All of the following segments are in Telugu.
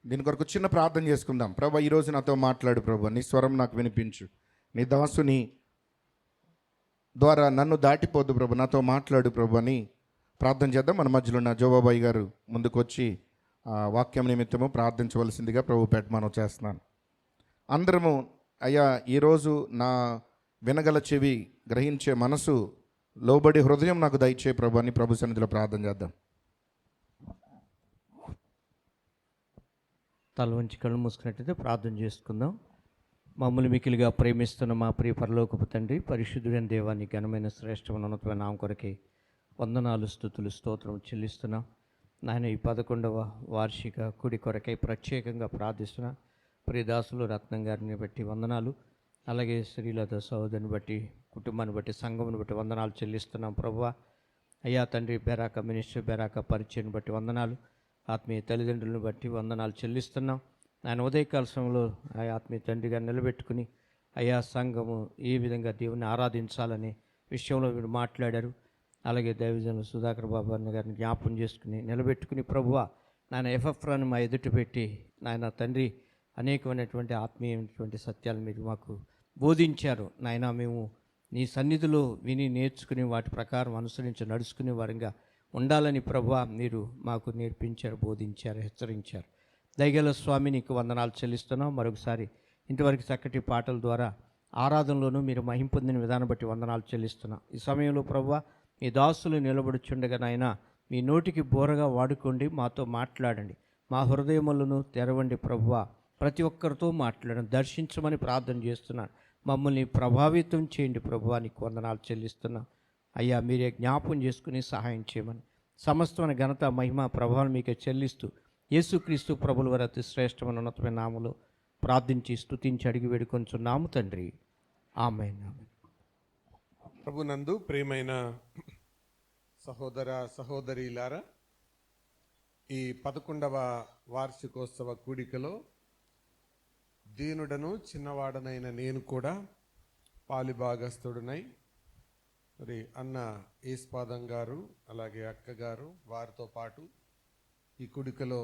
దీని కొరకు చిన్న ప్రార్థన చేసుకుందాం. ప్రభా, ఈరోజు నాతో మాట్లాడు ప్రభా, నీ స్వరం నాకు వినిపించు. నీ దాసుని ద్వారా నన్ను దాటిపోద్దు ప్రభు, నాతో మాట్లాడు ప్రభు అని ప్రార్థన చేద్దాం. మన మధ్యలో ఉన్న జోబాబాయి గారు ముందుకు వచ్చి వాక్యం నిమిత్తము ప్రార్థించవలసిందిగా ప్రభు పేట మనం చేస్తున్నాను. అందరము అయ్యా, ఈరోజు నా వినగల చెవి, గ్రహించే మనసు, లోబడి హృదయం నాకు దయచే ప్రభు అని ప్రభు సన్నిధిలో ప్రార్థన చేద్దాం. తల వంచి కళ్ళు మూసుకున్నట్టయితే ప్రార్థన చేసుకుందాం. మమ్మల్ని మికిలిగా ప్రేమిస్తున్న మా ప్రియ పరలోకపు తండ్రి, పరిశుద్ధుడైన దేవాన్ని ఘనమైన శ్రేష్టమైన ఉన్నతమైన నామ కొరకే వందనాలు, స్తుతులు, స్తోత్రం చెల్లిస్తున్నాం. నాయన, ఈ 11వ వార్షిక కుడి కొరకై ప్రత్యేకంగా ప్రార్థిస్తున్నా. ప్రియదాసులు రత్నం గారిని బట్టి వందనాలు, అలాగే శ్రీలత సహోదరిని బట్టి, కుటుంబాన్ని బట్టి, సంఘముని బట్టి వందనాలు చెల్లిస్తున్నాం. ప్రభువా అయ్యా తండ్రి, బెరాక మినిస్టర్, బెరాక పరిచయం బట్టి వందనాలు, ఆత్మీయ తల్లిదండ్రులను బట్టి వందనాలు చెల్లిస్తున్నాం. ఆయన ఉదయకాల సమయంలో ఆ ఆత్మీయ తండ్రిగా నిలబెట్టుకుని అయ్యా సంఘము ఈ విధంగా దేవుని ఆరాధించాలనే విషయంలో మీరు మాట్లాడారు. అలాగే దైవజనులు సుధాకర్ బాబు అన్న గారిని జ్ఞాపకం చేసుకుని నిలబెట్టుకుని ప్రభువా నాయన ఎఫ్ఎఫ్రాను మా ఎదుట పెట్టి నాయన తండ్రి అనేకమైనటువంటి ఆత్మీయమైనటువంటి సత్యాలు మీరు మాకు బోధించారు. నాయన మేము నీ సన్నిధిలో విని నేర్చుకుని వాటి ప్రకారం అనుసరించి నడుచుకునే వారంగా ఉండాలని ప్రభువా మీరు మాకు నేర్పించారు, బోధించారు, హెచ్చరించారు. దయగల స్వామి, నీకు వందనాలు చెల్లిస్తున్నాం. మరొకసారి ఇంతవరకు చక్కటి పాటల ద్వారా ఆరాధనలోనూ మీరు మహిమ పొందిన విధానం బట్టి వందనాలు చెల్లిస్తున్నాం. ఈ సమయంలో ప్రభువా మీ దాసులు నిలబడుచుండగా నాయన మీ నోటికి బోరగా వాడుకోండి, మాతో మాట్లాడండి, మా హృదయములను తెరవండి ప్రభువా. ప్రతి ఒక్కరితో మాట్లాడండి, దర్శించమని ప్రార్థన చేస్తున్నాను. మమ్మల్ని ప్రభావితం చేయండి ప్రభువా, నీకు వందనాలు చెల్లిస్తున్నాం. అయ్యా, మీరే జ్ఞాపకం చేసుకుని సహాయం చేయమని సమస్తమైన ఘనత, మహిమ, ప్రభావం మీకే చెల్లిస్తూ యేసుక్రీస్తు ప్రభుల వారి అతి శ్రేష్టమైన ఉన్నతమైన నామములో ప్రార్థించి స్తుతించి అడిగి వేడుకొంచున్నాము తండ్రి, ఆమేన్. ప్రభునందు ప్రియమైన సహోదర సహోదరీలారా, ఈ 11వ వార్షికోత్సవ కూడికలో దీనుడను చిన్నవాడనైన నేను కూడా పాలిభాగస్తుడునై, మరి అన్న ఈస్పాదం గారు అలాగే అక్క గారు వారితో పాటు ఈ కూడికలో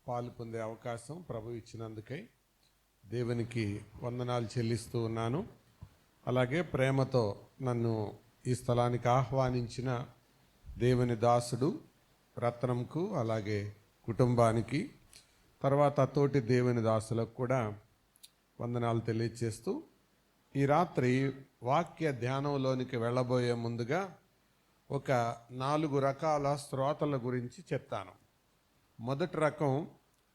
పాలు పొందే అవకాశం ప్రభు ఇచ్చినందుకై దేవునికి వందనాలు చెల్లిస్తూ ఉన్నాను. అలాగే ప్రేమతో నన్ను ఈ స్థలానికి ఆహ్వానించిన దేవుని దాసుడు రత్నంకు, అలాగే కుటుంబానికి, తర్వాత తోటి దేవుని దాసులకు కూడా వందనాలు తెలియజేస్తూ ఈ రాత్రి వాక్య ధ్యానంలోనికి వెళ్ళబోయే ముందుగా ఒక 4 రకాల శ్రోతల గురించి చెప్తాను. మొదటి రకం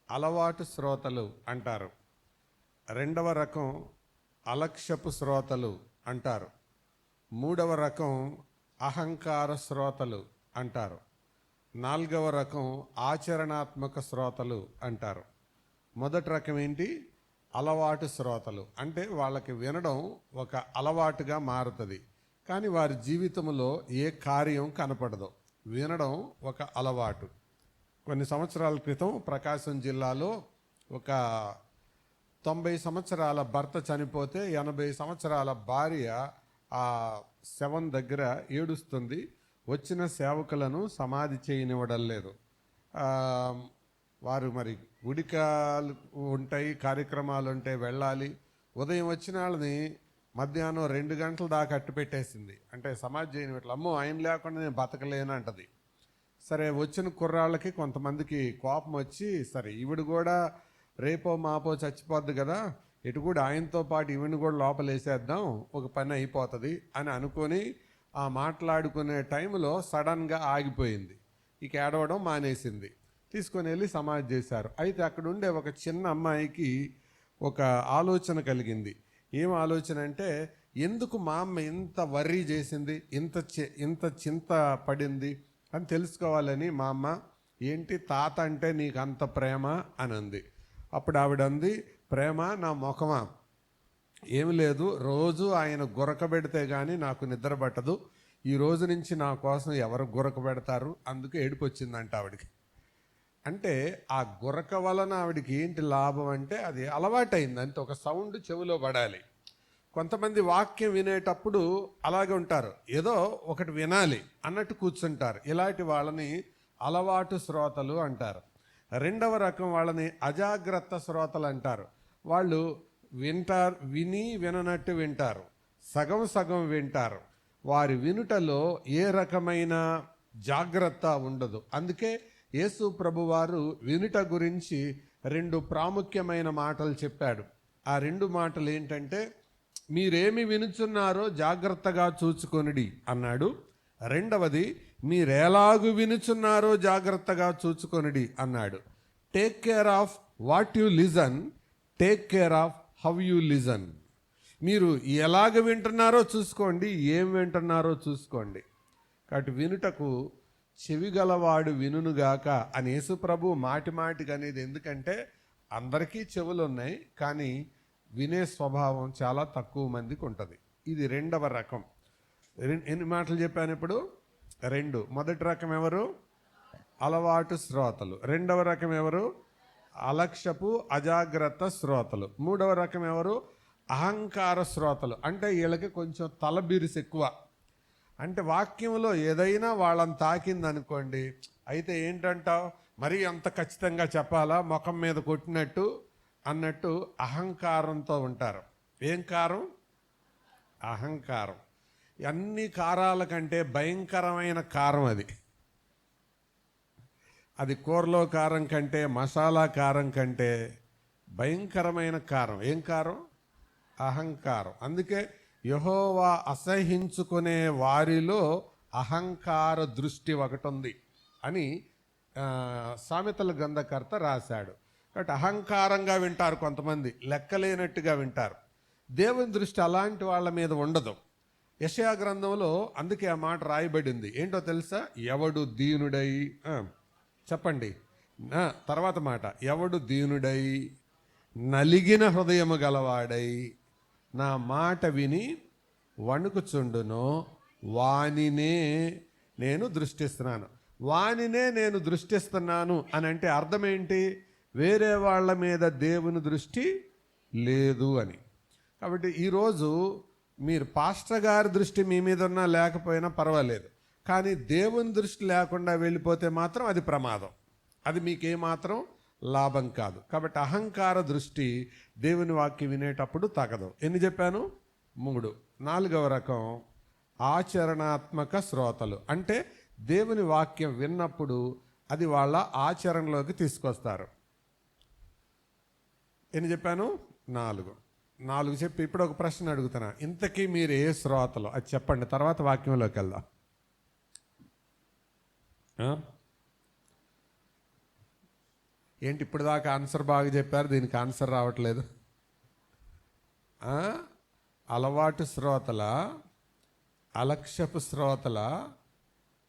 అలవాటు శ్రోతలు అంటారు, రెండవ రకం అలక్ష్యపు శ్రోతలు అంటారు, మూడవ రకం అహంకార శ్రోతలు అంటారు, నాలుగవ రకం ఆచరణాత్మక శ్రోతలు అంటారు. మొదటి రకం ఏంటి? అలవాటు శ్రోతలు. అంటే వాళ్ళకి వినడం ఒక అలవాటుగా మారుతుంది, కానీ వారి జీవితంలో ఏ కార్యం కనపడదు. వినడం ఒక అలవాటు. కొన్ని సంవత్సరాల క్రితం ప్రకాశం జిల్లాలో ఒక 90 సంవత్సరాల భర్త చనిపోతే 80 సంవత్సరాల భార్య ఆ శవం దగ్గర ఏడుస్తుంది. వచ్చిన సేవకులను సమాధి చేయనివ్వడం లేదు. వారు మరి గుడికాలు ఉంటాయి, కార్యక్రమాలు ఉంటాయి, వెళ్ళాలి. ఉదయం వచ్చిన వాళ్ళని మధ్యాహ్నం 2 గంటల దాకా అట్టు పెట్టేసింది. అంటే సమాధి చేయనివ్వట్ల. అమ్మో, ఆయన లేకుండా నేను బతకలేను అంటది. సరే, వచ్చిన కుర్రాళ్ళకి కొంతమందికి కోపం వచ్చి, సరే ఈవిడ కూడా రేపో మాపో చచ్చిపోద్ది కదా, ఇటు కూడా ఆయనతో పాటు ఈవిని కూడా లోపలేసేద్దాం, ఒక పని అయిపోతుంది అని అనుకొని ఆ మాట్లాడుకునే టైంలో సడన్గా ఆగిపోయింది. ఇక ఏడవడం మానేసింది. తీసుకొని వెళ్ళి సమాధి చేశారు. అయితే అక్కడ ఉండే ఒక చిన్న అమ్మాయికి ఒక ఆలోచన కలిగింది. ఏం ఆలోచన అంటే, ఎందుకు మా అమ్మ ఇంత వర్రీ చేసింది, ఇంత చింత పడింది అని తెలుసుకోవాలని మా అమ్మ, ఏంటి తాత అంటే నీకు అంత ప్రేమ అని అంది. అప్పుడు ఆవిడ అంది, ప్రేమ నా ముఖమా? ఏమి లేదు, రోజు ఆయన గురక పెడితే కానీ నాకు నిద్ర పట్టదు. ఈ రోజు నుంచి నా కోసం ఎవరు గురక పెడతారు, అందుకే ఏడుపు వచ్చిందంట ఆవిడకి. అంటే ఆ గురక వలన ఆవిడికి ఏంటి లాభం అంటే, అది అలవాటైంది. అంటే ఒక సౌండ్ చెవిలో పడాలి. కొంతమంది వాక్యం వినేటప్పుడు అలాగే ఉంటారు, ఏదో ఒకటి వినాలి అన్నట్టు కూర్చుంటారు. ఇలాంటి వాళ్ళని అలవాటు శ్రోతలు అంటారు. రెండవ రకం వాళ్ళని అజాగ్రత్త శ్రోతలు అంటారు. వాళ్ళు విననట్టు వింటారు, సగం సగం వింటారు. వారి వినుటలో ఏ రకమైన జాగ్రత్త ఉండదు. అందుకే యేసు ప్రభువారు వినుట గురించి 2 ప్రాముఖ్యమైన మాటలు చెప్పాడు. ఆ 2 మాటలు ఏంటంటే, మీరేమి వినుచున్నారో జాగ్రత్తగా చూచుకొనుడి అన్నాడు. రెండవది, మీరెలాగు వినుచున్నారో జాగ్రత్తగా చూచుకొనుడి అన్నాడు. Take care of what you listen, take care of how you listen. మీరు ఎలాగ వింటున్నారో చూసుకోండి, ఏం వింటున్నారో చూసుకోండి. కాబట్టి వినుటకు చెవిగలవాడు వినుగాక అని యేసు ప్రభు మాటికి అనేది ఎందుకంటే, అందరికీ చెవులు ఉన్నాయి, కానీ వినే స్వభావం చాలా తక్కువ మందికి ఉంటుంది. ఇది రెండవ రకం. ఎన్ని మాటలు చెప్పాను ఇప్పుడు? 2. మొదటి రకం ఎవరు? అలవాటు శ్రోతలు. రెండవ రకం ఎవరు? అలక్ష్యపు అజాగ్రత్త శ్రోతలు. మూడవ రకం ఎవరు? అహంకార శ్రోతలు. అంటే వీళ్ళకి కొంచెం తలబిరుసు ఎక్కువ. అంటే వాక్యంలో ఏదైనా వాళ్ళని తాకింది అనుకోండి, అయితే ఏంటంటావు, మరీ అంత ఖచ్చితంగా చెప్పాలా, ముఖం మీద కొట్టినట్టు అన్నట్టు అహంకారంతో ఉంటారు. ఏం కారం? అహంకారం. అన్ని కారాల కంటే భయంకరమైన కారం అది. అది కూరలో కారం కంటే, మసాలా కారం కంటే భయంకరమైన కారం. ఏం కారం? అహంకారం. అందుకే యెహోవా అసహించుకునే వారిలో అహంకార దృష్టి ఒకటి ఉంది అని సామెతల గ్రంథకర్త రాశాడు. కాబట్టి అహంకారంగా వింటారు కొంతమంది, లెక్కలేనట్టుగా వింటారు. దేవుని దృష్టి అలాంటి వాళ్ళ మీద ఉండదు. యెషయా గ్రంథంలో అందుకే ఆ మాట రాయబడింది. ఏంటో తెలుసా? ఎవడు దీనుడై, చెప్పండి తర్వాత మాట, ఎవడు దీనుడై నలిగిన హృదయము గలవాడై నా మాట విని వణుకుచుండునో వానినే నేను దృష్టిస్తున్నాను. వానినే నేను దృష్టిస్తున్నాను అని అంటే అర్థం ఏంటి? వేరే వాళ్ళ మీద దేవుని దృష్టి లేదు అని. కాబట్టి ఈరోజు మీరు పాస్టర్ గారి దృష్టి మీ మీద ఉన్నా లేకపోయినా పర్వాలేదు, కానీ దేవుని దృష్టి లేకుండా వెళ్ళిపోతే మాత్రం అది ప్రమాదం. అది మీకేమాత్రం లాభం కాదు. కాబట్టి అహంకార దృష్టి దేవుని వాక్యం వినేటప్పుడు తగదు. ఎన్ని చెప్పాను? 3. 4వ రకం ఆచరణాత్మక శ్రోతలు. అంటే దేవుని వాక్యం విన్నప్పుడు అది వాళ్ళ ఆచరణలోకి తీసుకొస్తారు. ఎన్ని చెప్పాను? 4 చెప్పి ఇప్పుడు ఒక ప్రశ్న అడుగుతున్నా. ఇంతకీ మీరు ఏ శ్రోతలు అది చెప్పండి, తర్వాత వాక్యంలోకి వెళ్దాం. ఏంటి ఇప్పుడు దాకా ఆన్సర్ బాగా చెప్పారు, దీనికి ఆన్సర్ రావట్లేదు? అలవాటు శ్రోతల, అలక్ష్యపు శ్రోతల,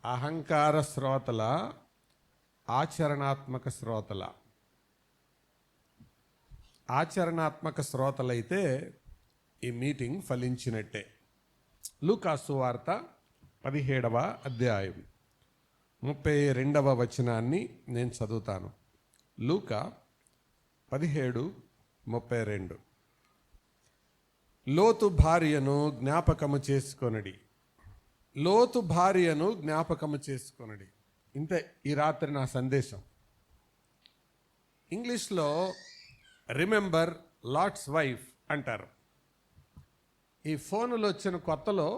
అహంకార శ్రోతల, ఆచరణాత్మక శ్రోతల. ఆచరణాత్మక శ్రోతలైతే ఈ మీటింగ్ ఫలించినట్టే. లూకా సువార్త 17వ అధ్యాయం 32వ వచనాన్ని నేను చదువుతాను. లూకా 17:32. లోతు భార్యను జ్ఞాపకము చేసుకొనడి, లోతు భార్యను జ్ఞాపకము చేసుకొనడి. ఇంతే ఈ రాత్రి నా సందేశం. ఇంగ్లీష్లో రిమెంబర్ లాట్స్ వైఫ్ అంటారు. ఈ ఫోనులు వచ్చిన కొత్తలో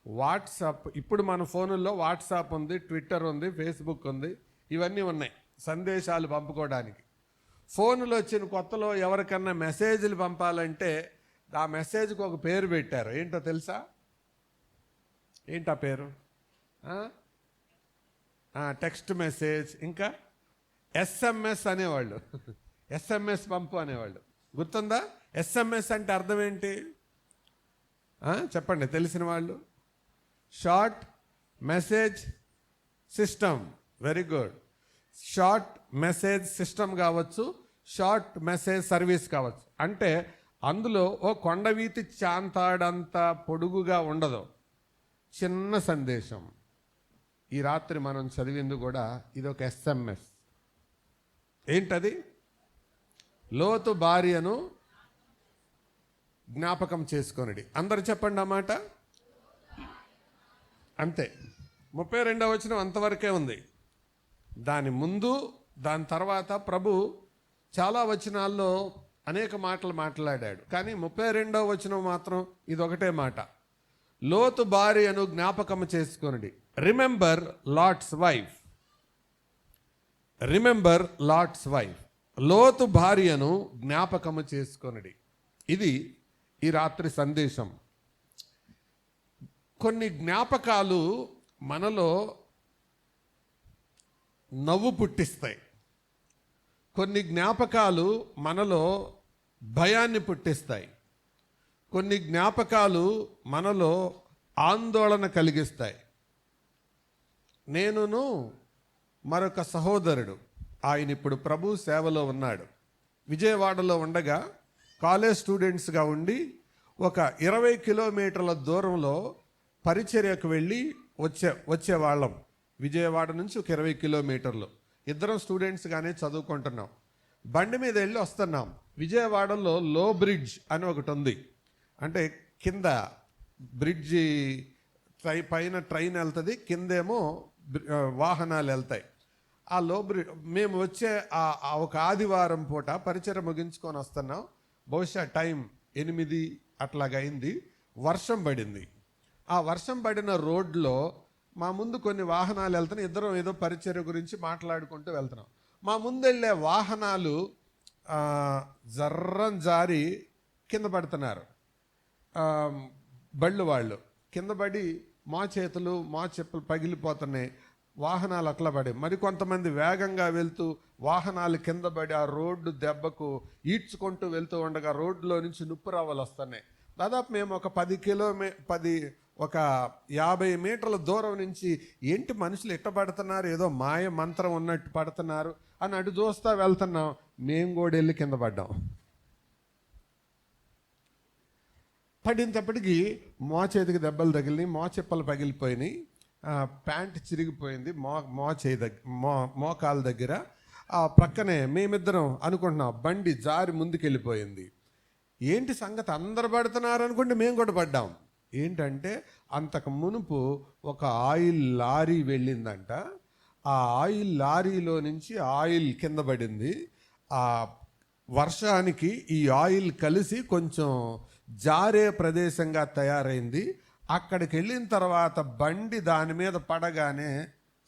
వాట్సాప్, ఇప్పుడు మన ఫోనుల్లో వాట్సాప్ ఉంది, ట్విట్టర్ ఉంది, ఫేస్బుక్ ఉంది, ఇవన్నీ ఉన్నాయి సందేశాలు పంపుకోవడానికి. ఫోనులు వచ్చిన కొత్తలో ఎవరికన్నా మెసేజ్లు పంపాలంటే ఆ మెసేజ్కి ఒక పేరు పెట్టారు. ఏంటో తెలుసా? ఏంటా పేరు? టెక్స్ట్ మెసేజ్, ఇంకా ఎస్ఎంఎస్ అనేవాళ్ళు. ఎస్ఎంఎస్ పంపు అనేవాళ్ళు. గుర్తుందా? ఎస్ఎంఎస్ అంటే అర్థం ఏంటి చెప్పండి తెలిసిన వాళ్ళు? Short message system. Very good. Short message system కావచ్చు, షార్ట్ మెసేజ్ సర్వీస్ కావచ్చు. అంటే అందులో ఓ కొండవీతి చాంతాడంత పొడుగుగా ఉండదు, చిన్న సందేశం. ఈ రాత్రి మనం చదివింది కూడా ఇది ఒక ఎస్ఎంఎస్. ఏంటది? లోతు భార్యను జ్ఞాపకం చేసుకొనడి. అందరు చెప్పండి అన్నమాట. అంతే. 32వ వచనం అంతవరకే ఉంది. దాని ముందు దాని తర్వాత ప్రభు చాలా వచనాల్లో అనేక మాటలు మాట్లాడాడు, కానీ 32వ వచనం మాత్రం ఇదొకటే మాట. లోతు భార్యను జ్ఞాపకం చేసుకొనుడి. Remember Lot's wife. Remember Lot's wife. లోతు భార్యను జ్ఞాపకము చేసుకొనుడి. ఇది ఈ రాత్రి సందేశం. కొన్ని జ్ఞాపకాలు మనలో నవ్వు పుట్టిస్తాయి. కొన్ని జ్ఞాపకాలు మనలో భయాన్ని పుట్టిస్తాయి. కొన్ని జ్ఞాపకాలు మనలో ఆందోళన కలిగిస్తాయి. నేనును మరొక సహోదరుడు, ఆయన ఇప్పుడు ప్రభు సేవలో ఉన్నాడు. విజయవాడలో ఉండగా కాలేజ్ స్టూడెంట్స్గా ఉండి ఒక 20 కిలోమీటర్ల దూరంలో పరిచర్యకు వెళ్ళి వచ్చేవాళ్ళం. విజయవాడ నుంచి ఒక 20 కిలోమీటర్లు. ఇద్దరం స్టూడెంట్స్గానే చదువుకుంటున్నాం. బండి మీద వెళ్ళి వస్తున్నాం. విజయవాడలో లో బ్రిడ్జ్ అని ఒకటి ఉంది. అంటే కింద బ్రిడ్జి పైన ట్రైన్ వెళ్తుంది, కిందేమో వాహనాలు వెళ్తాయి. ఆ లో బ్రిడ్జ్ మేము వచ్చే ఒక ఆదివారం పూట పరిచయం ముగించుకొని వస్తున్నాం. బహుశా టైం 8 అట్లాగైంది. వర్షం పడింది. ఆ వర్షం పడిన రోడ్లో మా ముందు కొన్ని వాహనాలు వెళ్తున్నాయి. ఇద్దరం ఏదో పరిచర్య గురించి మాట్లాడుకుంటూ వెళ్తున్నాం. మా ముందు వెళ్ళే వాహనాలు జర్రం జారి కింద పడుతున్నారు. బళ్ళు వాళ్ళు కింద పడి మా చేతులు మా చెప్పులు పగిలిపోతున్నాయి. వాహనాలు అట్లా పడి, మరి కొంతమంది వేగంగా వెళ్తూ వాహనాలు కింద పడి ఆ రోడ్డు దెబ్బకు ఈడ్చుకుంటూ వెళ్తూ ఉండగా రోడ్లో నుంచి నుప్పు రవ్వలు వస్తున్నాయి. దాదాపు మేము ఒక 50 మీటర్ల దూరం నుంచి ఏంటి మనుషులు ఎట్ట పడుతున్నారు, ఏదో మాయ మంత్రం ఉన్నట్టు పడుతున్నారు అని అటు చూస్తా వెళ్తున్నాం. మేము కూడా వెళ్ళి కింద పడ్డాం. పడినప్పటికీ మా చేతికి దెబ్బలు తగిలినాయి, మా చెప్పలు పగిలిపోయినాయి, ప్యాంట్ చిరిగిపోయింది మోకాల దగ్గర. ఆ ప్రక్కనే మేమిద్దరం అనుకుంటున్నాం, బండి జారి ముందుకెళ్ళిపోయింది. ఏంటి సంగతి, అందరు పడుతున్నారు అనుకుంటే మేము కూడా పడ్డాం. ఏంటంటే అంతకు మునుపు ఒక ఆయిల్ లారీ వెళ్ళిందంట. ఆ ఆయిల్ లారీలో నుంచి ఆయిల్ కింద పడింది. ఆ వర్షానికి ఈ ఆయిల్ కలిసి కొంచెం జారే ప్రదేశంగా తయారైంది. అక్కడికి వెళ్ళిన తర్వాత బండి దాని మీద పడగానే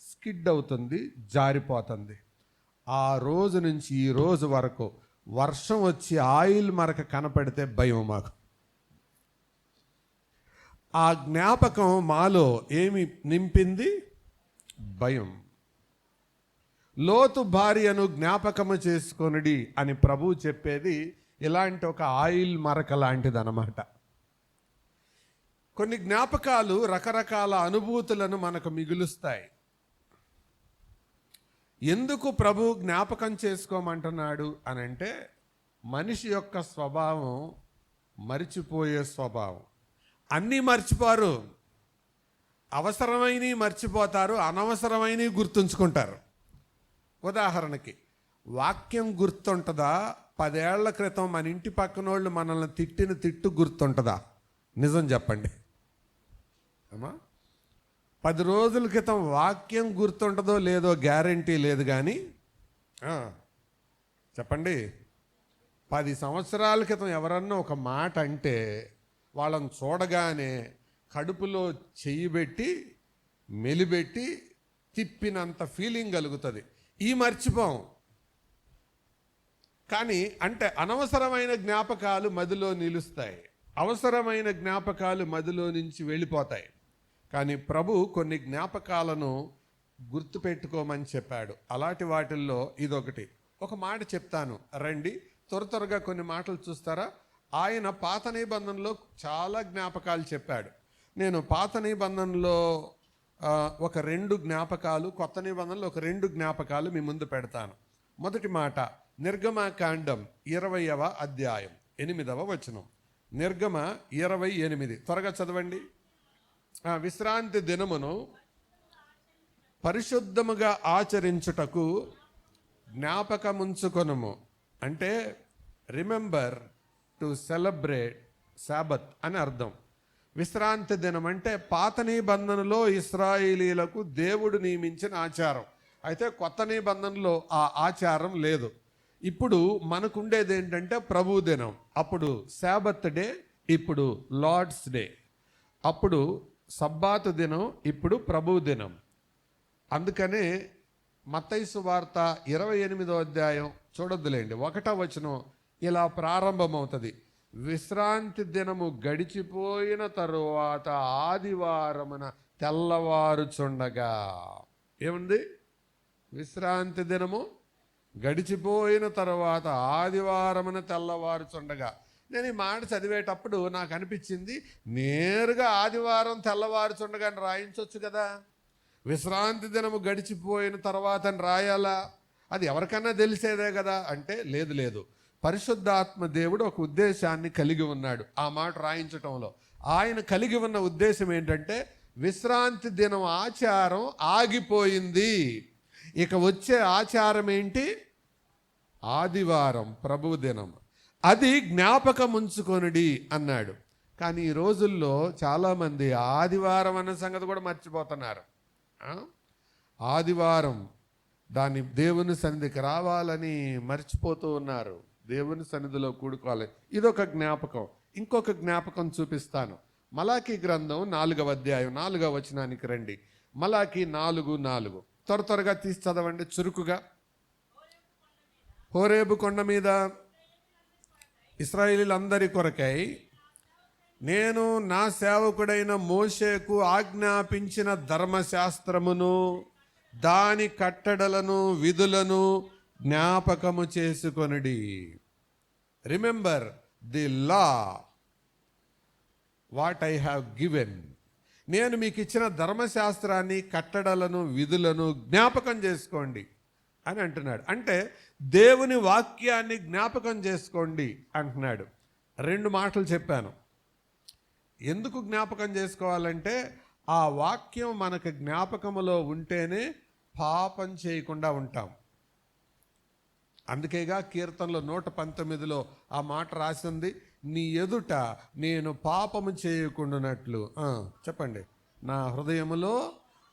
స్కిడ్ అవుతుంది, జారిపోతుంది. ఆ రోజు నుంచి ఈ రోజు వరకు వర్షం వచ్చి ఆయిల్ మరక కనపడితే భయం మాకు. ఆ జ్ఞాపకం మాలో ఏమి నింపింది? భయం. లోతు భార్యను జ్ఞాపకము చేసుకొనుడి అని ప్రభువు చెప్పేది ఇలాంటి ఒక ఆయిల్ మరక లాంటిదన్నమాట. కొన్ని జ్ఞాపకాలు రకరకాల అనుభూతులను మనకు మిగులుస్తాయి. ఎందుకు ప్రభు జ్ఞాపకం చేసుకోమంటున్నాడు అని అంటే, మనిషి యొక్క స్వభావం మరిచిపోయే స్వభావం. అన్నీ మర్చిపోరు, అవసరమైనవి మర్చిపోతారు, అనవసరమైనవి గుర్తుంచుకుంటారు. ఉదాహరణకి వాక్యం గుర్తుంటుందా? 10 ఏళ్ల క్రితం మన ఇంటి పక్కనోళ్ళు మనల్ని తిట్టిన తిట్టు గుర్తుంటుందా? నిజం చెప్పండి అమ్మా. 10 రోజుల క్రితం వాక్యం గుర్తుంటుందో లేదో గ్యారంటీ లేదు, కానీ చెప్పండి, 10 సంవత్సరాల క్రితం ఎవరన్నా ఒక మాట అంటే వాళ్ళని చూడగానే కడుపులో చెయ్యి పెట్టి మెలిబెట్టి తిప్పినంత ఫీలింగ్ కలుగుతుంది. ఈ మర్చిపోం. కానీ అంటే అనవసరమైన జ్ఞాపకాలు మదిలో నిలుస్తాయి, అవసరమైన జ్ఞాపకాలు మదిలో నుంచి వెళ్ళిపోతాయి. కానీ ప్రభు కొన్ని జ్ఞాపకాలను గుర్తుపెట్టుకోమని చెప్పాడు. అలాంటి వాటిల్లో ఇదొకటి. ఒక మాట చెప్తాను రండి, త్వరగా కొన్ని మాటలు చూస్తారా. ఆయన పాత నిబంధనలో చాలా జ్ఞాపకాలు చెప్పాడు. నేను పాత నిబంధనలో ఒక 2 జ్ఞాపకాలు, కొత్త నిబంధనలో ఒక 2 జ్ఞాపకాలు మీ ముందు పెడతాను. మొదటి మాట నిర్గమకాండం 20వ అధ్యాయం 8వ వచనం. నిర్గమ 28. త్వరగా చదవండి. విశ్రాంతి దినమును పరిశుద్ధముగా ఆచరించుటకు జ్ఞాపకముంచుకొనుము. అంటే రిమెంబర్ టు సెలబ్రేట్ సాబత్ అని అర్థం. విశ్రాంతి దినం అంటే పాత నిబంధనలో ఇశ్రాయేలీలకు దేవుడు నియమించిన ఆచారం. అయితే కొత్త నిబంధనలో ఆ ఆచారం లేదు. ఇప్పుడు మనకుండేది ఏంటంటే ప్రభు దినం. అప్పుడు శాబత్ డే, ఇప్పుడు లార్డ్స్ డే. అప్పుడు సబ్బాతు దినం, ఇప్పుడు ప్రభు దినం. అందుకనే మత్తయి సువార్త 28వ అధ్యాయం చూడొద్దులేండి, 1వ వచనం ఇలా ప్రారంభమవుతుంది. విశ్రాంతి దినము గడిచిపోయిన తరువాత ఆదివారమున తెల్లవారుచుండగా. ఏముంది? విశ్రాంతి దినము గడిచిపోయిన తర్వాత ఆదివారమున తెల్లవారుచుండగా. నేను ఈ మాట చదివేటప్పుడు నాకు అనిపించింది, నేరుగా ఆదివారం తెల్లవారుచుండగా అని రాయించవచ్చు కదా. విశ్రాంతి దినము గడిచిపోయిన తర్వాత అని రాయాలా? అది ఎవరికన్నా తెలిసేదే కదా అంటే లేదు. పరిశుద్ధాత్మ దేవుడు ఒక ఉద్దేశాన్ని కలిగి ఉన్నాడు ఆ మాట రాయించటంలో. ఆయన కలిగి ఉన్న ఉద్దేశం ఏంటంటే, విశ్రాంతి దినం ఆచారం ఆగిపోయింది, ఇక వచ్చే ఆచారం ఏంటి? ఆదివారం ప్రభు దినం, అది జ్ఞాపకం ఉంచుకొనుడి అన్నాడు. కానీ ఈ రోజుల్లో చాలామంది ఆదివారం అన్న సంగతి కూడా మర్చిపోతున్నారు. ఆదివారం దాన్ని దేవుని సన్నిధికి రావాలని మర్చిపోతూ ఉన్నారు. దేవుని సన్నిధిలో కూడుకోవాలి, ఇదొక జ్ఞాపకం. ఇంకొక జ్ఞాపకం చూపిస్తాను. మలాకీ గ్రంథం 4వ అధ్యాయం 4వ వచనానికి రండి. మలాకీ 4:4 త్వరగా తీసి చదవండి చురుకుగా. హోరేబు కొండ మీద ఇశ్రాయేలీయులందరి కొరకై నేను నా సేవకుడైన మోషేకు ఆజ్ఞాపించిన ధర్మశాస్త్రమును దాని కట్టడలను విధులను జ్ఞాపకము చేసుకొనుడి. Remember the law what I have given. నేను మీకు ఇచ్చిన ధర్మశాస్త్రాన్ని, కట్టడలను, విధులను జ్ఞాపకం చేసుకోండి అని అంటున్నాడు. అంటే దేవుని వాక్యాన్ని జ్ఞాపకం చేసుకోండి అంటున్నాడు. 2 మాటలు చెప్పాను. ఎందుకు జ్ఞాపకం చేసుకోవాలంటే, ఆ వాక్యం మనకు జ్ఞాపకములో ఉంటేనే పాపం చేయకుండా ఉంటాం. అందుకేగా కీర్తనలో 119లో ఆ మాట రాసింది, నీ ఎదుట నేను పాపము చేయకుండానట్లు. చెప్పండి, నా హృదయములో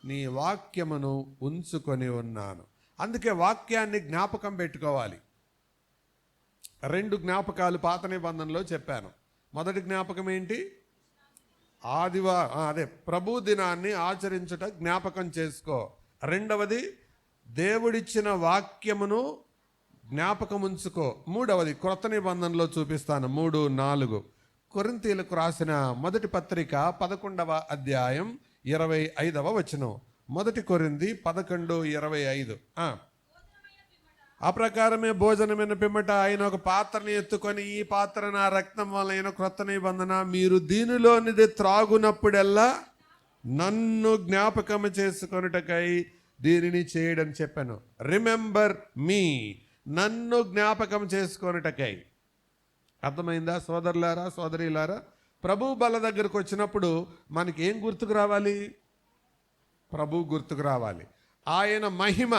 నీ వాక్యమును ఉంచుకొని ఉన్నాను. అందుకే వాక్యాన్ని జ్ఞాపకం పెట్టుకోవాలి. 2 జ్ఞాపకాలు పాత నిబంధనలో చెప్పాను. మొదటి జ్ఞాపకం ఏంటి? అదే ప్రభు దినాన్ని ఆచరించుట జ్ఞాపకం చేసుకో. రెండవది దేవుడిచ్చిన వాక్యమును జ్ఞాపకం ఉంచుకో. మూడవది క్రొత్త నిబంధనలో చూపిస్తాను 3:4 కొరింథీయులకు రాసిన మొదటి పత్రిక 11వ అధ్యాయం 25వ వచనం. 1 కొరింథీ 11:25. ఆ ప్రకారమే భోజనమైన పిమ్మట ఆయన ఒక పాత్రని ఎత్తుకొని, ఈ పాత్ర నా రక్తం వలన క్రొత్త నిబంధన, మీరు దీనిలోనిది త్రాగునప్పుడల్లా నన్ను జ్ఞాపకము చేసుకొనుటకై దీనిని చేయడం చెప్పాను. రిమెంబర్ మీ, నన్ను జ్ఞాపకం చేసుకొనుటకై. అర్థమైందా సోదరులారా, సోదరీలారా? ప్రభు బల దగ్గరకు వచ్చినప్పుడు మనకి ఏం గుర్తుకు రావాలి? ప్రభు గుర్తుకు రావాలి. ఆయన మహిమ,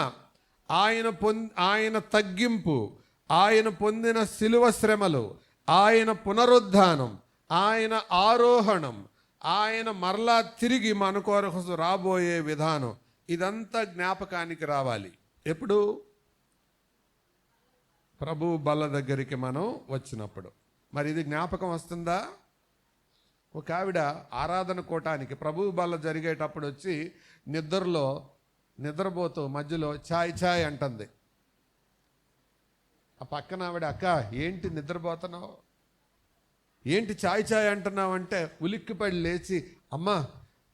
ఆయన తగ్గింపు, ఆయన పొందిన శిలువ శ్రమలు, ఆయన పునరుద్ధానం, ఆయన ఆరోహణం, ఆయన మరలా తిరిగి మన కొరకు రాబోయే విధానం, ఇదంతా జ్ఞాపకానికి రావాలి. ఎప్పుడు? ప్రభు బల్ల దగ్గరికి మనం వచ్చినప్పుడు. మరి ఇది జ్ఞాపకం వస్తుందా? ఒక ఆవిడ ఆరాధన కూటానికి ప్రభు బల్ల జరిగేటప్పుడు వచ్చి నిద్రపోతూ మధ్యలో ఛాయ్ అంటుంది. ఆ పక్కన ఆవిడ, అక్క ఏంటి నిద్రపోతున్నావు, ఏంటి ఛాయ్ అంటున్నావు అంటే ఉలిక్కిపడి లేచి, అమ్మా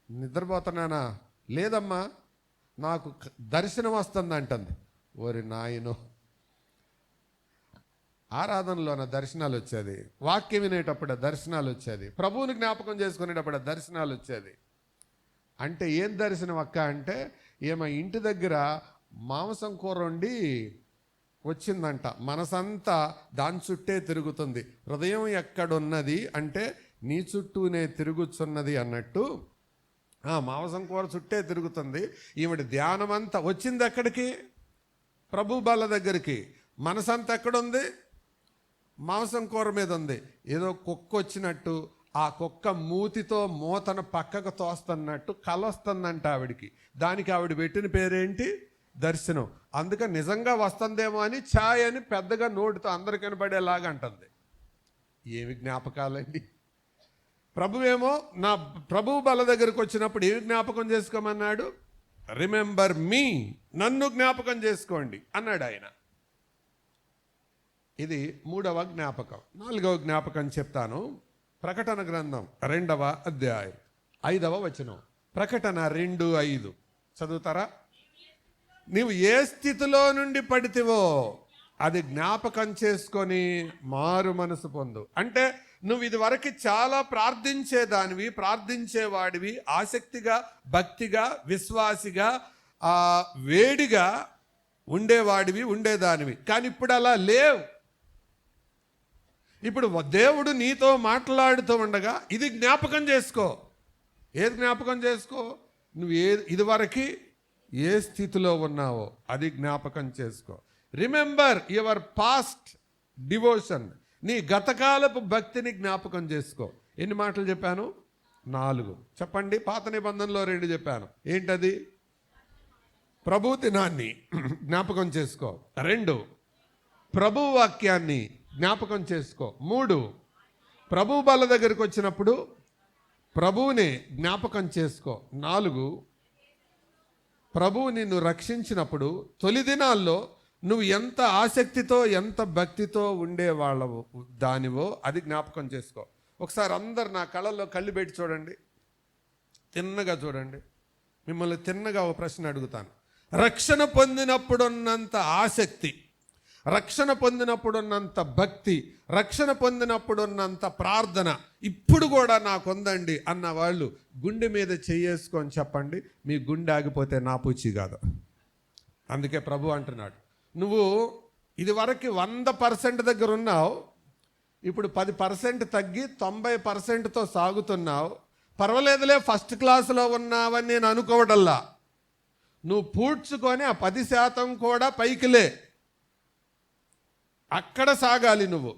నిద్రపోతున్నానా? లేదమ్మా, నాకు దర్శనం వస్తుంది అంటుంది. ఓరి నాయనో, ఆరాధనలోన దర్శనాలు వచ్చేది, వాక్యం వినేటప్పుడు దర్శనాలు వచ్చేది, ప్రభువుని జ్ఞాపకం చేసుకునేటప్పుడు దర్శనాలు వచ్చేది. అంటే ఏం దర్శనం అక్క అంటే, ఏమో ఇంటి దగ్గర మాంసం కూర వండి వచ్చిందంట, మనసంతా దాని చుట్టే తిరుగుతుంది, హృదయం ఎక్కడున్నది అంటే నీ చుట్టూనే తిరుగుతున్నది అన్నట్టు మాంసం కూర చుట్టే తిరుగుతుంది. ఈవిడ ధ్యానం అంతా వచ్చింది ఎక్కడికి? ప్రభు బల్ల దగ్గరికి. మనసంతా ఎక్కడుంది? మాంసం కూర మీద ఉంది. ఏదో కుక్క వచ్చినట్టు, ఆ కుక్క మూతితో మూతను పక్కకు తోస్తున్నట్టు కలొస్తుందంట ఆవిడికి. దానికి ఆవిడ పెట్టిన పేరేంటి? దర్శనం. అందుకని నిజంగా వస్తుందేమో అని ఛాయ్ అని పెద్దగా నోటితో అందరు కనబడేలాగా అంటుంది. ఏమి జ్ఞాపకాలండి. ప్రభువేమో నా ప్రభువు బల దగ్గరకు వచ్చినప్పుడు ఏమి జ్ఞాపకం చేసుకోమన్నాడు? రిమెంబర్ మీ, నన్ను జ్ఞాపకం చేసుకోండి అన్నాడు ఆయన. ఇది 3వ జ్ఞాపకం. 4వ జ్ఞాపకం చెప్తాను. ప్రకటన గ్రంథం 2వ అధ్యాయం 5వ వచనం. ప్రకటన 2:5 చదువుతారా? నీవు ఏ స్థితిలో నుండి పడితివో అది జ్ఞాపకం చేసుకొని మారు మనసు పొందు. అంటే నువ్వు ఇదివరకు చాలా ప్రార్థించేదానివి, ప్రార్థించేవాడివి, ఆసక్తిగా, భక్తిగా, విశ్వాసిగా, వేడిగా ఉండేవాడివి, ఉండేదానివి. కానీ ఇప్పుడు అలా లేవు. ఇప్పుడు దేవుడు నీతో మాట్లాడుతూ ఉండగా ఇది జ్ఞాపకం చేసుకో. ఏది జ్ఞాపకం చేసుకో? నువ్వు ఇదివరకు ఏ స్థితిలో ఉన్నావో అది జ్ఞాపకం చేసుకో. Remember your past devotion. నీ గతకాలపు భక్తిని జ్ఞాపకం చేసుకో. ఎన్ని మాటలు చెప్పాను? 4. చెప్పండి. పాత నిబంధనలో 2 చెప్పాను. ఏంటది? ప్రభు దినాన్ని జ్ఞాపకం చేసుకో. 2 ప్రభు వాక్యాన్ని జ్ఞాపకం చేసుకో. 3 ప్రభు బల దగ్గరికి వచ్చినప్పుడు ప్రభువుని జ్ఞాపకం చేసుకో. 4 ప్రభువు నిన్ను రక్షించినప్పుడు తొలి దినాల్లో నువ్వు ఎంత ఆసక్తితో, ఎంత భక్తితో ఉండేవాళ్ళవు దానివో అది జ్ఞాపకం చేసుకో. ఒకసారి అందరు నా కళ్ళల్లో కళ్ళు పెట్టి చూడండి, తిన్నగా చూడండి. మిమ్మల్ని తిన్నగా ఒక ప్రశ్న అడుగుతాను. రక్షణ పొందినప్పుడున్నంత ఆసక్తి, రక్షణ పొందినప్పుడున్నంత భక్తి, రక్షణ పొందినప్పుడున్నంత ప్రార్థన ఇప్పుడు కూడా నాకుందండి అన్న వాళ్ళు గుండె మీద చేసుకొని చెప్పండి. మీ గుండె ఆగిపోతే నా పూచి కాదు. అందుకే ప్రభు అంటున్నాడు, నువ్వు ఇదివరకు 100% దగ్గర ఉన్నావు, ఇప్పుడు 10% తగ్గి 90%తో సాగుతున్నావు. పర్వాలేదులే, ఫస్ట్ క్లాసులో ఉన్నావని నేను అనుకోవడల్లా. నువ్వు పూడ్చుకొని ఆ 10% కూడా పైకిలే, అక్కడ సాగాలి. నువ్వు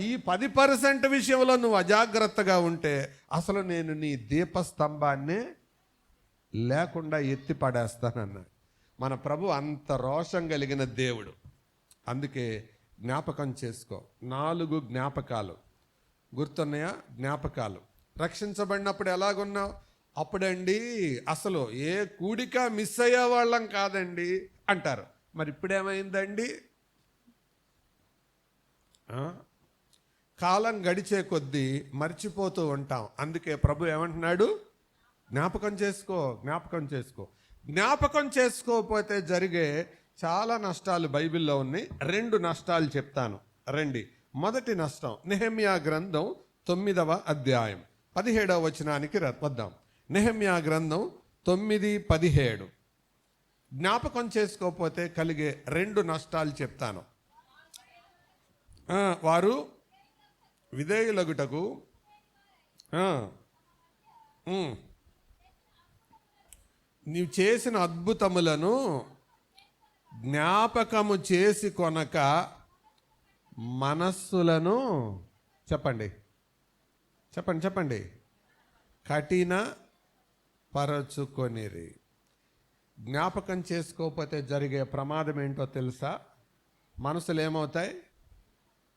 ఈ 10% విషయంలో నువ్వు అజాగ్రత్తగా ఉంటే అసలు నేను నీ దీపస్తంభాన్నే లేకుండా ఎత్తి పడేస్తానన్నాడు. మన ప్రభు అంత రోషం కలిగిన దేవుడు. అందుకే జ్ఞాపకం చేసుకో. 4 జ్ఞాపకాలు గుర్తున్నాయా? జ్ఞాపకాలు. రక్షించబడినప్పుడు ఎలాగున్నావు? అప్పుడండి అసలు ఏ కూడిక మిస్ అయ్యే వాళ్ళం కాదండి అంటారు. మరి ఇప్పుడేమైందండి? కాలం గడిచే కొద్దీ మర్చిపోతూ ఉంటాం. అందుకే ప్రభు ఏమంటున్నాడు? జ్ఞాపకం చేసుకో, జ్ఞాపకం చేసుకో. జ్ఞాపకం చేసుకోకపోతే జరిగే చాలా నష్టాలు బైబిల్లో ఉన్నాయి. 2 నష్టాలు చెప్తాను, రండి. మొదటి నష్టం నెహెమ్యా గ్రంథం 9వ అధ్యాయం 17వ వచనానికి వద్దాం. నెహెమ్యా గ్రంథం 9:17. జ్ఞాపకం చేసుకోకపోతే కలిగే 2 నష్టాలు చెప్తాను. వారు విధేయులగుటకు నీవు చేసిన అద్భుతములను జ్ఞాపకము చేసి కొనక మనస్సులను చెప్పండి చెప్పండి చెప్పండి కఠిన పరచుకొనిరి. జ్ఞాపకం చేసుకోకపోతే జరిగే ప్రమాదం ఏంటో తెలుసా? మనసులు ఏమవుతాయి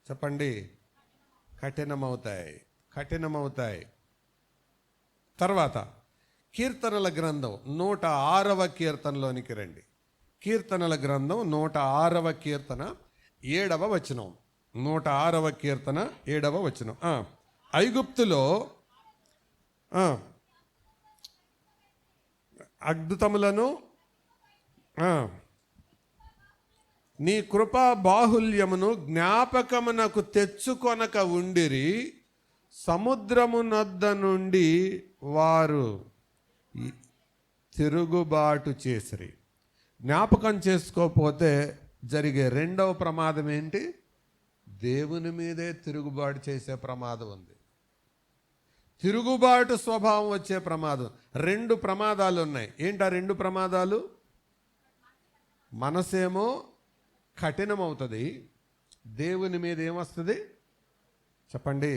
చెప్పండి? కఠినమవుతాయి, కఠినమవుతాయి. తర్వాత కీర్తనల గ్రంథం 106వ కీర్తనలోనికి రండి. కీర్తనల గ్రంథం 106వ కీర్తన 7వ వచనం. 106వ కీర్తన 7వ వచనం. ఐగుప్తులో అద్భుతములను నీ కృపా బాహుల్యమును జ్ఞాపకమునకు తెచ్చుకొనక ఉండిరి. సముద్రమునొద్ద నుండి వారు తిరుగుబాటు చేసిరి. జ్ఞాపకం చేసుకోకపోతే జరిగే 2వ ప్రమాదం ఏంటి? దేవుని మీదే తిరుగుబాటు చేసే ప్రమాదం ఉంది. తిరుగుబాటు స్వభావం వచ్చే ప్రమాదం. 2 ప్రమాదాలు ఉన్నాయి. ఏంటా 2 ప్రమాదాలు? మనసేమో కఠినమవుతుంది, దేవుని మీద ఏమొస్తుంది చెప్పండి?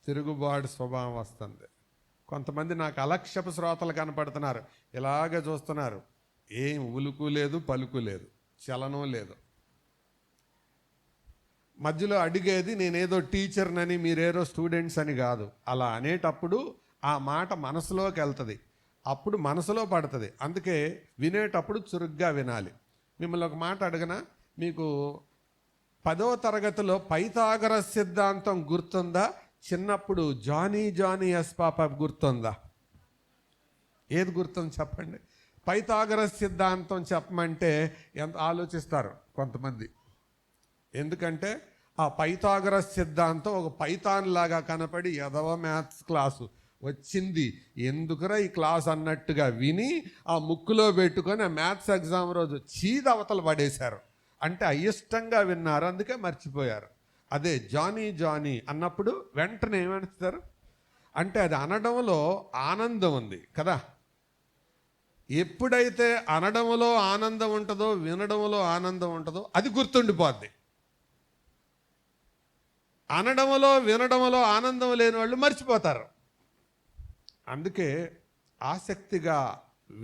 తిరుగుబాటు స్వభావం వస్తుంది. కొంతమంది నాకు అలక్ష్యపు శ్రోతలు కనపడుతున్నారు, ఇలాగే చూస్తున్నారు. ఏం ఉలుకు లేదు, పలుకు లేదు, చలనం లేదు. మధ్యలో అడిగేది నేనేదో టీచర్నని మీరేదో స్టూడెంట్స్ అని కాదు. అలా అనేటప్పుడు ఆ మాట మనసులోకి వెళ్తుంది, అప్పుడు మనసులో పడుతుంది. అందుకే వినేటప్పుడు చురుగ్గా వినాలి. మిమ్మల్ని ఒక మాట అడగనా? మీకు 10వ తరగతిలో పైథాగరస్ సిద్ధాంతం గుర్తుందా? చిన్నప్పుడు జానీ ఎస్ పాప గుర్తుందా? ఏది గుర్తుంది చెప్పండి. పైథాగరస్ సిద్ధాంతం చెప్పమంటే ఎంత ఆలోచిస్తారు కొంతమంది. ఎందుకంటే ఆ పైథాగరస్ సిద్ధాంతం ఒక పైథాన్ లాగా కనపడి ఎదవ మ్యాథ్స్ క్లాసు వచ్చింది, ఎందుకురా ఈ క్లాస్ అన్నట్టుగా విని ఆ ముక్కులో పెట్టుకొని ఆ మ్యాథ్స్ ఎగ్జామ్ రోజు చీద అవతల పడేశారు. అంటే అయిష్టంగా విన్నారు, అందుకే మర్చిపోయారు. అదే జానీ అన్నప్పుడు వెంటనే ఏమనిస్తారు అంటే అది అనడంలో ఆనందం ఉంది కదా. ఎప్పుడైతే అనడంలో ఆనందం ఉంటుందో, వినడంలో ఆనందం ఉంటుందో అది గుర్తుండిపోద్ది. అనడంలో వినడంలో ఆనందం లేని వాళ్ళు మర్చిపోతారు. అందుకే ఆసక్తిగా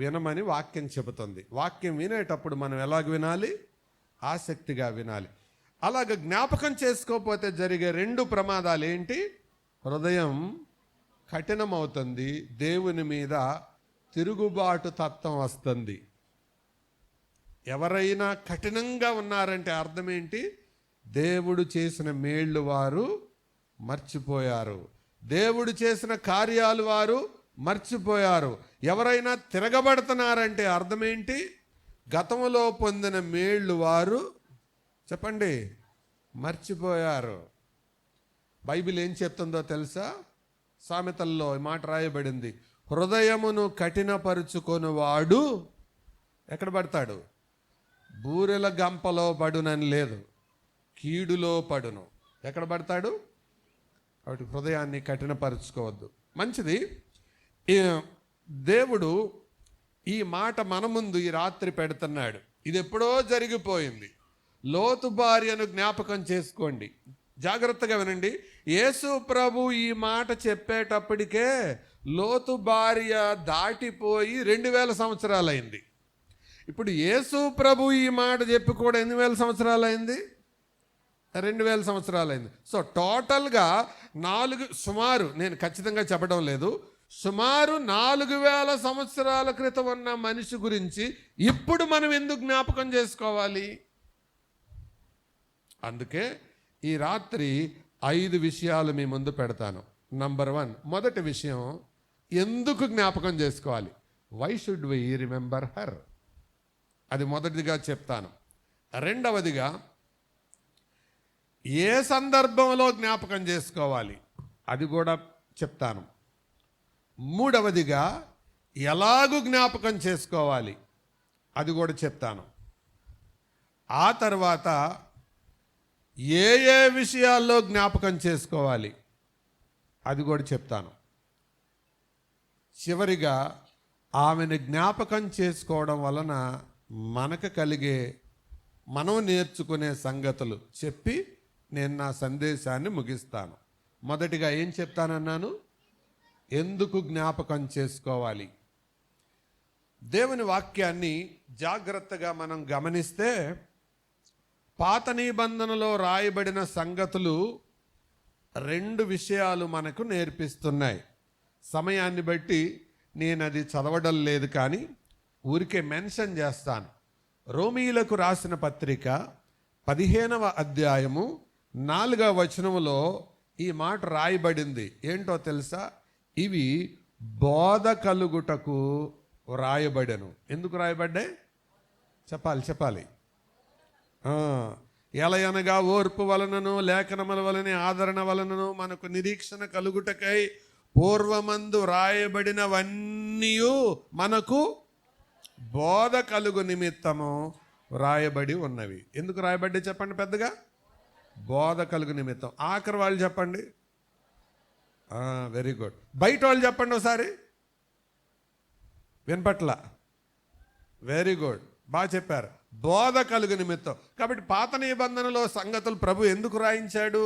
వినమని వాక్యం చెబుతుంది. వాక్యం వినేటప్పుడు మనం ఎలాగ వినాలి? ఆసక్తిగా వినాలి. అలాగ జ్ఞాపకం చేసుకోకపోతే జరిగే 2 ప్రమాదాలు ఏంటి? హృదయం కఠినమవుతుంది, దేవుని మీద తిరుగుబాటు తత్వం వస్తుంది. ఎవరైనా కఠినంగా ఉన్నారంటే అర్థం ఏంటి? దేవుడు చేసిన మేళ్ళు వారు మర్చిపోయారు, దేవుడు చేసిన కార్యాలు వారు మర్చిపోయారు. ఎవరైనా తిరగబడుతున్నారంటే అర్థం ఏంటి? గతంలో పొందిన మేళ్ళు వారు చెప్పండి మర్చిపోయారు. బైబిల్ ఏం చెప్తుందో తెలుసా? సామెతల్లో ఈ మాట రాయబడింది, హృదయమును కఠినపరుచుకొనివాడు ఎక్కడ పడతాడు? బూరెల గంపలో పడునని లేదు, కీడులో పడును. ఎక్కడ పడతాడు? కాబట్టి హృదయాన్ని కఠినపరుచుకోవద్దు. మంచిది. దేవుడు ఈ మాట మన ముందు ఈ రాత్రి పెడుతున్నాడు. ఇది ఎప్పుడో జరిగిపోయింది. లోతు భార్యను జ్ఞాపకం చేసుకోండి, జాగ్రత్తగా వినండి. యేసు ప్రభు ఈ మాట చెప్పేటప్పటికే లోతు భార్య దాటిపోయి 2000 సంవత్సరాలైంది. ఇప్పుడు యేసు ప్రభు ఈ మాట చెప్పి కూడా ఎన్ని వేల సంవత్సరాలైంది? 2000 సంవత్సరాలైంది. సో టోటల్గా సుమారు, నేను ఖచ్చితంగా చెప్పడం లేదు, సుమారు 4000 సంవత్సరాల క్రితం ఉన్న మనిషి గురించి ఇప్పుడు మనం ఎందుకు జ్ఞాపకం చేసుకోవాలి? అందుకే ఈ రాత్రి 5 విషయాలు మీ ముందు పెడతాను. నంబర్ 1, మొదటి విషయం, ఎందుకు జ్ఞాపకం చేసుకోవాలి? Why should we remember her? అది మొదటిదిగా చెప్తాను. రెండవదిగా, ఏ సందర్భంలో జ్ఞాపకం చేసుకోవాలి? అది కూడా చెప్తాను. మూడవదిగా, ఎలాగూ జ్ఞాపకం చేసుకోవాలి? అది కూడా చెప్తాను. ఆ తర్వాత ఏ విషయాల్లో జ్ఞాపకం చేసుకోవాలి? అది కూడా చెప్తాను. చివరిగా, ఆమెను జ్ఞాపకం చేసుకోవడం వలన మనకు కలిగే, మనం నేర్చుకునే సంగతులు చెప్పి నేను నా సందేశాన్ని ముగిస్తాను. మొదటిగా ఏం చెప్తానన్నాను? ఎందుకు జ్ఞాపకం చేసుకోవాలి? దేవుని వాక్యాన్ని జాగ్రత్తగా మనం గమనిస్తే పాత నిబంధనలో రాయబడిన సంగతులు 2 విషయాలు మనకు నేర్పిస్తున్నాయి. సమయాన్ని బట్టి నేను అది చదవడం లేదు, కానీ ఊరికే మెన్షన్ చేస్తాను. రోమీయులకు రాసిన పత్రిక 15వ అధ్యాయము 4వ వచనములో ఈ మాట రాయబడింది. ఏంటో తెలుసా? ఇవి బోధ కలుగుటకు రాయబడెను. ఎందుకు రాయబడ్డాయి? చెప్పాలి. ఎలయనగా ఓర్పు వలనను లేఖనముల వలన ఆదరణ వలనను మనకు నిరీక్షణ కలుగుటకై పూర్వమందు రాయబడినవన్నీ మనకు బోధ కలుగు నిమిత్తము రాయబడి ఉన్నవి. ఎందుకు రాయబడి చెప్పండి పెద్దగా? బోధ కలుగు నిమిత్తం. ఆఖరి వాళ్ళు చెప్పండి. Very good. బయట వాళ్ళు చెప్పండి ఒకసారి. వినపట్ల. వెరీ గుడ్, బాగా చెప్పారు. బోధ కలుగు నిమిత్తం. కాబట్టి పాత నిబంధనలో సంగతులు ప్రభు ఎందుకు రాయించాడు?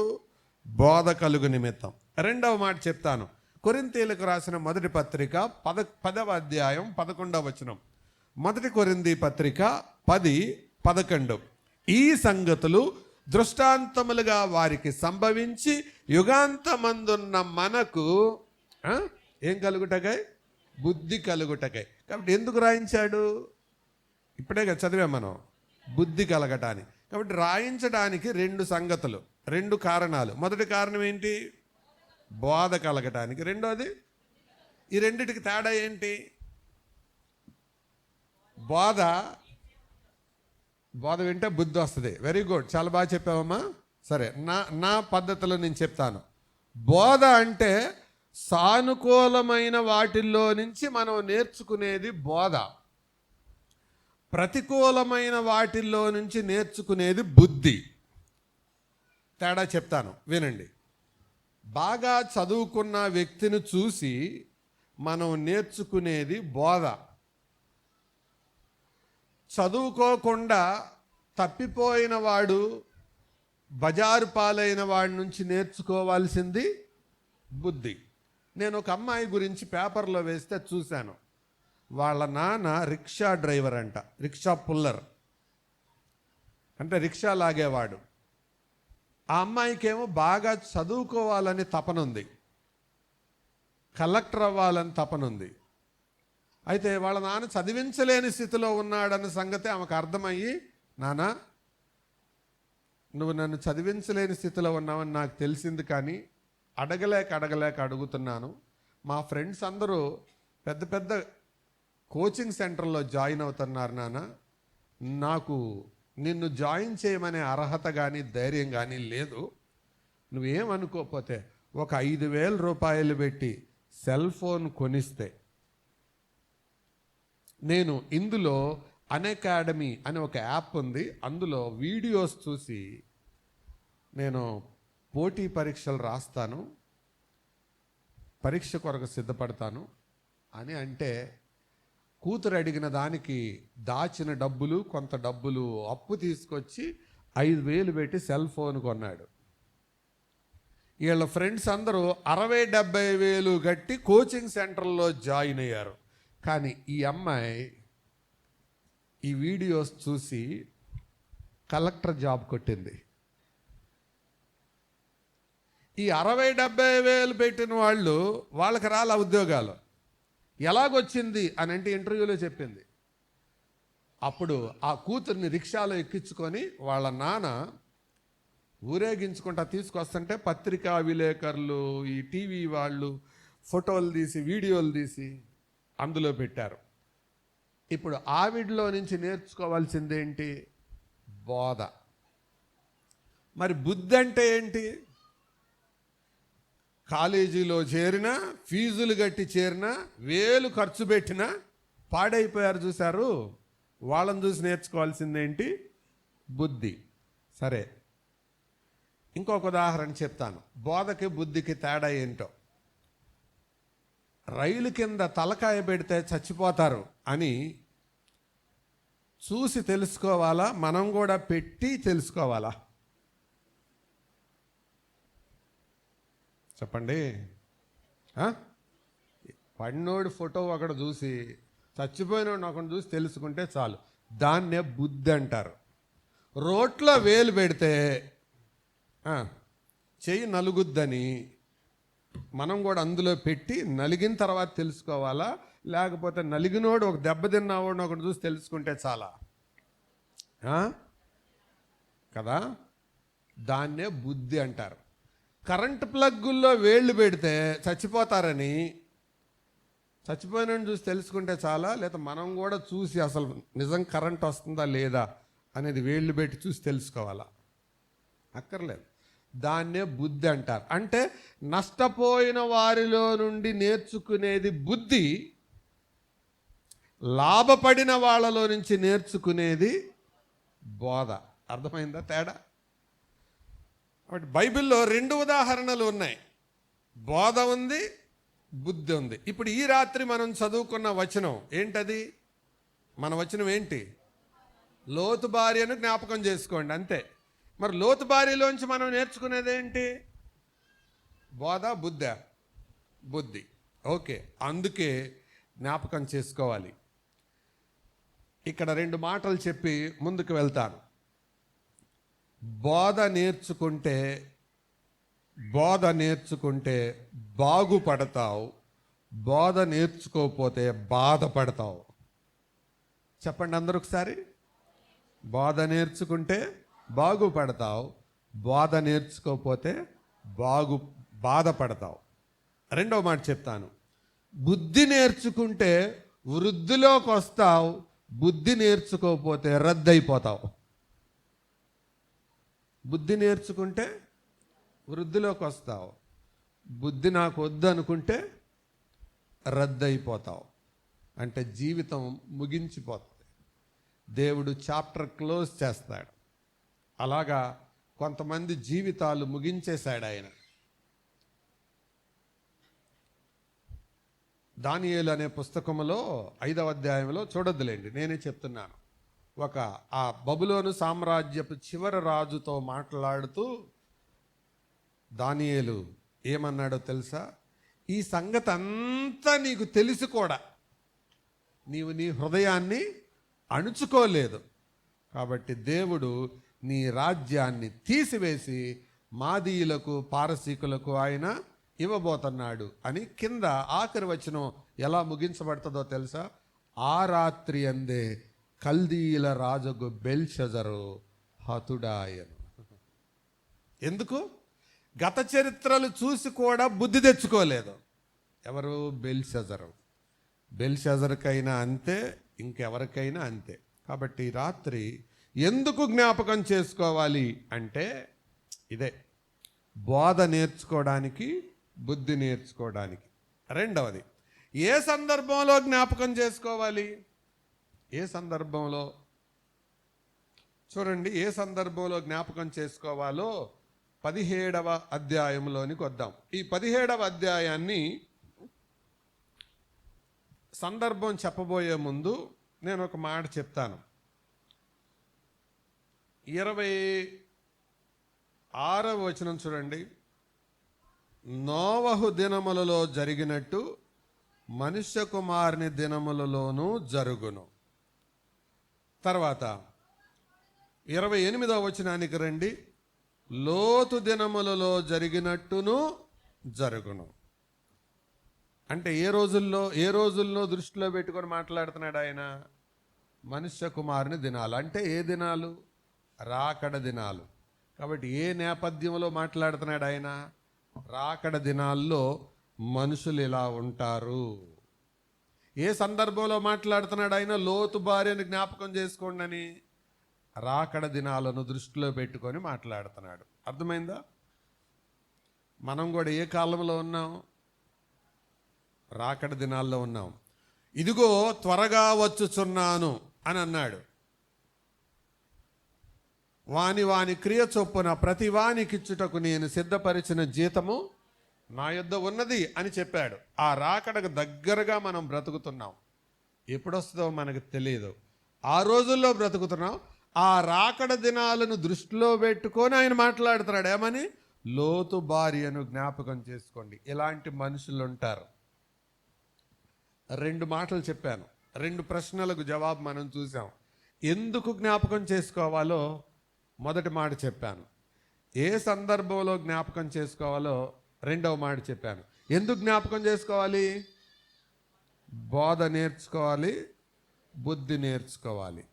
బోధ కలుగు నిమిత్తం. రెండవ మాట చెప్తాను. కొరింథీయులకు రాసిన మొదటి పత్రిక 10వ అధ్యాయం 11వ వచనం. 1 కొరింథీ పత్రిక 10:11. ఈ సంగతులు దృష్టాంతములుగా వారికి సంభవించి యుగాంతమందున్న మనకు ఏం కలుగుటకై? బుద్ధి కలుగుటకై. కాబట్టి ఎందుకు రాయించాడు? ఇప్పుడే కదా చదివాం మనం, బుద్ధి కలగటానికి. కాబట్టి రాయించడానికి 2 సంగతులు, 2 కారణాలు. మొదటి కారణం ఏంటి? బోధ కలగటానికి. రెండోది, ఈ రెండిటికి తేడా ఏంటి? బోధ వింటే బుద్ధి వస్తుంది. వెరీ గుడ్, చాలా బాగా చెప్పావమ్మా. సరే, నా పద్ధతిలో నేను చెప్తాను. బోధ అంటే సానుకూలమైన వాటిల్లో నుంచి మనం నేర్చుకునేది బోధ. ప్రతికూలమైన వాటిల్లో నుంచి నేర్చుకునేది బుద్ధి. తేడా చెప్తాను, వినండి. బాగా చదువుకున్న వ్యక్తిని చూసి మనం నేర్చుకునేది బోధ. చదువుకోకుండా తప్పిపోయిన వాడు, బజారు పాలైన వాడి నుంచి నేర్చుకోవాల్సింది బుద్ధి. నేను ఒక అమ్మాయి గురించి పేపర్లో వేస్తే చూశాను. వాళ్ళ నాన్న రిక్షా డ్రైవర్ అంట, రిక్షా పుల్లర్ అంటే రిక్షా లాగేవాడు. ఆ అమ్మాయికేమో బాగా చదువుకోవాలని తపనుంది, కలెక్టర్ అవ్వాలని తపనుంది. అయితే వాళ్ళ నాన్న చదివించలేని స్థితిలో ఉన్నాడన్న సంగతి ఆమెకు అర్థమయ్యి, నాన్న నువ్వు నన్ను చదివించలేని స్థితిలో ఉన్నావని నాకు తెలిసింది, కానీ అడగలేక అడుగుతున్నాను. మా ఫ్రెండ్స్ అందరూ పెద్ద పెద్ద కోచింగ్ సెంటర్లో జాయిన్ అవుతున్నారు నాన్న, నాకు నిన్ను జాయిన్ చేయమనే అర్హత కానీ ధైర్యం కానీ లేదు. నువ్వేమనుకోకపోతే ఒక 5,000 రూపాయలు పెట్టి సెల్ ఫోన్ కొనిస్తే నేను ఇందులో అన్అకాడమీ అని ఒక యాప్ ఉంది, అందులో వీడియోస్ చూసి నేను పోటీ పరీక్షలు రాస్తాను, పరీక్ష కొరకు సిద్ధపడతాను అని అంటే, కూతురు అడిగిన దానికి దాచిన డబ్బులు, కొంత డబ్బులు అప్పు తీసుకొచ్చి 5,000 పెట్టి సెల్ ఫోన్ కొన్నాడు. వీళ్ళ ఫ్రెండ్స్ అందరూ 60,000-70,000 వేలు కట్టి కోచింగ్ సెంటర్లో జాయిన్ అయ్యారు. కానీ ఈ అమ్మాయి ఈ వీడియోస్ చూసి కలెక్టర్ జాబ్ కొట్టింది. ఈ 60,000-70,000 వేలు పెట్టిన వాళ్ళకి రాల ఉద్యోగాలు. ఎలాగొచ్చింది అని అంటే ఇంటర్వ్యూలో చెప్పింది. అప్పుడు ఆ కూతుర్ని రిక్షాలో ఎక్కించుకొని వాళ్ళ నాన్న ఊరేగించుకుంటా తీసుకొస్తుంటే పత్రికా విలేకరులు, ఈ టీవీ వాళ్ళు ఫోటోలు తీసి, వీడియోలు తీసి అందులో పెట్టారు. ఇప్పుడు ఆవిడలో నుంచి నేర్చుకోవాల్సిందేంటి? బోధ. మరి బుద్ధి అంటే ఏంటి? కాలేజీలో చేరినా, ఫీజులు కట్టి చేరినా, వేలు ఖర్చు పెట్టినా పాడైపోయారు చూశారు, వాళ్ళని చూసి నేర్చుకోవాల్సిందేంటి? బుద్ధి. సరే, ఇంకొక ఉదాహరణ చెప్తాను. బోధకి బుద్ధికి తేడా ఏంటో. రైలు కింద తలకాయ పెడితే చచ్చిపోతారు అని చూసి తెలుసుకోవాలా, మనం కూడా పెట్టి తెలుసుకోవాలా? చెప్పండి. పడినోడి ఫోటో ఒకడు చూసి, చచ్చిపోయినోడిని ఒకటి చూసి తెలుసుకుంటే చాలు, దాన్నే బుద్ధి అంటారు. రోట్లో వేలు పెడితే చెయ్యి నలుగుద్దని మనం కూడా అందులో పెట్టి నలిగిన తర్వాత తెలుసుకోవాలా, లేకపోతే నలిగినోడు ఒక దెబ్బ తిన్నవాడిని ఒకటి చూసి తెలుసుకుంటే చాలా కదా? దాన్నే బుద్ధి అంటారు. కరెంటు ప్లగ్గుల్లో వేళ్ళు పెడితే చచ్చిపోతారని చచ్చిపోయినని చూసి తెలుసుకుంటే చాలా, లేదా మనం కూడా చూసి అసలు నిజం కరెంట్ వస్తుందా లేదా అనేది వేళ్ళు పెట్టి చూసి తెలుసుకోవాలా? అక్కర్లేదు. దాన్నే బుద్ధి అంటారు. అంటే నష్టపోయిన వారిలో నుండి నేర్చుకునేది బుద్ధి, లాభపడిన వాళ్ళలో నుంచి నేర్చుకునేది బోధ. అర్థమైందా తేడా? కాబట్టి బైబిల్లో 2 ఉదాహరణలు ఉన్నాయి. బోధ ఉంది, బుద్ధి ఉంది. ఇప్పుడు ఈ రాత్రి మనం చదువుకున్న వచనం ఏంటది? మన వచనం ఏంటి? లోతు భార్యను జ్ఞాపకం చేసుకోండి, అంతే. మరి లోతు భార్యలోంచి మనం నేర్చుకునేది ఏంటి? బోధ, బుద్ధ? బుద్ధి. ఓకే, అందుకే జ్ఞాపకం చేసుకోవాలి. ఇక్కడ 2 మాటలు చెప్పి ముందుకు వెళ్తాను. బోధ నేర్చుకుంటే బాగుపడతావు, బోధ నేర్చుకోకపోతే బాధపడతావు. చెప్పండి అందరూ ఒకసారి. బోధ నేర్చుకుంటే బాగుపడతావు, బోధ నేర్చుకోకపోతే బాధపడతావు. రెండవ మాట చెప్తాను. బుద్ధి నేర్చుకుంటే వృద్ధిలోకి వస్తావు, బుద్ధి నేర్చుకోకపోతే రద్దయిపోతావు. బుద్ధి నేర్చుకుంటే వృద్ధిలోకి వస్తావు, బుద్ధి నాకు వద్దు అనుకుంటే రద్దయిపోతావు. అంటే జీవితం ముగించిపోతుంది. దేవుడు చాప్టర్ క్లోజ్ చేస్తాడు. అలాగా కొంతమంది జీవితాలు ముగించేశాడు ఆయన. దానియేలు అనే పుస్తకంలో 5వ అధ్యాయంలో చూడొద్దులేండి, నేనే చెప్తున్నాను. ఆ బబులోను సామ్రాజ్యపు చివరి రాజుతో మాట్లాడుతూ దానియేలు ఏమన్నాడో తెలుసా? ఈ సంగతి అంతా నీకు తెలిసి కూడా నీవు నీ హృదయాన్ని అణుచుకోలేదు, కాబట్టి దేవుడు నీ రాజ్యాన్ని తీసివేసి మాదీయులకు పారసీకులకు ఆయన ఇవ్వబోతున్నాడు అని కింద ఆఖరి వచనం ఎలా ముగించబడుతుందో తెలుసా? ఆ రాత్రి అందే కల్దీయుల రాజుకు బెల్షజరు హతుడాయను. ఎందుకు? గత చరిత్రలు చూసి కూడా బుద్ధి తెచ్చుకోలేదు. ఎవరు? బెల్షజరు. బెల్షజర్కైనా అంతే, ఇంకెవరికైనా అంతే. కాబట్టి రాత్రి ఎందుకు జ్ఞాపకం చేసుకోవాలి అంటే ఇదే, బోధ నేర్చుకోవడానికి, బుద్ధి నేర్చుకోవడానికి. రెండవది, ఏ సందర్భంలో జ్ఞాపకం చేసుకోవాలి? ఏ సందర్భంలో? చూడండి, ఏ సందర్భంలో జ్ఞాపకం చేసుకోవాలో 17వ అధ్యాయంలోనికి వద్దాం. ఈ 17వ అధ్యాయాన్ని సందర్భం చెప్పబోయే ముందు నేను ఒక మాట చెప్తాను. 26వ వచనం చూడండి. నోవహు దినములలో జరిగినట్టు మనుష్య కుమారుని దినములలోనూ జరుగును. తర్వాత 28వ వచనానికి రండి. లోతు దినములలో జరిగినట్టును జరుగును. అంటే ఏ రోజుల్లో దృష్టిలో పెట్టుకొని మాట్లాడుతున్నాడు ఆయన? మనుష్య కుమారుని దినాలు. అంటే ఏ దినాలు? రాకడ దినాలు. కాబట్టి ఏ నేపథ్యంలో మాట్లాడుతున్నాడు ఆయన? రాకడ దినాల్లో మనుషులు ఇలా ఉంటారు. ఏ సందర్భంలో మాట్లాడుతున్నాడు ఆయన? లోతు భార్యను జ్ఞాపకం చేసుకోండి అని. రాకడ దినాలను దృష్టిలో పెట్టుకొని మాట్లాడుతున్నాడు. అర్థమైందా? మనం కూడా ఏ కాలంలో ఉన్నాం? రాకడ దినాల్లో ఉన్నాం. ఇదిగో త్వరగా వచ్చుచున్నాను అని అన్నాడు. వాని క్రియ చొప్పున ప్రతి వానికిచ్చుటకు నేను సిద్ధపరిచిన జీతము నా యొద్ద ఉన్నది అని చెప్పాడు. ఆ రాకడకు దగ్గరగా మనం బ్రతుకుతున్నాం. ఎప్పుడొస్తుందో మనకు తెలియదు. ఆ రోజుల్లో బ్రతుకుతున్నాం. ఆ రాకడ దినాలను దృష్టిలో పెట్టుకొని ఆయన మాట్లాడుతున్నాడు. ఏమని? లోతు భార్యను జ్ఞాపకం చేసుకోండి. ఇలాంటి మనుషులు ఉంటారు. 2 మాటలు చెప్పాను, 2 ప్రశ్నలకు జవాబు మనం చూసాం. ఎందుకు జ్ఞాపకం చేసుకోవాలో మొదటి మాట చెప్పాను. ఏ సందర్భంలో జ్ఞాపకం చేసుకోవాలో రెండవ మాట చెప్పాను. ఎందుకు జ్ఞాపకం చేసుకోవాలి? బోధ నేర్చుకోవాలి, బుద్ధి నేర్చుకోవాలి.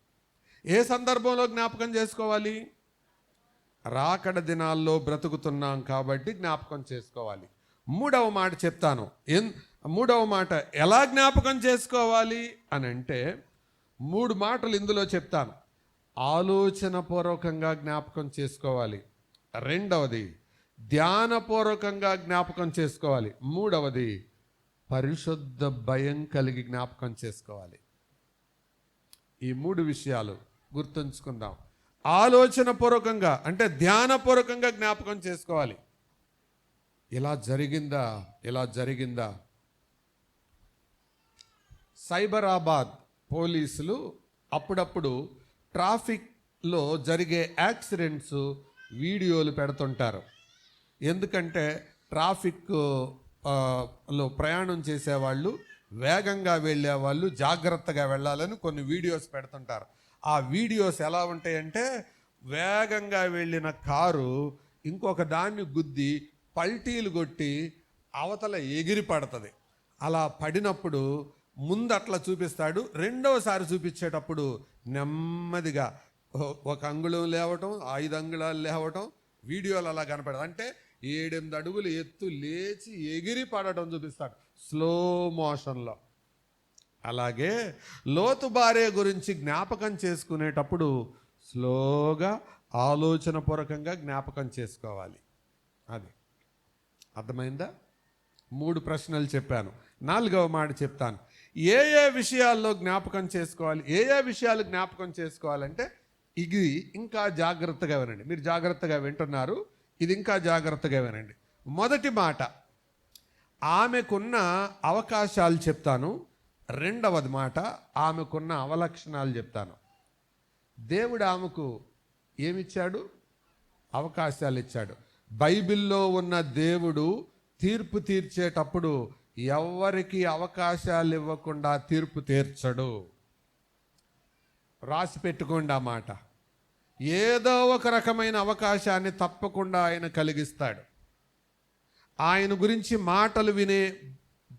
ఏ సందర్భంలో జ్ఞాపకం చేసుకోవాలి? రాకడ దినాల్లో బ్రతుకుతున్నాం కాబట్టి జ్ఞాపకం చేసుకోవాలి. మూడవ మాట చెప్తాను. మూడవ మాట ఎలా జ్ఞాపకం చేసుకోవాలి అని అంటే 3 మాటలు ఇందులో చెప్తాను. ఆలోచనపూర్వకంగా జ్ఞాపకం చేసుకోవాలి. రెండవది ధ్యానపూర్వకంగా జ్ఞాపకం చేసుకోవాలి. మూడవది పరిశుద్ధ భయం కలిగి జ్ఞాపకం చేసుకోవాలి. ఈ 3 విషయాలు గుర్తుంచుకుందాం. ఆలోచనపూర్వకంగా అంటే ధ్యానపూర్వకంగా జ్ఞాపకం చేసుకోవాలి. ఇలా జరిగిందా? సైబరాబాద్ పోలీసులు అప్పుడప్పుడు ట్రాఫిక్లో జరిగే యాక్సిడెంట్స్ వీడియోలు పెడుతుంటారు. ఎందుకంటే ట్రాఫిక్ లో ప్రయాణం చేసేవాళ్ళు వేగంగా వెళ్ళే వాళ్ళు జాగ్రత్తగా వెళ్ళాలని కొన్ని వీడియోస్ పెడుతుంటారు. ఆ వీడియోస్ ఎలా ఉంటాయంటే, వేగంగా వెళ్ళిన కారు ఇంకొక దాన్ని గుద్ది పల్టీలు కొట్టి అవతల ఎగిరి పడుతుంది. అలా పడినప్పుడు ముందు అట్లా చూపిస్తాడు, రెండవసారి చూపించేటప్పుడు నెమ్మదిగా ఒక అంగుళం లేవటం, 5 అంగుళాలు లేవటం వీడియోలు అలా కనపడదు. అంటే 7-8 అడుగులు ఎత్తు లేచి ఎగిరి పడటం చూపిస్తాడు స్లో మోషన్లో. అలాగే లోతు భార్య గురించి జ్ఞాపకం చేసుకునేటప్పుడు స్లోగా ఆలోచనపూర్వకంగా జ్ఞాపకం చేసుకోవాలి. అది అర్థమైందా? 3 ప్రశ్నలు చెప్పాను. 4వ మాట చెప్తాను. ఏ విషయాల్లో జ్ఞాపకం చేసుకోవాలి, ఏ విషయాలు జ్ఞాపకం చేసుకోవాలంటే ఇది ఇంకా జాగ్రత్తగా వినండి. మీరు జాగ్రత్తగా వింటున్నారు, ఇది ఇంకా జాగ్రత్తగా వినండి. మొదటి మాట, ఆమెకున్న అవకాశాలు చెప్తాను. రెండవది మాట, ఆమెకున్న అవలక్షణాలు చెప్తాను. దేవుడు ఆమెకు ఏమిచ్చాడు? అవకాశాలు ఇచ్చాడు. బైబిల్లో ఉన్న దేవుడు తీర్పు తీర్చేటప్పుడు ఎవరికి అవకాశాలు ఇవ్వకుండా తీర్పు తీర్చడు. రాసి పెట్టుకోండి ఆ మాట. ఏదో ఒక రకమైన అవకాశాన్ని తప్పకుండా ఆయన కలిగిస్తాడు. ఆయన గురించి మాటలు వినే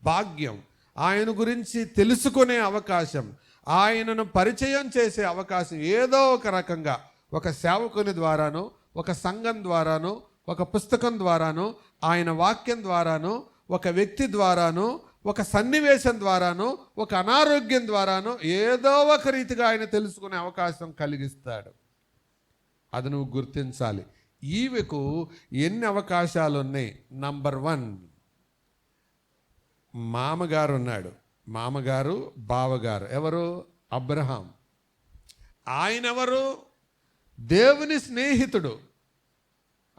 భాగ్యం, ఆయన గురించి తెలుసుకునే అవకాశం, ఆయనను పరిచయం చేసే అవకాశం ఏదో ఒక రకంగా ఒక సేవకుని ద్వారానో, ఒక సంఘం ద్వారానో, ఒక పుస్తకం ద్వారానో, ఆయన వాక్యం ద్వారానో, ఒక వ్యక్తి ద్వారానో, ఒక సన్నివేశం ద్వారానో, ఒక అనారోగ్యం ద్వారానో ఏదో ఒక రీతిగా ఆయన తెలుసుకునే అవకాశం కలిగిస్తాడు. అది నువ్వు గుర్తించాలి. ఈమెకు ఎన్ని అవకాశాలు ఉన్నాయి? నంబర్ 1, మామగారు ఉన్నాడు. మామగారు, బావగారు. ఎవరు? అబ్రహాం. ఆయన ఎవరు? దేవుని స్నేహితుడు.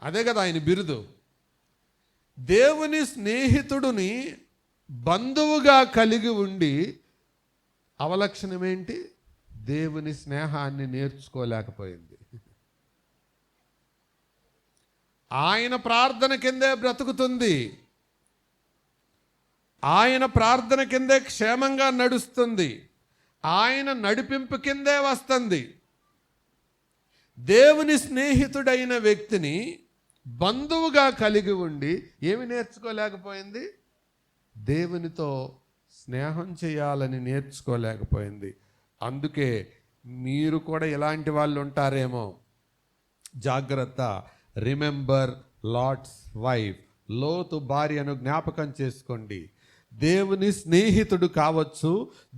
అదే కదా ఆయన బిరుదు. దేవుని స్నేహితుడిని బంధువుగా కలిగి ఉండి అవలక్షణం ఏంటి? దేవుని స్నేహాన్ని నేర్చుకోలేకపోయింది. ఆయన ప్రార్థన కిందే బ్రతుకుతుంది, ఆయన ప్రార్థన కిందే క్షేమంగా నడుస్తుంది, ఆయన నడిపింపు కిందే వస్తుంది. దేవుని స్నేహితుడైన వ్యక్తిని బంధువుగా కలిగి ఉండి ఏమి నేర్చుకోలేకపోయింది? దేవునితో స్నేహం చేయాలని నేర్చుకోలేకపోయింది. అందుకే మీరు కూడా ఇలాంటి వాళ్ళు ఉంటారేమో. జాగ్రత్త. Remember Lot's wife. లోతు భార్యను జ్ఞాపకం చేసుకోండి. దేవుని స్నేహితుడు కావచ్చు,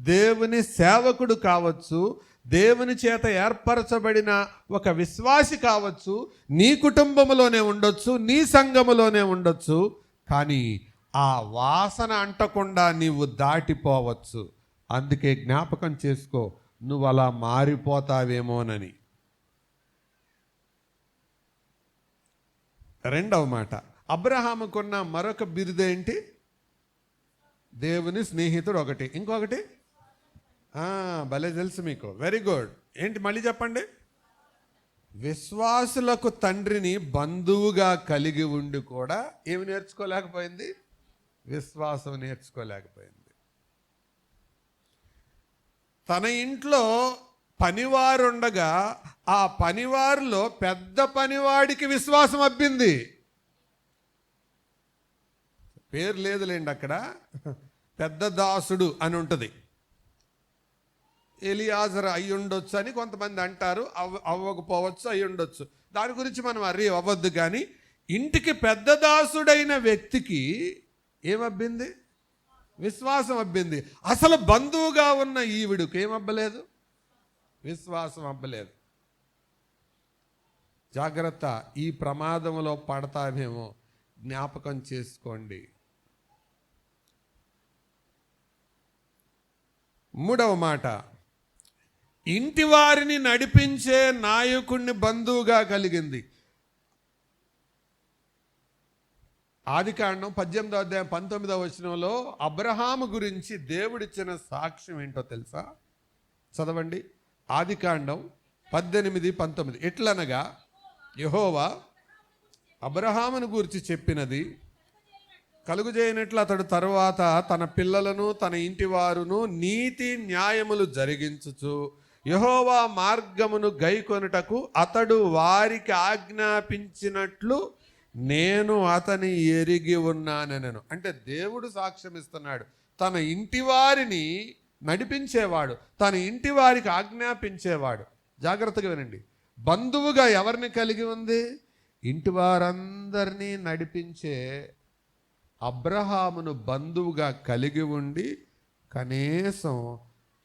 దేవుని సేవకుడు కావచ్చు, దేవుని చేత ఏర్పరచబడిన ఒక విశ్వాసి కావచ్చు, నీ కుటుంబంలోనే ఉండొచ్చు, నీ సంఘములోనే ఉండొచ్చు. కానీ ఆ వాసన అంటకుండా నీవు దాటిపోవచ్చు. అందుకే జ్ఞాపకం చేసుకో, నువ్వు అలా మారిపోతావేమోనని. రెండవ మాట, అబ్రహాముకున్న మరొక బిరుదేంటి? దేవుని స్నేహితుడు ఒకటి. ఇంకొకటి భలే తెలుసు మీకు. Very good. ఏంటి మళ్ళీ చెప్పండి? విశ్వాసులకు తండ్రిని బంధువుగా కలిగి ఉండి కూడా ఏమి నేర్చుకోలేకపోయింది? విశ్వాసం నేర్చుకోలేకపోయింది. తన ఇంట్లో పనివారుండగా ఆ పనివారిలో పెద్ద పనివాడికి విశ్వాసం అబ్బింది. పేరు లేదులేండి అక్కడ, పెద్ద దాసుడు అని ఉంటుంది. ఎలియాజరు అయి ఉండొచ్చు అని కొంతమంది అంటారు, అవ్వకపోవచ్చు, అయి ఉండొచ్చు. దాని గురించి మనం అవ్వద్దు. కానీ ఇంటికి పెద్ద దాసుడైన వ్యక్తికి ఏమబ్బింది? విశ్వాసం అబ్బింది. అసలు బంధువుగా ఉన్న ఈవిడికి ఏమబ్బలేదు? విశ్వాసం అబ్బలేదు. జాగ్రత్త, ఈ ప్రమాదంలో పడతామేమో, జ్ఞాపకం చేసుకోండి. మూడవ మాట, ఇంటి వారిని నడిపించే నాయకుడిని బంధువుగా కలిగింది. ఆదికాండం 18వ అధ్యాయం 19వ వచనంలో అబ్రహాము గురించి దేవుడిచ్చిన సాక్ష్యం ఏంటో తెలుసా? చదవండి. ఆదికాండం 18:19. ఎట్లనగా యెహోవా అబ్రహామును గురించి చెప్పినది కలుగుజేయనట్లు అతడు తరువాత తన పిల్లలను తన ఇంటి వారును నీతి న్యాయములు జరిగించుచు యెహోవా మార్గమును గైకొనుటకు అతడు వారికి ఆజ్ఞాపించినట్లు నేను అతని ఎరిగి ఉన్నానెనను. అంటే దేవుడు సాక్ష్యం ఇస్తున్నాడు. తన ఇంటి వారిని నడిపించేవాడు, తన ఇంటి వారికి ఆజ్ఞాపించేవాడు. జాగ్రత్తగా వినండి. బంధువుగా ఎవరిని కలిగి ఉంది? ఇంటి వారందరినీ నడిపించే అబ్రహామును బంధువుగా కలిగి ఉండి కనీసం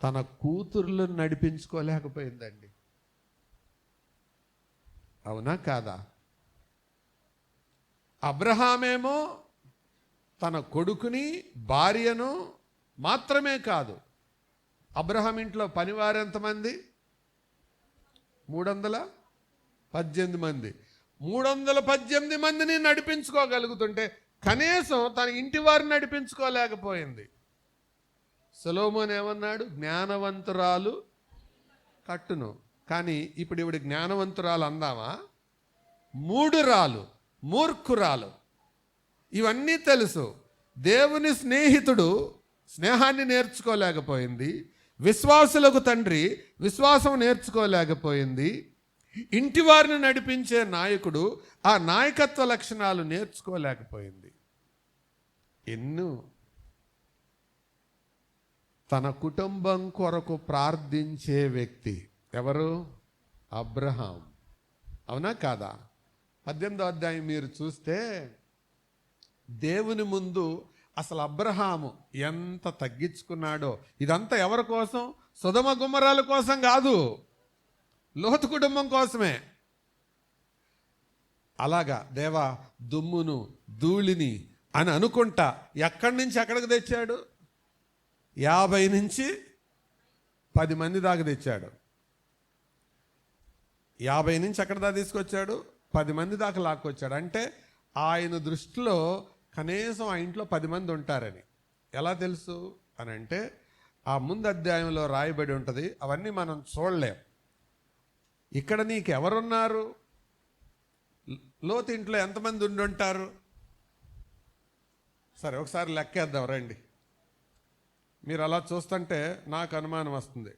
తన కూతుర్లను నడిపించుకోలేకపోయిందండి. అవునా కాదా? అబ్రహామేమో తన కొడుకుని భార్యను మాత్రమే కాదు, అబ్రహాం ఇంట్లో పనివారు ఎంతమంది? 318 మంది. 318 మందిని నడిపించుకోగలుగుతుంటే కనీసం తన ఇంటి వారిని నడిపించుకోలేకపోయింది. సొలొమోను ఏమన్నాడు? జ్ఞానవంతురాలు కట్టును. కానీ ఇప్పుడు ఇవిడ జ్ఞానవంతురాలు అందామా? మూఢురాలు, మూర్ఖురాలు. ఇవన్నీ తెలుసు. దేవుని స్నేహితుడు స్నేహాన్ని నేర్చుకోలేకపోయింది. విశ్వాసులకు తండ్రి విశ్వాసం నేర్చుకోలేకపోయింది. ఇంటి వారిని నడిపించే నాయకుడు ఆ నాయకత్వ లక్షణాలు నేర్చుకోలేకపోయింది. ఎన్నో తన కుటుంబం కొరకు ప్రార్థించే వ్యక్తి ఎవరు? అబ్రహాం. అవునా కాదా? 18వ అధ్యాయం మీరు చూస్తే దేవుని ముందు అసలు అబ్రహాము ఎంత తగ్గించుకున్నాడో. ఇదంతా ఎవరి కోసం? సొదొమ గుమ్మరాల కోసం కాదు, లోతు కుటుంబం కోసమే. అలాగా దేవా దుమ్మును ధూళిని అని అనుకుంటా ఎక్కడి నుంచి ఎక్కడికి తెచ్చాడు? 50 నుంచి 10 మంది దాకా తెచ్చాడు. 50 నుంచి ఎక్కడ దాకా తీసుకొచ్చాడు? 10 మంది దాకా లాక్కొచ్చాడు. అంటే ఆయన దృష్టిలో కనీసం ఆ ఇంట్లో 10 మంది ఉంటారని. ఎలా తెలుసు అని అంటే ఆ ముందు అధ్యాయంలో రాయబడి ఉంటుంది. అవన్నీ మనం చూడలేం. ఇక్కడ నీకు ఎవరున్నారు? లోతు ఇంట్లో ఎంతమంది ఉండి ఉంటారు? సరే ఒకసారి లెక్కేద్దాం రండి. మీరు అలా చూస్తుంటే నాకు అనుమానం వస్తుంది.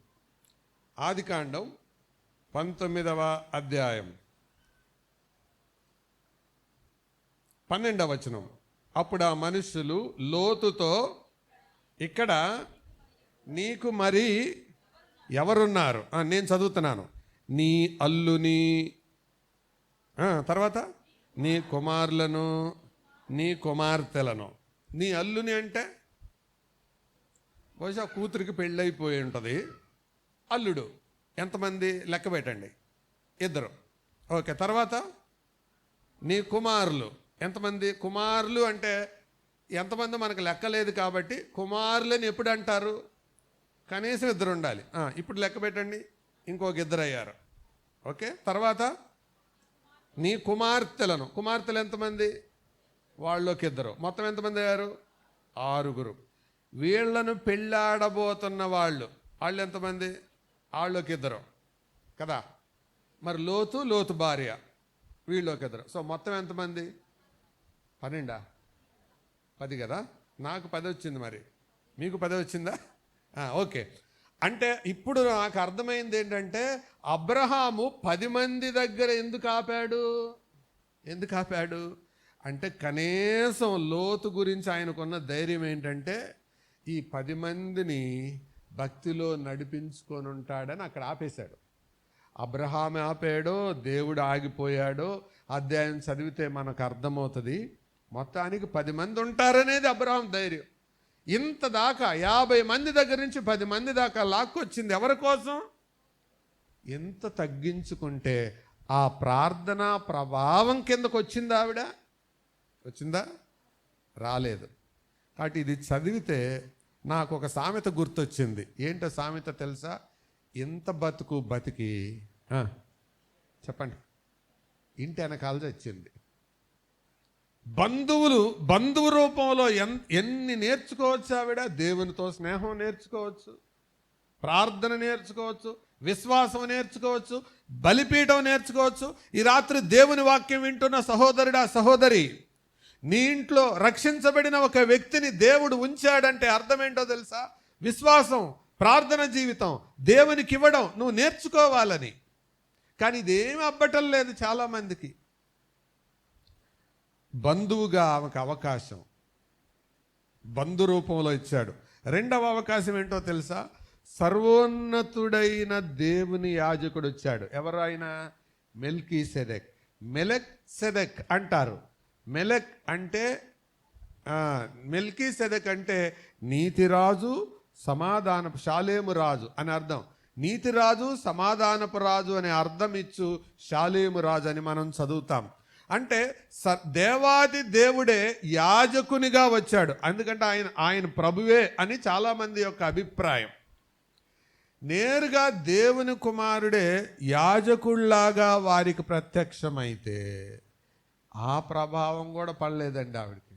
ఆదికాండం 19వ అధ్యాయం 12వ వచనం. అప్పుడు ఆ మనుషులు లోతుతో, ఇక్కడ నీకు మరి ఎవరున్నారు? నేను చదువుతున్నాను. నీ అల్లుని, తర్వాత నీ కుమారులను, నీ కుమార్తెలను. నీ అల్లుని అంటే బహుశా కూతురికి పెళ్ళైపోయి ఉంటుంది. అల్లుడు ఎంతమంది? లెక్క పెట్టండి. 2. ఓకే. తర్వాత నీ కుమారులు ఎంతమంది? కుమారులు అంటే ఎంతమంది మనకు లెక్కలేదు కాబట్టి కుమారులని ఎప్పుడు అంటారు? కనీసం 2 ఉండాలి. ఇప్పుడు లెక్క పెట్టండి. ఇంకొక 2 అయ్యారు. ఓకే. తర్వాత నీ కుమార్తెలను. కుమార్తెలు ఎంతమంది? వాళ్ళకి 2. మొత్తం ఎంతమంది అయ్యారు? 6. వీళ్లను పెళ్ళాడబోతున్న వాళ్ళు ఎంతమంది? వాళ్ళకి 2 కదా. మరి లోతు భార్య వీళ్ళకి 2. సో మొత్తం ఎంతమంది? 12. 10 కదా. నాకు 10 వచ్చింది. మరి మీకు 10 వచ్చిందా? ఓకే. అంటే ఇప్పుడు నాకు అర్థమైంది ఏంటంటే అబ్రహాము 10 మంది దగ్గర ఎందుకు ఆపాడు అంటే కనీసం లోతు గురించి ఆయనకున్న ధైర్యం ఏంటంటే ఈ 10 మందిని భక్తిలో నడిపించుకొని ఉంటాడని అక్కడ ఆపేశాడు. అబ్రహాం ఆపాడో దేవుడు ఆగిపోయాడో అధ్యాయం చదివితే మనకు అర్థమవుతుంది. మొత్తానికి 10 మంది ఉంటారనేది అబ్రహాం ధైర్యం. ఇంత దాకా 50 మంది దగ్గర నుంచి 10 మంది దాకా లాక్కొచ్చింది ఎవరి కోసం? ఎంత తగ్గించుకుంటే ఆ ప్రార్థనా ప్రభావం కిందకు వచ్చిందా? ఆవిడ వచ్చిందా? రాలేదు. కాబట్టి ఇది చదివితే నాకు ఒక సామెత గుర్తొచ్చింది. ఏంటో సామెత తెలుసా? ఎంత బతికి చెప్పండి ఇంటి వెనకాల వచ్చింది. బంధువు రూపంలో ఎన్ని నేర్చుకోవచ్చు ఆవిడ? దేవునితో స్నేహం నేర్చుకోవచ్చు, ప్రార్థన నేర్చుకోవచ్చు, విశ్వాసం నేర్చుకోవచ్చు, బలిపీఠం నేర్చుకోవచ్చు. ఈ రాత్రి దేవుని వాక్యం వింటున్న సహోదరుడా, సహోదరి, నీ ఇంట్లో రక్షించబడిన ఒక వ్యక్తిని దేవుడు ఉంచాడంటే అర్థం ఏంటో తెలుసా? విశ్వాసం, ప్రార్థన జీవితం, దేవునికి ఇవ్వడం నువ్వు నేర్చుకోవాలని. కానీ ఇదేమి అబ్బటం లేదు చాలామందికి. బంధువుగా ఆమెకు అవకాశం బంధు రూపంలో ఇచ్చాడు. రెండవ అవకాశం ఏంటో తెలుసా? సర్వోన్నతుడైన దేవుని యాజకుడు వచ్చాడు. ఎవరు ఆయన? మెల్కీసెదెక్. మెలెక్సెదెక్ అంటారు. మెల్కీసెదెక్ అంటే నీతిరాజు, సమాధానపు, షాలేము రాజు అని అర్థం. నీతిరాజు, సమాధానపు రాజు అనే అర్థం ఇచ్చు షాలేము రాజు అని మనం చదువుతాం. అంటే దేవాది దేవుడే యాజకునిగా వచ్చాడు. ఎందుకంటే ఆయన ప్రభువే అని చాలామంది యొక్క అభిప్రాయం. నేరుగా దేవుని కుమారుడే యాజకుల్లాగా వారికి ప్రత్యక్షమైతే ఆ ప్రభావం కూడా పడలేదండి ఆవిడికి.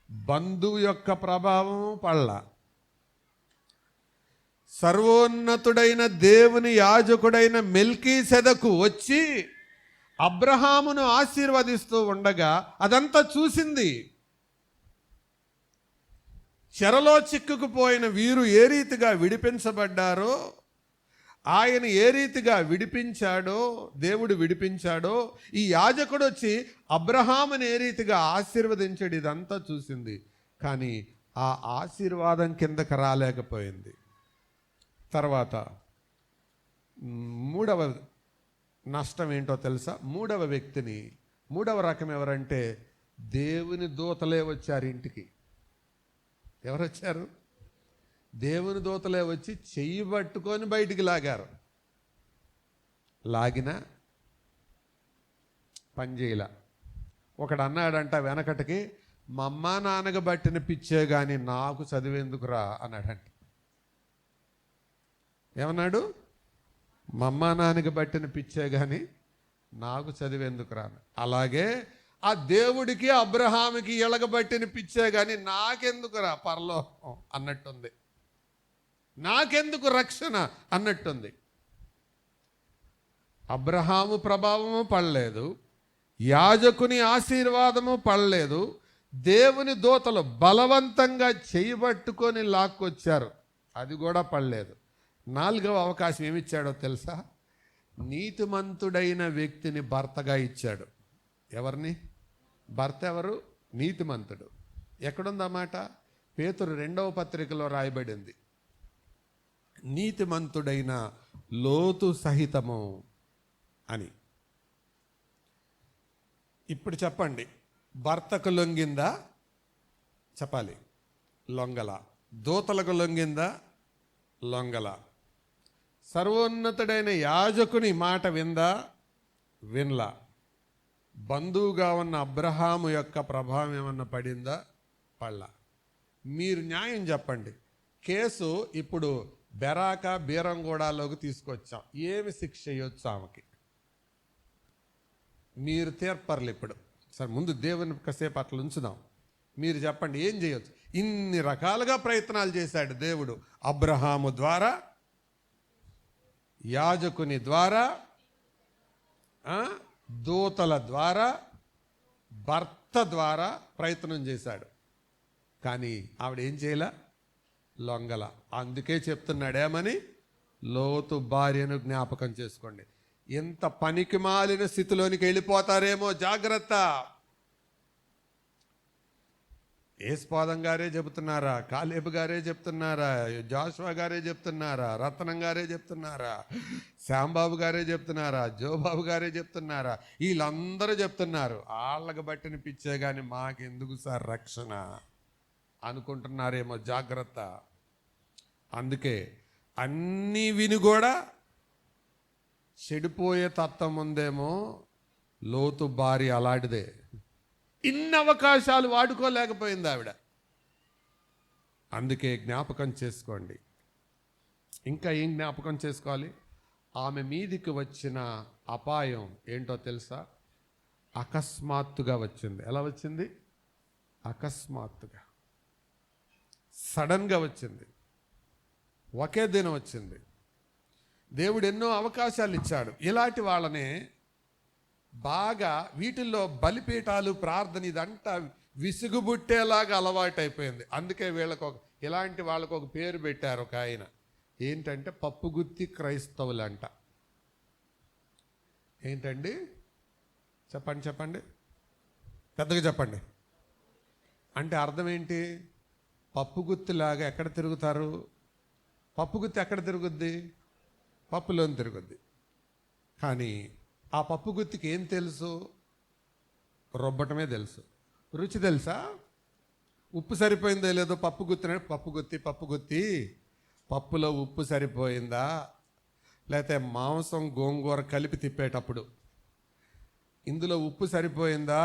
బంధువు యొక్క ప్రభావం పడల. సర్వోన్నతుడైన దేవుని యాజకుడైన మెల్కీసెదకు వచ్చి అబ్రహామును ఆశీర్వదిస్తూ ఉండగా అదంతా చూసింది. చెరలో చిక్కుకుపోయిన వీరు ఏ రీతిగా విడిపించబడ్డారో, ఆయన ఏ రీతిగా విడిపించాడో, దేవుడు విడిపించాడో, ఈ యాజకుడు వచ్చి అబ్రహాముని ఏ రీతిగా ఆశీర్వదించాడు, ఇదంతా చూసింది. కానీ ఆ ఆశీర్వాదం కిందకి రాలేకపోయింది. తర్వాత మూడవ నష్టం ఏంటో తెలుసా? మూడవ రకం ఎవరంటే దేవుని దూతలే వచ్చారు ఇంటికి. ఎవరు వచ్చారు? దేవుని దూతలే వచ్చి చెయ్యి పట్టుకొని బయటికి లాగారు. లాగినా పనిచేయలా. ఒకడు అన్నాడంట వెనకటికి, మా అమ్మ నాన్నగా బట్టిన పిచ్చే కానీ నాకు చదివేందుకురా అన్నాడంట. ఏమన్నాడు? మా అమ్మ నాన్నకి బట్టిన పిచ్చే కానీ నాకు చదివేందుకురా. అలాగే ఆ దేవుడికి అబ్రహాముకి ఎలగబట్టిన పిచ్చే కానీ నాకెందుకురా పరలోకం అన్నట్టుంది, నాకెందుకు రక్షణ అన్నట్టుంది. అబ్రహాము ప్రభావము పడలేదు, యాజకుని ఆశీర్వాదము పడలేదు, దేవుని దూతలు బలవంతంగా చేయబట్టుకొని లాక్కొచ్చారు, అది కూడా పడలేదు. నాలుగవ అవకాశం ఏమిచ్చాడో తెలుసా? నీతిమంతుడైన వ్యక్తిని భర్తగా ఇచ్చాడు. ఎవరిని? భర్త ఎవరు? నీతిమంతుడు. ఎక్కడుందన్నమాట? పేతురు 2వ పత్రికలో రాయబడింది. నీతిమంతుడైన లోతు సహితము అని. ఇప్పుడు చెప్పండి, భర్తకు లొంగిందా? చెప్పాలి. లొంగల. దూతలకు లొంగిందా? లొంగల. సర్వోన్నతుడైన యాజకుని మాట విందా? వినలా. బంధువుగా ఉన్న అబ్రహాము యొక్క ప్రభావం ఏమన్నా పడిందా? పడలా. మీరు న్యాయం చెప్పండి. కేసు ఇప్పుడు బెరాక బీరంగూడలోకి తీసుకొచ్చాం. ఏమి శిక్ష చేయొచ్చు ఆమెకి? మీరు తీర్పర్లు ఇప్పుడు. సరే, ముందు దేవుని కాసేపు అట్లా ఉంచుదాం. మీరు చెప్పండి, ఏం చేయొచ్చు? ఇన్ని రకాలుగా ప్రయత్నాలు చేశాడు దేవుడు. అబ్రహాము ద్వారా, యాజకుని ద్వారా, దూతల ద్వారా, భర్త ద్వారా ప్రయత్నం చేశాడు. కానీ ఆవిడ ఏం చేయలే? లొంగల. అందుకే చెప్తున్నాడేమని? లోతు భార్యను జ్ఞాపకం చేసుకోండి. ఎంత పనికి మాలిన స్థితిలోనికి వెళ్ళిపోతారేమో, జాగ్రత్త. ఏస్పాదం గారే చెబుతున్నారా? కాలేబు గారే చెప్తున్నారా? జాషువా గారే చెప్తున్నారా? రత్నం గారే చెప్తున్నారా? శ్యాంబాబు గారే చెప్తున్నారా? జోబాబు గారే చెప్తున్నారా? వీళ్ళందరూ చెప్తున్నారు. వాళ్ళకి బట్టిన పిచ్చే కానీ మాకెందుకు సార్ రక్షణ అనుకుంటున్నారేమో, జాగ్రత్త. అందుకే అన్నీ విని కూడా చెడిపోయే తత్వం ఉందేమో. లోతు భార్య అలాంటిదే. ఇన్ని అవకాశాలు వాడుకోలేకపోయింది ఆవిడ. అందుకే జ్ఞాపకం చేసుకోండి. ఇంకా ఏం జ్ఞాపకం చేసుకోవాలి? ఆమె మీదికి వచ్చిన అపాయం ఏంటో తెలుసా? అకస్మాత్తుగా వచ్చింది. ఎలా వచ్చింది? అకస్మాత్తుగా, సడన్గా వచ్చింది. ఒకే దినం వచ్చింది. దేవుడు ఎన్నో అవకాశాలు ఇచ్చాడు. ఇలాంటి వాళ్ళనే బాగా వీటిల్లో బలిపీఠాలు ప్రార్థన ఇదంతా విసుగుబుట్టేలాగా అలవాటైపోయింది. అందుకే ఇలాంటి వాళ్ళకు ఒక పేరు పెట్టారు ఒక ఆయన. ఏంటంటే పప్పుగుత్తి క్రైస్తవులంట. ఏంటండి? చెప్పండి పెద్దగా చెప్పండి. అంటే అర్థం ఏంటి? పప్పుగుత్తిలాగా ఎక్కడ తిరుగుతారు? పప్పుగుత్తి ఎక్కడ తిరుగుద్ది? పప్పులోని తిరుగుద్ది. కానీ ఆ పప్పుగుత్తికి ఏం తెలుసు? రుబ్బటమే తెలుసు. రుచి తెలుసా? ఉప్పు సరిపోయిందో లేదో పప్పుగుత్తి పప్పులో ఉప్పు సరిపోయిందా, లేకపోతే మాంసం గోంగూర కలిపి తిప్పేటప్పుడు ఇందులో ఉప్పు సరిపోయిందా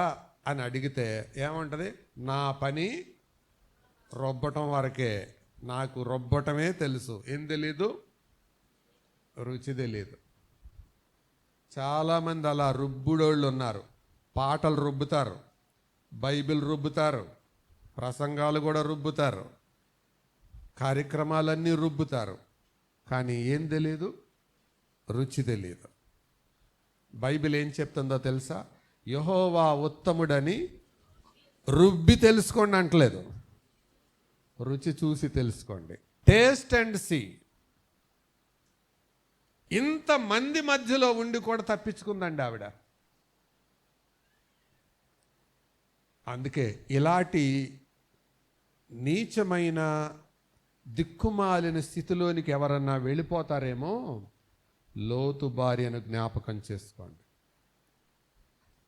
అని అడిగితే ఏమంటది? నా పని రుబ్బటం వరకే, నాకు రుబ్బటమే తెలుసు, ఏం తెలీదు? రుచి తెలీదు. చాలామంది అలా రుబ్బుడోళ్ళు ఉన్నారు. పాటలు రుబ్బుతారు, బైబిల్ రుబ్బుతారు, ప్రసంగాలు కూడా రుబ్బుతారు, కార్యక్రమాలన్నీ రుబ్బుతారు. కానీ ఏం తెలీదు? రుచి తెలీదు. బైబిల్ ఏం చెప్తుందో తెలుసా? యెహోవా ఉత్తముడని రుబ్బి తెలుసుకోండి అంటలేదు, రుచి చూసి తెలుసుకోండి. Taste and see. ఇంతమంది మధ్యలో ఉండి కూడా తప్పించుకుందండి ఆవిడ. అందుకే ఇలాంటి నీచమైన దిక్కుమాలిన స్థితిలోనికి ఎవరన్నా వెళ్ళిపోతారేమో, లోతు భార్యను జ్ఞాపకం చేసుకోండి.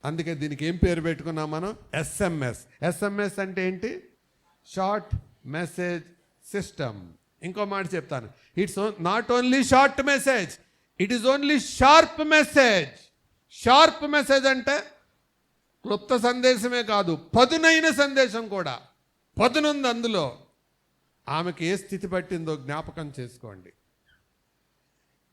అందుకే దీనికి ఏం పేరు పెట్టుకున్నాం మనం? ఎస్ఎంఎస్. ఎస్ఎంఎస్ అంటే ఏంటి? Short message system. ఇంకో మాట చెప్తాను, it's not only short message, it is only sharp message. Sharp message అంటే క్లుప్త సందేశమే కాదు, పదునైన సందేశం కూడా. పదునుంది అందులో. ఆమెకి ఏ స్థితి పట్టిందో జ్ఞాపకం చేసుకోండి.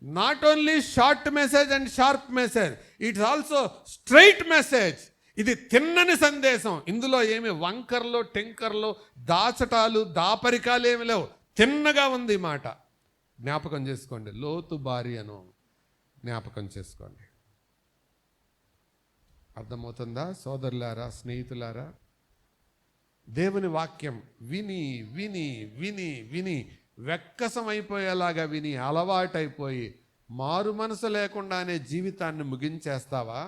Not only short message and sharp message, it's also straight message. ఇది తిన్నని సందేశం. ఇందులో ఏమి వంకర్లు టెంకర్లు దాచటాలు దాపరికాలు ఏమి లేవు. తిన్నగా ఉంది ఈ మాట. జ్ఞాపకం చేసుకోండి. లోతు భార్యను జ్ఞాపకం చేసుకోండి. అర్థమవుతుందా సోదరులారా, స్నేహితులారా? దేవుని వాక్యం విని విని విని విని వెక్కసం అయిపోయేలాగా విని అలవాటైపోయి మారు మనసు లేకుండానే జీవితాన్ని ముగించేస్తావా?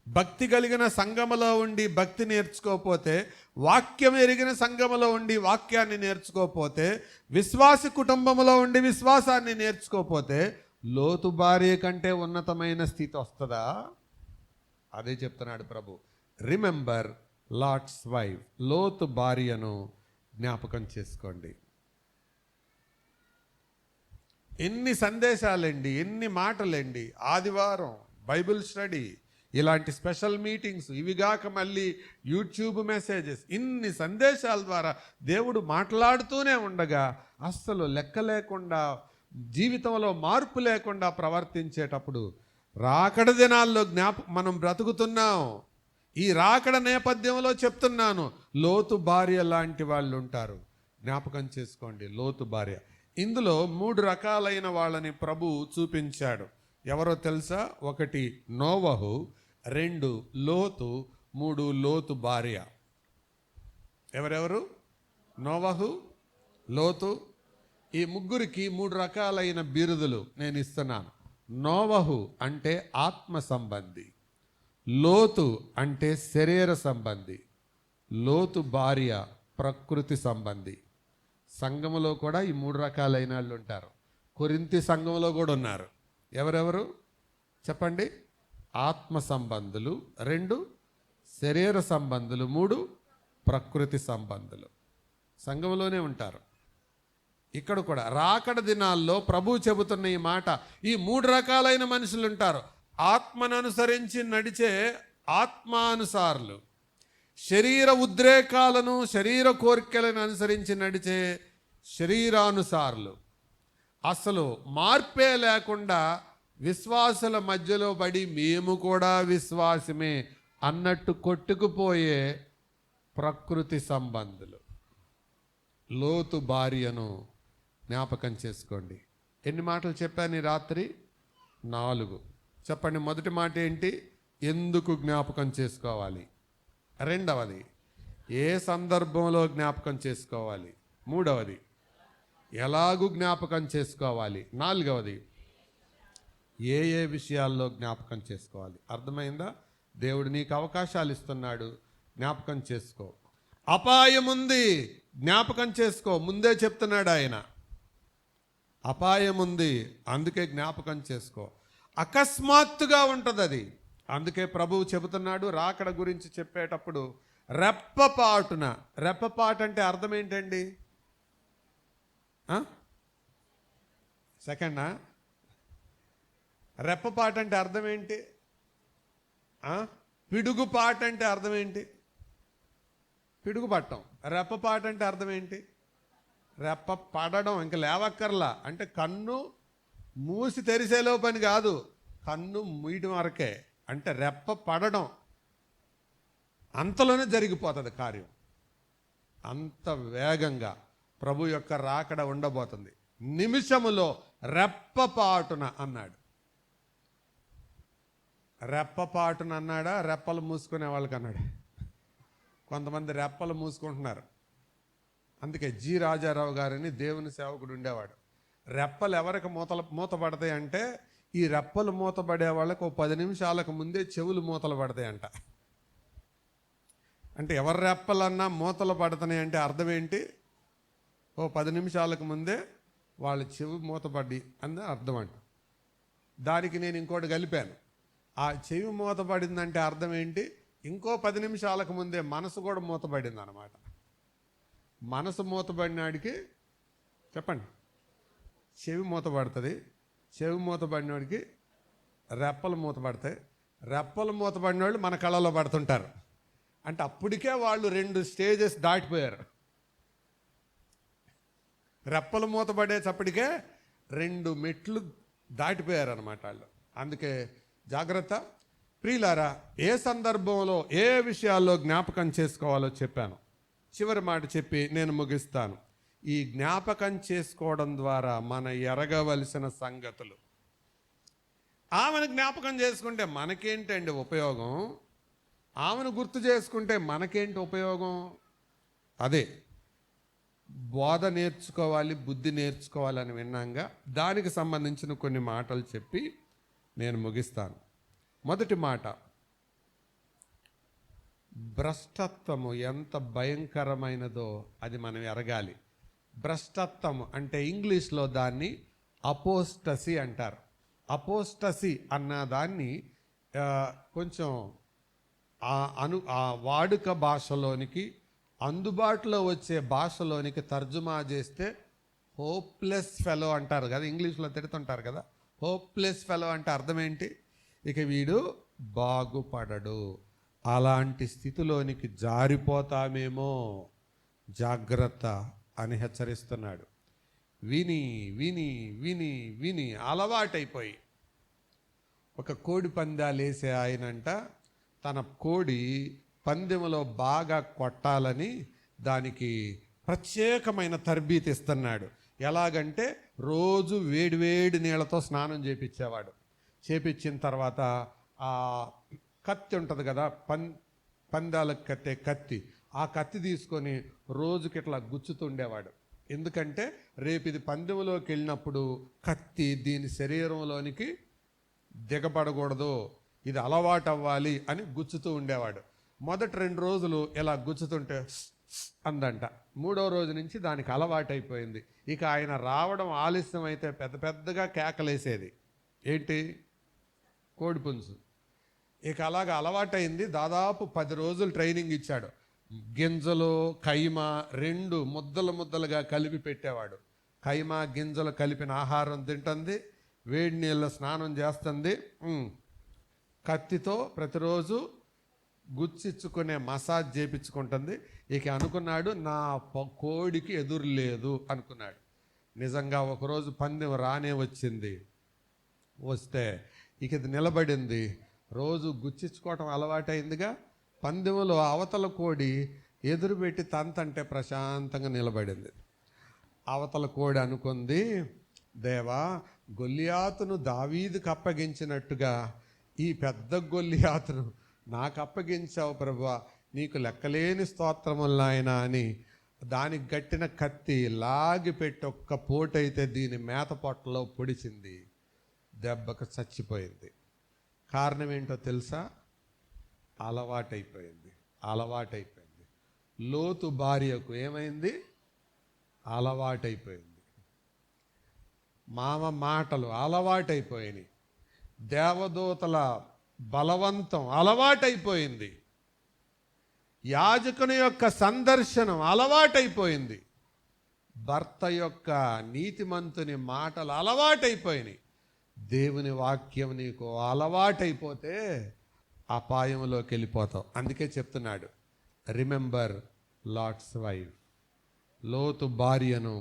భక్తి కలిగిన సంఘములో ఉండి భక్తి నేర్చుకోకపోతే, వాక్యం ఎరిగిన సంఘములో ఉండి వాక్యాన్ని నేర్చుకోకపోతే, విశ్వాసి కుటుంబంలో ఉండి విశ్వాసాన్ని నేర్చుకోకపోతే లోతు భార్య కంటే ఉన్నతమైన స్థితి వస్తుందా? అదే చెప్తున్నాడు ప్రభు. Remember Lot's wife. లోతు భార్యను జ్ఞాపకం చేసుకోండి. ఎన్ని సందేశాలండి, ఎన్ని మాటలండి. ఆదివారం బైబిల్ స్టడీ, ఇలాంటి స్పెషల్ మీటింగ్స్, ఇవిగాక మళ్ళీ యూట్యూబ్ మెసేజెస్, ఇన్ని సందేశాల ద్వారా దేవుడు మాట్లాడుతూనే ఉండగా అస్సలు లెక్క లేకుండా, జీవితంలో మార్పు లేకుండా ప్రవర్తించేటప్పుడు రాకడ దినాల్లో మనం బ్రతుకుతున్నాం. ఈ రాకడ నేపథ్యంలో చెప్తున్నాను, లోతు భార్య లాంటి వాళ్ళు ఉంటారు. జ్ఞాపకం చేసుకోండి. లోతు భార్య. ఇందులో 3 రకాలైన వాళ్ళని ప్రభు చూపించాడు. ఎవరో తెలుసా? 1 నోవహు, 2 లోతు, 3 లోతు భార్య. ఎవరెవరు? నోవహు, లోతు. ఈ ముగ్గురికి 3 రకాలైన బిరుదులు నేను ఇస్తున్నాను. నోవహు అంటే ఆత్మ సంబంధి, లోతు అంటే శరీర సంబంధి, లోతు భార్య ప్రకృతి సంబంధి. సంఘములో కూడా ఈ 3 రకాలైన వాళ్ళు ఉంటారు. కొరింథీ సంఘంలో కూడా ఉన్నారు. ఎవరెవరు చెప్పండి? ఆత్మ సంబంధులు, 2 శరీర సంబంధులు, 3 ప్రకృతి సంబంధులు. సంఘంలోనే ఉంటారు. ఇక్కడ కూడా రాకడ దినాల్లో ప్రభు చెబుతున్న ఈ మాట, ఈ 3 రకాలైన మనుషులు ఉంటారు. ఆత్మను అనుసరించి నడిచే ఆత్మానుసారులు, శరీర ఉద్రేకాలను శరీర కోరికలను అనుసరించి నడిచే శరీరానుసారులు, అసలు మార్పే లేకుండా విశ్వాసుల మధ్యలో పడి మేము కూడా విశ్వాసమే అన్నట్టు కొట్టుకుపోయే ప్రకృతి సంబంధులు. లోతు భార్యను జ్ఞాపకం చేసుకోండి. ఎన్ని మాటలు చెప్పాను ఈ రాత్రి? 4. చెప్పండి. మొదటి మాట ఏంటి? ఎందుకు జ్ఞాపకం చేసుకోవాలి. రెండవది, ఏ సందర్భంలో జ్ఞాపకం చేసుకోవాలి. మూడవది, ఎలాగూ జ్ఞాపకం చేసుకోవాలి. నాలుగవది, ఏ ఏ విషయాల్లో జ్ఞాపకం చేసుకోవాలి. అర్థమైందా? దేవుడు నీకు అవకాశాలు ఇస్తున్నాడు, జ్ఞాపకం చేసుకో. అపాయం ఉంది, జ్ఞాపకం చేసుకో. ముందే చెప్తున్నాడు ఆయన, అపాయం ఉంది, అందుకే జ్ఞాపకం చేసుకో. అకస్మాత్తుగా ఉంటుంది అది. అందుకే ప్రభువు చెబుతున్నాడు రాకడ గురించి చెప్పేటప్పుడు రెప్పపాటున. రెప్పపాటు అంటే అర్థం ఏంటండి? సెకండా? రెప్పపాటు అంటే అర్థం ఏంటి? పిడుగుపాటు అంటే అర్థం ఏంటి? పిడుగుపట్టం. రెప్పపాటు అంటే అర్థం ఏంటి? రెప్ప పడడం, ఇంకా లేవక్కర్లా. అంటే కన్ను మూసి తెరిసేలో పని కాదు, కన్ను మూయడం వరకే. అంటే రెప్ప పడడం, అంతలోనే జరిగిపోతుంది కార్యం. అంత వేగంగా ప్రభు యొక్క రాకడ ఉండబోతుంది. నిమిషములో రెప్పపాటున అన్నాడు. రెప్పపాటున అన్నాడా? రెప్పలు మూసుకునే వాళ్ళకి అన్నాడు. కొంతమంది రెప్పలు మూసుకుంటున్నారు. అందుకే జి రాజారావు గారని దేవుని సేవకుడు ఉండేవాడు. రెప్పలు ఎవరికి మూతపడతాయి అంటే, ఈ రెప్పలు మూతపడే వాళ్ళకు 10 నిమిషాలకు ముందే చెవులు మూతలు పడతాయంట. అంటే ఎవరి రెప్పలన్నా మూతలు పడుతున్నాయి అంటే అర్థం ఏంటి? 10 నిమిషాలకు ముందే వాళ్ళ చెవి మూతపడి అని అర్థం అంట. దానికి నేను ఇంకోటి కలిపాను. ఆ చెవి మూతపడిందంటే అర్థం ఏంటి? ఇంకో 10 నిమిషాలకు ముందే మనసు కూడా మూతపడింది అన్నమాట. మనసు మూతపడినాడికి చెప్పండి, చెవి మూతపడుతుంది. చెవి మూతపడినోడికి రెప్పలు మూతపడతాయి. రెప్పలు మూతపడిన వాళ్ళు మన కళ్ళలో పడుతుంటారు. అంటే అప్పటికే వాళ్ళు 2 స్టేజెస్ దాటిపోయారు. రెప్పలు మూతపడేటప్పటికే 2 మెట్లు దాటిపోయారు అన్నమాట వాళ్ళు. అందుకే జాగ్రత్త ప్రియులారా. ఏ సందర్భంలో ఏ విషయాల్లో జ్ఞాపకం చేసుకోవాలో చెప్పాను. చివరి మాట చెప్పి నేను ముగిస్తాను. ఈ జ్ఞాపకం చేసుకోవడం ద్వారా మన ఎరగవలసిన సంగతులు. ఆమెను జ్ఞాపకం చేసుకుంటే మనకేంటండి ఉపయోగం? ఆమెను గుర్తు చేసుకుంటే మనకేంటి ఉపయోగం? అదే బోధ నేర్చుకోవాలి, బుద్ధి నేర్చుకోవాలని విన్నాంగా. దానికి సంబంధించిన కొన్ని మాటలు చెప్పి నేను ముగిస్తాను. మొదటి మాట, భ్రష్టత్వము ఎంత భయంకరమైనదో అది మనం ఎరగాలి. భ్రష్టత్వం అంటే ఇంగ్లీష్లో దాన్ని అపోస్టసీ అంటారు. అపోస్టసీ అన్న దాన్ని కొంచెం ఆ వాడుక భాషలోనికి, అందుబాటులో వచ్చే భాషలోనికి తర్జుమా చేస్తే హోప్లెస్ ఫెలో అంటారు కదా. ఇంగ్లీష్లో తిడుతుంటారు కదా, హోప్లెస్ ఫెలో అంటే అర్థం ఏంటి? ఇక వీడు బాగుపడడు, అలాంటి స్థితిలోనికి జారిపోతామేమో, జాగ్రత్త అని హెచ్చరిస్తున్నాడు. విని విని విని విని అలవాటైపోయి, ఒక కోడి పందాలు వేసే ఆయనంట తన కోడి పందెంలో బాగా కొట్టాలని దానికి ప్రత్యేకమైన తర్బీతు ఇస్తున్నాడు. ఎలాగంటే రోజు వేడివేడి నీళ్ళతో స్నానం చేపించేవాడు. చేపించిన తర్వాత ఆ కత్తి ఉంటుంది కదా, పందాలకు కట్టే కత్తి, ఆ కత్తి తీసుకొని రోజుకి ఇట్లా గుచ్చుతుండేవాడు. ఎందుకంటే రేపు ఇది పందెంలోకి వెళ్ళినప్పుడు కత్తి దీని శరీరంలోనికి దిగబడకూడదు, ఇది అలవాటు అవ్వాలి అని గుచ్చుతూ ఉండేవాడు. మొదటి 2 రోజులు ఇలా గుచ్చుతుంటే అందంట. 3వ రోజు నుంచి దానికి అలవాటైపోయింది. ఇక ఆయన రావడం ఆలస్యం అయితే పెద్ద పెద్దగా కేకలేసేది. ఏంటి? కోడిపుంజు. ఇక అలాగా అలవాటైంది. దాదాపు 10 రోజులు ట్రైనింగ్ ఇచ్చాడు. గింజలు కైమా 2 ముద్దలుగా కలిపి పెట్టేవాడు. కైమా గింజలు కలిపిన ఆహారం తింటుంది, వేడి నీళ్ళ స్నానం చేస్తుంది, కత్తితో ప్రతిరోజు గుచ్చిచ్చుకునే మసాజ్ చేపించుకుంటుంది. ఇక అనుకున్నాడు నా కోడికి ఎదురు లేదు అనుకున్నాడు. నిజంగా ఒకరోజు పందెం రానే వచ్చింది. వస్తే ఇక ఇది నిలబడింది. రోజు గుచ్చిచ్చుకోవటం అలవాటైందిగా. పందెంలో అవతల కోడి ఎదురు పెట్టి తంతంటే ప్రశాంతంగా నిలబడింది. అవతల కోడి అనుకుంది, దేవా గొల్లియాతును దావీదుకు అప్పగించినట్టుగా ఈ పెద్ద గొల్లియాతును నాకు అప్పగించావు ప్రభువా, నీకు లెక్కలేని స్తోత్రములు నాయనా అని దానికి గట్టిన కత్తి లాగి పెట్టి ఒక్క పోటైతే దీని మేత పొట్టలో పొడిచింది, దెబ్బకు చచ్చిపోయింది. కారణం ఏంటో తెలుసా? అలవాటైపోయింది. లోతు భార్యకు ఏమైంది? అలవాటైపోయింది. మామ మాటలు అలవాటైపోయినాయి. దేవదూతల బలవంతం అలవాటైపోయింది. యాజకుని యొక్క సందర్శనం అలవాటైపోయింది. భర్త యొక్క నీతిమంతుని మాటలు అలవాటైపోయినాయి. దేవుని వాక్యం నీకు అలవాటైపోతే అపాయంలోకి వెళ్ళిపోతావు. అందుకే చెప్తున్నాడు, రిమెంబర్ లాట్స్ వైఫ్. లోతు భార్యను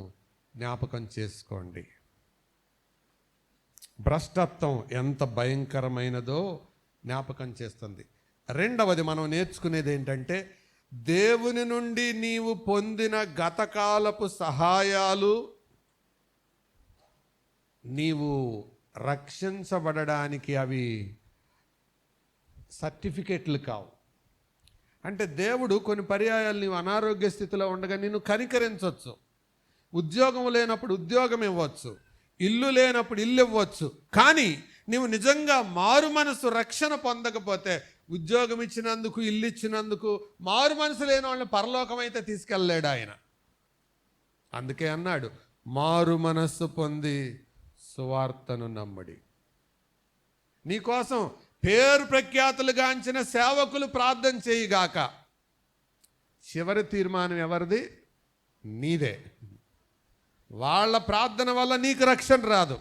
జ్ఞాపకం చేసుకోండి. భ్రష్టత్వం ఎంత భయంకరమైనదో జ్ఞాపకం చేస్తుంది. రెండవది మనం నేర్చుకునేది ఏంటంటే, దేవుని నుండి నీవు పొందిన గతకాలపు సహాయాలు నీవు రక్షించబడడానికి అవి సర్టిఫికెట్లు కావు. అంటే దేవుడు కొన్ని పర్యాయాలు నీవు అనారోగ్య స్థితిలో ఉండగా నిన్ను కనికరించవచ్చు. ఉద్యోగం లేనప్పుడు ఉద్యోగం ఇవ్వచ్చు, ఇల్లు లేనప్పుడు ఇల్లు ఇవ్వచ్చు. కానీ నీవు నిజంగా మారు మనసు రక్షణ పొందకపోతే, ఉద్యోగం ఇచ్చినందుకు, ఇల్లు ఇచ్చినందుకు మారు మనసు లేని వాళ్ళని పరలోకం అయితే తీసుకెళ్ళలేడు ఆయన. అందుకే అన్నాడు, మారు మనస్సు పొంది సువార్తను నమ్ముడి. నీకోసం పేరు ప్రఖ్యాతులుగాంచిన సేవకులు ప్రార్థన చేయిగాక. చివరి తీర్మానం ఎవరిది? నీదే. వాళ్ళ ప్రార్థన వల్ల నీకు రక్షణ రాదు,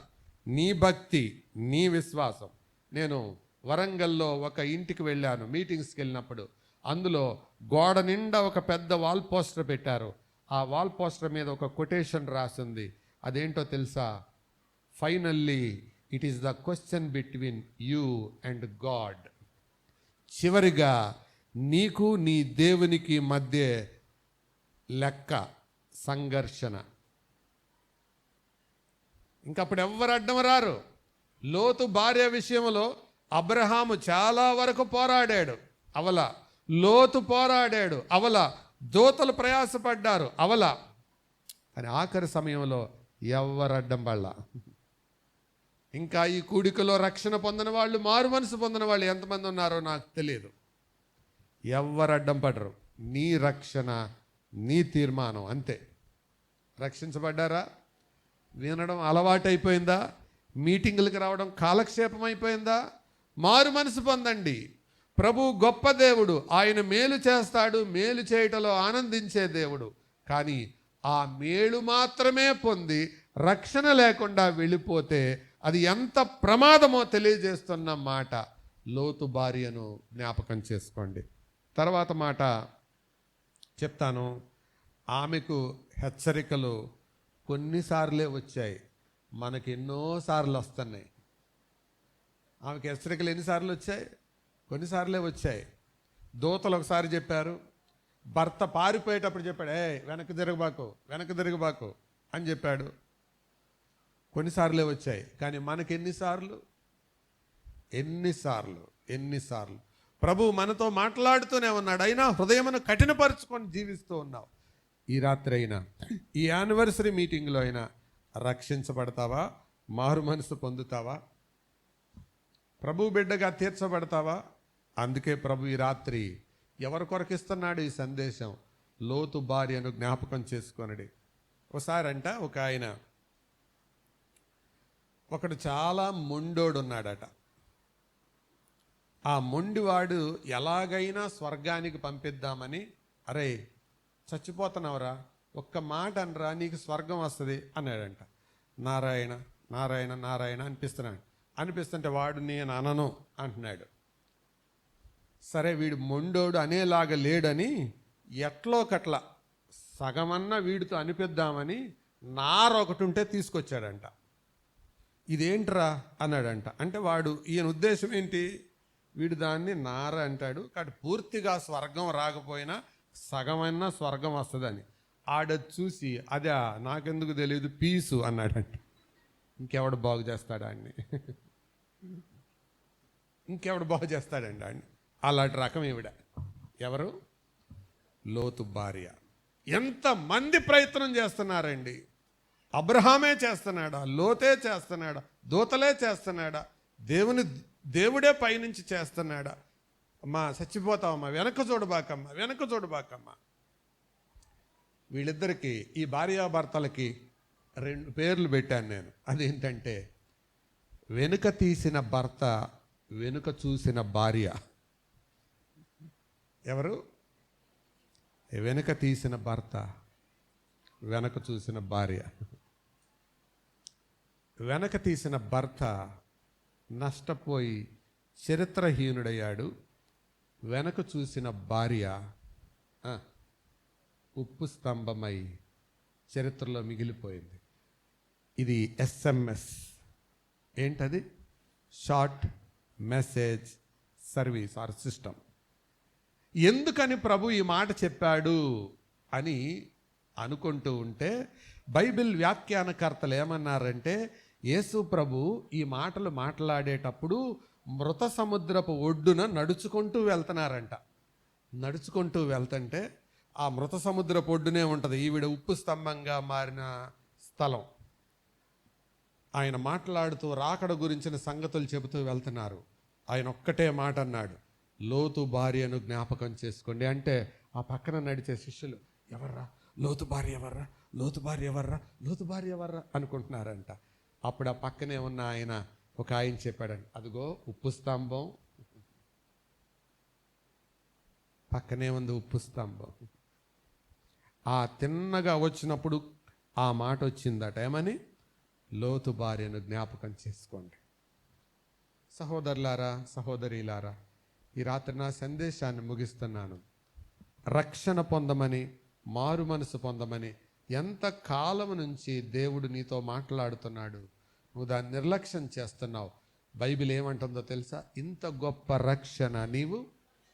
నీ భక్తి, నీ విశ్వాసం. నేను వరంగల్లో ఒక ఇంటికి వెళ్ళాను, మీటింగ్స్కి వెళ్ళినప్పుడు. అందులో గోడ నిండా ఒక పెద్ద వాల్ పోస్టర్ పెట్టారు. ఆ వాల్ పోస్టర్ మీద ఒక కొటేషన్ రాసింది. అదేంటో తెలుసా? Finally it is the question between you and God. చివరిగా నీకు నీ దేవునికి మధ్య లెక్క, సంఘర్షణ. ఇంకప్పుడు ఎవ్వరు అడ్డం రారు. లోతు భార్య విషయంలో అబ్రహాము చాలా వరకు పోరాడాడు, అవల. లోతు పోరాడాడు, అవల. దూతలు ప్రయాసపడ్డారు, అవల. కానీ ఆఖరి సమయంలో ఎవ్వరు అడ్డం పడలా. ఇంకా ఈ కూడికలో రక్షణ పొందిన వాళ్ళు, మారు మనసు పొందిన వాళ్ళు ఎంతమంది ఉన్నారో నాకు తెలియదు. ఎవ్వరు అడ్డం పడరు. నీ రక్షణ, నీ తీర్మానం, అంతే. రక్షించబడ్డారా? వినడం అలవాటైపోయిందా? మీటింగులకు రావడం కాలక్షేపం అయిపోయిందా? మారు మనసు పొందండి. ప్రభు గొప్ప దేవుడు, ఆయన మేలు చేస్తాడు, మేలు చేయటంలో ఆనందించే దేవుడు. కానీ ఆ మేలు మాత్రమే పొంది రక్షణ లేకుండా వెళ్ళిపోతే అది ఎంత ప్రమాదమో తెలియజేస్తున్న మాట. లోతు భార్యను జ్ఞాపకం చేసుకోండి. తర్వాత మాట చెప్తాను. ఆమెకు హెచ్చరికలు కొన్నిసార్లే వచ్చాయి, మనకి ఎన్నోసార్లు వస్తున్నాయి. ఆమెకి హెచ్చరికలు ఎన్నిసార్లు వచ్చాయి? కొన్నిసార్లే వచ్చాయి. దూతలు ఒకసారి చెప్పారు, భర్త పారిపోయేటప్పుడు చెప్పాడు, వెనక్కి తిరగబాకు అని చెప్పాడు. కొన్నిసార్లే వచ్చాయి. కానీ మనకి ఎన్నిసార్లు ప్రభు మనతో మాట్లాడుతూనే ఉన్నాడు. అయినా హృదయమును కఠినపరుచుకొని జీవిస్తూ ఉన్నావు. ఈ రాత్రి అయినా, ఈ యానివర్సరీ మీటింగ్లో అయినా రక్షించబడతావా? మారు మనసు పొందుతావా? ప్రభు బిడ్డగా తీర్చబడతావా? అందుకే ప్రభు ఈ రాత్రి ఎవరి కొరకిస్తున్నాడు ఈ సందేశం? లోతు భార్యను జ్ఞాపకం చేసుకొనడి. ఒకసారంట ఒక ఆయన, ఒకడు చాలా మొండోడు ఉన్నాడట. ఆ మొండివాడు ఎలాగైనా స్వర్గానికి పంపిద్దామని, అరే చచ్చిపోతున్నావురా, ఒక్క మాట అనరా, నీకు స్వర్గం వస్తుంది అన్నాడంట. నారాయణ నారాయణ నారాయణ అనిపిస్తుంటే వాడు నేను అనను అంటున్నాడు. సరే వీడు మొండోడు అనేలాగా లేడని ఎట్లోకట్లా సగమన్నా వీడితో అనిపిద్దామని నారొకటి ఉంటే తీసుకొచ్చాడంట. ఇదేంట్రా అన్నాడంట. అంటే వాడు, ఈయన ఉద్దేశం ఏంటి? వీడు దాన్ని నార అంటాడు, కాబట్టి పూర్తిగా స్వర్గం రాకపోయినా సగమైనా స్వర్గం వస్తుందని. ఆడ చూసి, అదే నాకెందుకు తెలియదు, పీసు అన్నాడంట. ఇంకెవడు బాగు చేస్తాడా అండి? ఇంకెవడు బాగు చేస్తాడండి అండి? అలాంటి రకం ఈవిడ. ఎవరు? లోతు భార్య. ఎంతమంది ప్రయత్నం చేస్తున్నారండి? అబ్రహామే చేస్తున్నాడా? లోతే చేస్తున్నాడా? దూతలే చేస్తున్నాడా? దేవుడే పైనుంచి చేస్తున్నాడా? అమ్మా చచ్చిపోతావమ్మా, వెనక చూడబాకమ్మా, వెనక చూడబాకమ్మా. వీళ్ళిద్దరికి, ఈ భార్యాభర్తలకి 2 పేర్లు పెట్టాను నేను. అదేంటంటే వెనుక తీసిన భర్త, వెనుక చూసిన భార్య. ఎవరు? వెనుక తీసిన భర్త, వెనక చూసిన భార్య. వెనక తీసిన భర్త నష్టపోయి చరిత్రహీనుడయ్యాడు. వెనక చూసిన భార్య ఉప్పు స్తంభమై చరిత్రలో మిగిలిపోయింది. ఇది SMS. ఏంటది? Short message service or system. ఎందుకని ప్రభు ఈ మాట చెప్పాడు అని అనుకుంటూ ఉంటే బైబిల్ వ్యాఖ్యానకర్తలు ఏమన్నారంటే, యేసు ప్రభు ఈ మాటలు మాట్లాడేటప్పుడు మృత సముద్రపు ఒడ్డున నడుచుకుంటూ వెళ్తున్నారంట. నడుచుకుంటూ వెళ్తుంటే ఆ మృత సముద్రపు ఒడ్డునే ఉంటుంది ఈవిడ ఉప్పు స్తంభంగా మారిన స్థలం. ఆయన మాట్లాడుతూ రాకడ గురించిన సంగతులు చెబుతూ వెళ్తున్నారు. ఆయన ఒక్కటే మాట అన్నాడు, లోతు భార్యను జ్ఞాపకం చేసుకోండి. అంటే ఆ పక్కన నడిచే శిష్యులు, ఎవర్రా లోతు భార్య, ఎవర్రా లోతు భార్య, ఎవర్రా లోతు భార్య, ఎవర్రా అనుకుంటున్నారంట. అప్పుడు ఆ పక్కనే ఉన్న ఒక ఆయన చెప్పాడండి, అదిగో ఉప్పు స్తంభం, పక్కనే ఉంది ఉప్పు స్తంభం. ఆ తిన్నగా వచ్చినప్పుడు ఆ మాట వచ్చిందట, ఏమని? లోతు భార్యను జ్ఞాపకం చేసుకోండి. సహోదరులారా, సహోదరీలారా, ఈ రాత్రి నా సందేశాన్ని ముగిస్తున్నాను. రక్షణ పొందమని, మారు మనసు పొందమని ఎంత కాలం నుంచి దేవుడు నీతో మాట్లాడుతున్నాడు, నువ్వు దాన్ని నిర్లక్ష్యం చేస్తున్నావు. బైబిల్ ఏమంటుందో తెలుసా? ఇంత గొప్ప రక్షణ నీవు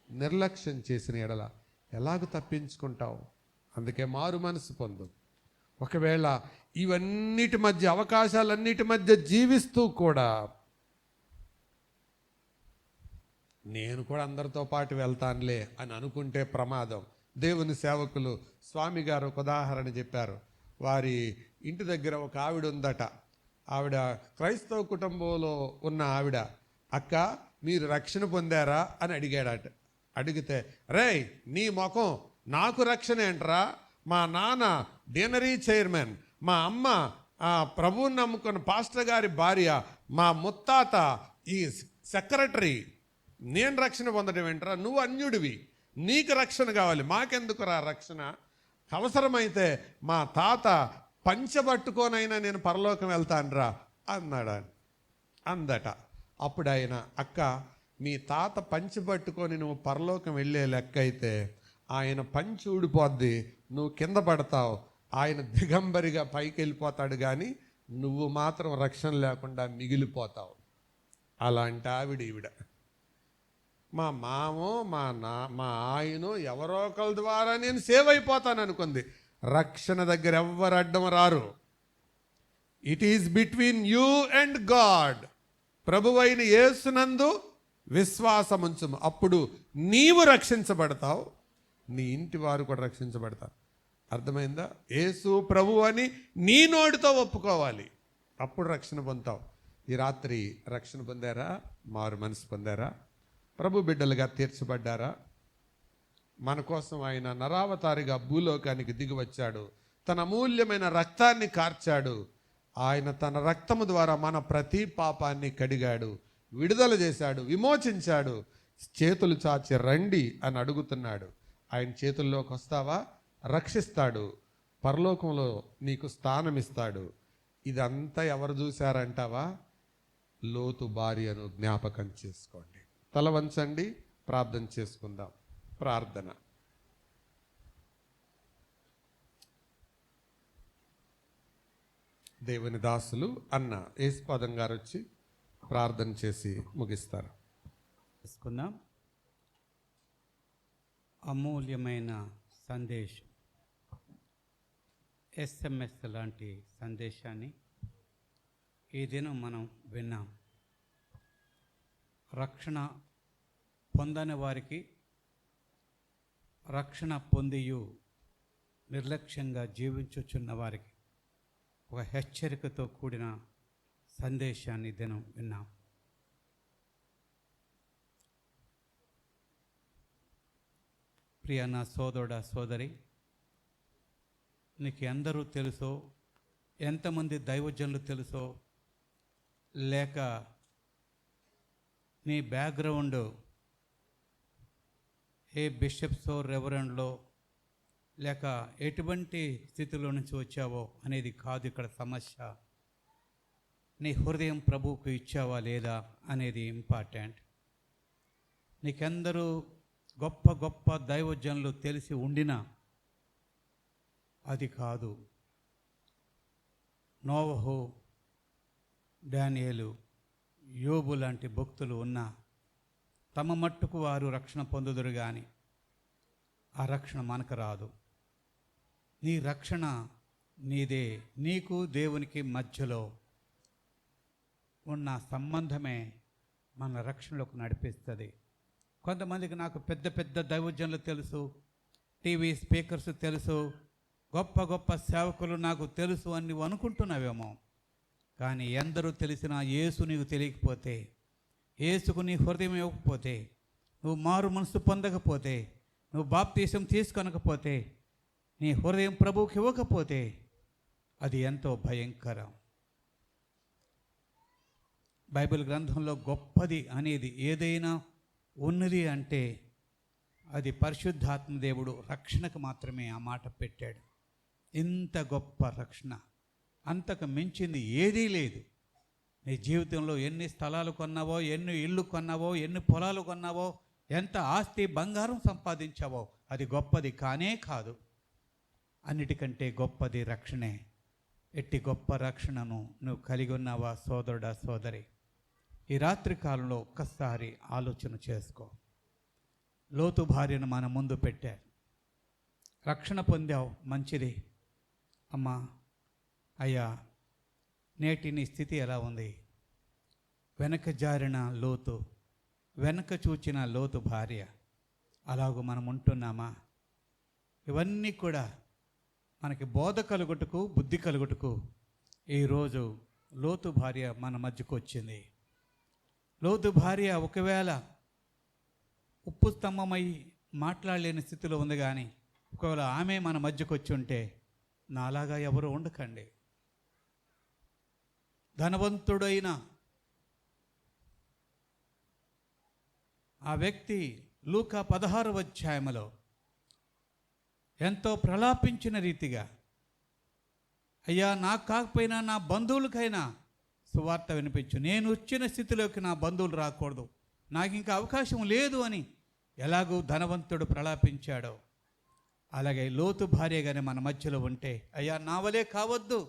నిర్లక్ష్యం చేసిన ఎడల ఎలాగ తప్పించుకుంటావు? అందుకే మారు మనసు పొందు. ఒకవేళ ఇవన్నిటి మధ్య, అవకాశాలన్నిటి మధ్య జీవిస్తూ కూడా నేను కూడా అందరితో పాటు వెళ్తానులే అని అనుకుంటే ప్రమాదం. దేవుని సేవకులు స్వామి గారు ఒక ఉదాహరణ చెప్పారు. వారి ఇంటి దగ్గర ఒక ఆవిడ ఉందట. ఆవిడ క్రైస్తవ కుటుంబంలో ఉన్న ఆవిడ. అక్క, మీరు రక్షణ పొందారా అని అడిగాడట. అడిగితే, రేయ్ నీ ముఖం, నాకు రక్షణ ఏంట్రా? మా నాన్న డీనరీ చైర్మన్, మా అమ్మ ప్రభువుని నమ్ముకున్న పాస్టర్ గారి భార్య, మా ముత్తాత ఈ సెక్రటరీ, నేను రక్షణ పొందడం ఏంట్రా? నువ్వు అన్యుడివి, నీకు రక్షణ కావాలి, మాకెందుకు రా రక్షణ? అవసరమైతే మా తాత పంచబట్టుకోనైనా నేను పరలోకం వెళ్తానురా అన్నాడు అందట. అప్పుడు ఆయన, అక్క మీ తాత పంచబట్టుకొని నువ్వు పరలోకం వెళ్ళే లెక్క అయితే ఆయన పంచి ఊడిపోద్ది, నువ్వు కింద పడతావు, ఆయన దిగంబరిగా పైకి వెళ్ళిపోతాడు, కానీ నువ్వు మాత్రం రక్షణ లేకుండా మిగిలిపోతావు. అలాంటి ఆవిడ ఈవిడ. మా మామో మా ఆయనో ఎవరో ఒకరి ద్వారా నేను సేవ్ అయిపోతాను అనుకుంది. రక్షణ దగ్గర ఎవ్వరు అడ్డం రారు. It is between you and God. ప్రభువైన యేసునందు విశ్వాసముంచుము, అప్పుడు నీవు రక్షించబడతావు, నీ ఇంటి వారు కూడా రక్షించబడతారు. అర్థమైందా? యేసు ప్రభు అని నీ నోటితో ఒప్పుకోవాలి, అప్పుడు రక్షణ పొందుతావు. ఈ రాత్రి రక్షణ పొందారా? మారు మనసు పొందారా? ప్రభు బిడ్డలుగా తీర్చబడ్డారా? మన కోసం ఆయన నరావతారిగా భూలోకానికి దిగి వచ్చాడు, తన అమూల్యమైన రక్తాన్ని కార్చాడు. ఆయన తన రక్తము ద్వారా మన ప్రతి పాపాన్ని కడిగాడు, విడుదల చేశాడు, విమోచించాడు. చేతులు చాచి రండి అని అడుగుతున్నాడు. ఆయన చేతుల్లోకి వస్తావా? రక్షిస్తాడు, పరలోకంలో నీకు స్థానం ఇస్తాడు. ఇదంతా ఎవరు చూశారంటావా? లోతు భార్యను జ్ఞాపకం చేసుకోండి. తల వంచండి, ప్రార్థన చేసుకుందాం. ప్రార్థన. దేవుని దాసులు అన్న యేసుపాదం గారు వచ్చి ప్రార్థన చేసి ముగిస్తారు. తీసుకుందాం. అమూల్యమైన సందేశం, SMS లాంటి సందేశాన్ని ఈ దినం మనం విన్నాం. రక్షణ పొందని వారికి రక్షణ పొందియు నిర్లక్ష్యంగా జీవించుచున్న వారికి ఒక హెచ్చరికతో కూడిన సందేశాన్ని ఈ దినం విన్నాం. ప్రియ నా సోదరుడా సోదరి, నీకు ఎందరూ తెలుసో, ఎంతమంది దైవజనులు తెలుసో, లేక నీ బ్యాక్గ్రౌండ్ ఏ బిషప్సో రెవరెండ్లో లేక ఎటువంటి స్థితిలో నుంచి వచ్చావో అనేది కాదు ఇక్కడ సమస్య. నీ హృదయం ప్రభువుకు ఇచ్చావా లేదా అనేది ఇంపార్టెంట్. నీకెందరూ గొప్ప గొప్ప దైవజనులు తెలిసి ఉండినా అది కాదు. నోవహు, డానియేలు, యోబు లాంటి భక్తులు ఉన్నా తమ మట్టుకు వారు రక్షణ పొందుదురు కానీ ఆ రక్షణ మనకు రాదు. నీ రక్షణ నీదే. నీకు దేవునికి మధ్యలో ఉన్న సంబంధమే మన రక్షణలోకి నడిపిస్తుంది. కొంతమందికి నాకు పెద్ద పెద్ద దైవజనులు తెలుసు, టీవీ స్పీకర్స్ తెలుసు, గొప్ప గొప్ప సేవకులు నాకు తెలుసు అని నువ్వు అనుకుంటున్నావేమో. కానీ ఎందరూ తెలిసినా యేసు నీకు తెలియకపోతే, యేసుకు నీ హృదయం ఇవ్వకపోతే, నువ్వు మారు మనసు పొందకపోతే, నువ్వు బాప్తీసం తీసుకొనకపోతే, నీ హృదయం ప్రభువుకి ఇవ్వకపోతే అది ఎంతో భయంకరం. బైబిల్ గ్రంథంలో గొప్పది అనేది ఏదైనా ఉన్నది అంటే అది పరిశుద్ధాత్మ దేవుడు రక్షణకు మాత్రమే ఆ మాట పెట్టాడు. ఇంత గొప్ప రక్షణ, అంతకు మించింది ఏదీ లేదు. నీ జీవితంలో ఎన్ని స్థలాలు కొన్నావో, ఎన్ని ఇళ్ళు కొన్నావో, ఎన్ని పొలాలు కొన్నావో, ఎంత ఆస్తి బంగారం సంపాదించావో అది గొప్పది కానే కాదు. అన్నిటికంటే గొప్పది రక్షణే. ఎట్టి గొప్ప రక్షణను నువ్వు కలిగి ఉన్నావా సోదరుడా సోదరి? ఈ రాత్రి కాలంలో ఒక్కసారి ఆలోచన చేసుకో. లోతు భార్యను మన ముందు పెట్టారు. రక్షణ పొందావు, మంచిది. అమ్మా, అయ్యా, నేటి నీ స్థితి ఎలా ఉంది? వెనక జారిన లోతు, వెనక చూచిన లోతు భార్య, అలాగూ మనం ఉంటున్నామా? ఇవన్నీ కూడా మనకి బోధ కలుగుటకు, బుద్ధి కలుగుటకు ఈరోజు లోతు భార్య మన మధ్యకు వచ్చింది. లోతు భార్య ఒకవేళ ఉప్పు స్తంభమై మాట్లాడలేని స్థితిలో ఉంది, కానీ ఒకవేళ ఆమె మన మధ్యకు వచ్చి ఉంటే నాలాగా ఎవరు ఉండకండి. ధనవంతుడైన ఆ వ్యక్తి లూకా 16వ అధ్యాయములో ఎంతో ప్రలాపించిన రీతిగా, అయ్యా, నాకు కాకపోయినా నా బంధువులకైనా సువార్త వినిపించు, నేను వచ్చిన స్థితిలోకి నా బంధువులు రాకూడదు, నాకు ఇంకా అవకాశం లేదు అని ఎలాగూ ధనవంతుడు ప్రలాపించాడో, అలాగే లోతు భార్యగానే మన మధ్యలో ఉంటే, అయ్యా, నా వలే కావద్దు,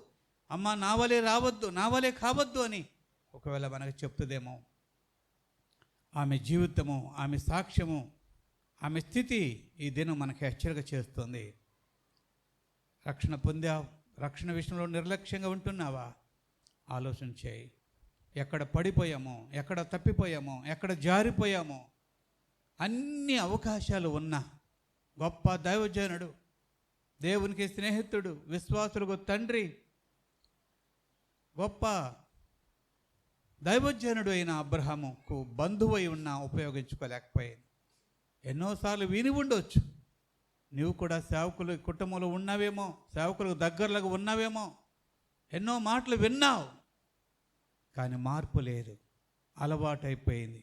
అమ్మ నా వలే రావద్దు, నా వలే కావద్దు అని ఒకవేళ మనకు చెప్తుందేమో. ఆమె జీవితము, ఆమె సాక్ష్యము, ఆమె స్థితి ఈ దినం మనకు హెచ్చరిక చేస్తుంది. రక్షణ పొందావు, రక్షణ విషయంలో నిర్లక్ష్యంగా ఉంటున్నావా? ఆలోచన చేయి. ఎక్కడ పడిపోయామో, ఎక్కడ తప్పిపోయామో, ఎక్కడ జారిపోయామో, అన్ని అవకాశాలు ఉన్న గొప్ప దైవజనుడు, దేవునికి స్నేహితుడు, విశ్వాసులకు తండ్రి, గొప్ప దైవజనుడు అయిన అబ్రహాముకు బంధువు అయి ఉన్నా ఉపయోగించుకోలేకపోయింది. ఎన్నోసార్లు విని ఉండొచ్చు, నీవు కూడా సేవకుల కుటుంబంలో ఉన్నావేమో, సేవకులకు దగ్గరలకు ఉన్నావేమో, ఎన్నో మాటలు విన్నావు, కానీ మార్పు లేదు, అలవాటైపోయింది.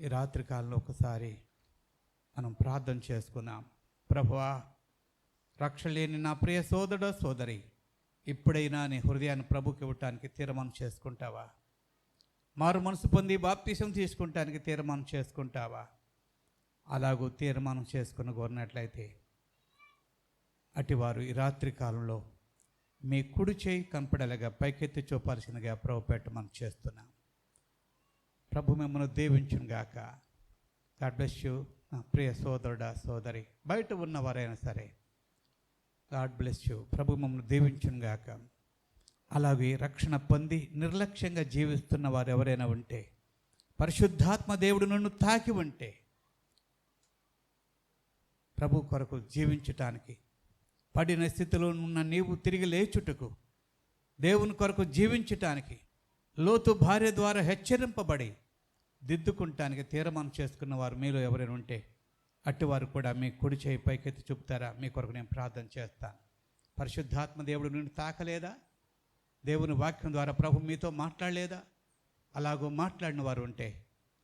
ఈ రాత్రి కాలంలో ఒకసారి మనం ప్రార్థన చేసుకున్నాం. ప్రభువా, రక్షణ లేని నా ప్రియ సోదరుడు సోదరి, ఇప్పుడైనా నీ హృదయాన్ని ప్రభుకి ఇవ్వటానికి తీర్మానం చేసుకుంటావా? మారు మనసు పొంది బాప్తీసం తీసుకుంటానికి తీర్మానం చేసుకుంటావా? అలాగూ తీర్మానం చేసుకుని కోరినట్లయితే అటివారు ఈ రాత్రి కాలంలో మీ కుడి చేయి కనపడేలాగా పైకెత్తి చూపాల్సిందిగా ప్రభుపేట మనం చేస్తున్నాం. ప్రభు మిమ్మల్ని దీవించును గాక. గాడ్ బ్లెస్ యూ నా ప్రియ సోదరుడా సోదరి, బయట ఉన్నవారైనా సరే, గాడ్ బ్లెస్ యూ. ప్రభు మమ్మల్ని దీవించును గాక. అలాగే రక్షణ పొంది నిర్లక్ష్యంగా జీవిస్తున్న వారు ఎవరైనా ఉంటే, పరిశుద్ధాత్మ దేవుడు నన్ను తాకి ఉంటే, ప్రభు కొరకు జీవించటానికి, పడిన స్థితిలో ఉన్న నీవు తిరిగి లేచుటకు, దేవుని కొరకు జీవించటానికి, లోతు భార్య ద్వారా హెచ్చరింపబడి దిద్దుకుంటానికి తీర్మానం చేసుకున్న వారు మీలో ఎవరైనా ఉంటే, అట్టివారు కూడా మీ కుడి చేయి పైకెత్తి చూపుతారా? మీ కొరకు నేను ప్రార్థన చేస్తాను. పరిశుద్ధాత్మ దేవుడు నిన్ను తాకలేదా? దేవుని వాక్యం ద్వారా ప్రభు మీతో మాట్లాడలేదా? అలాగూ మాట్లాడిన వారు ఉంటే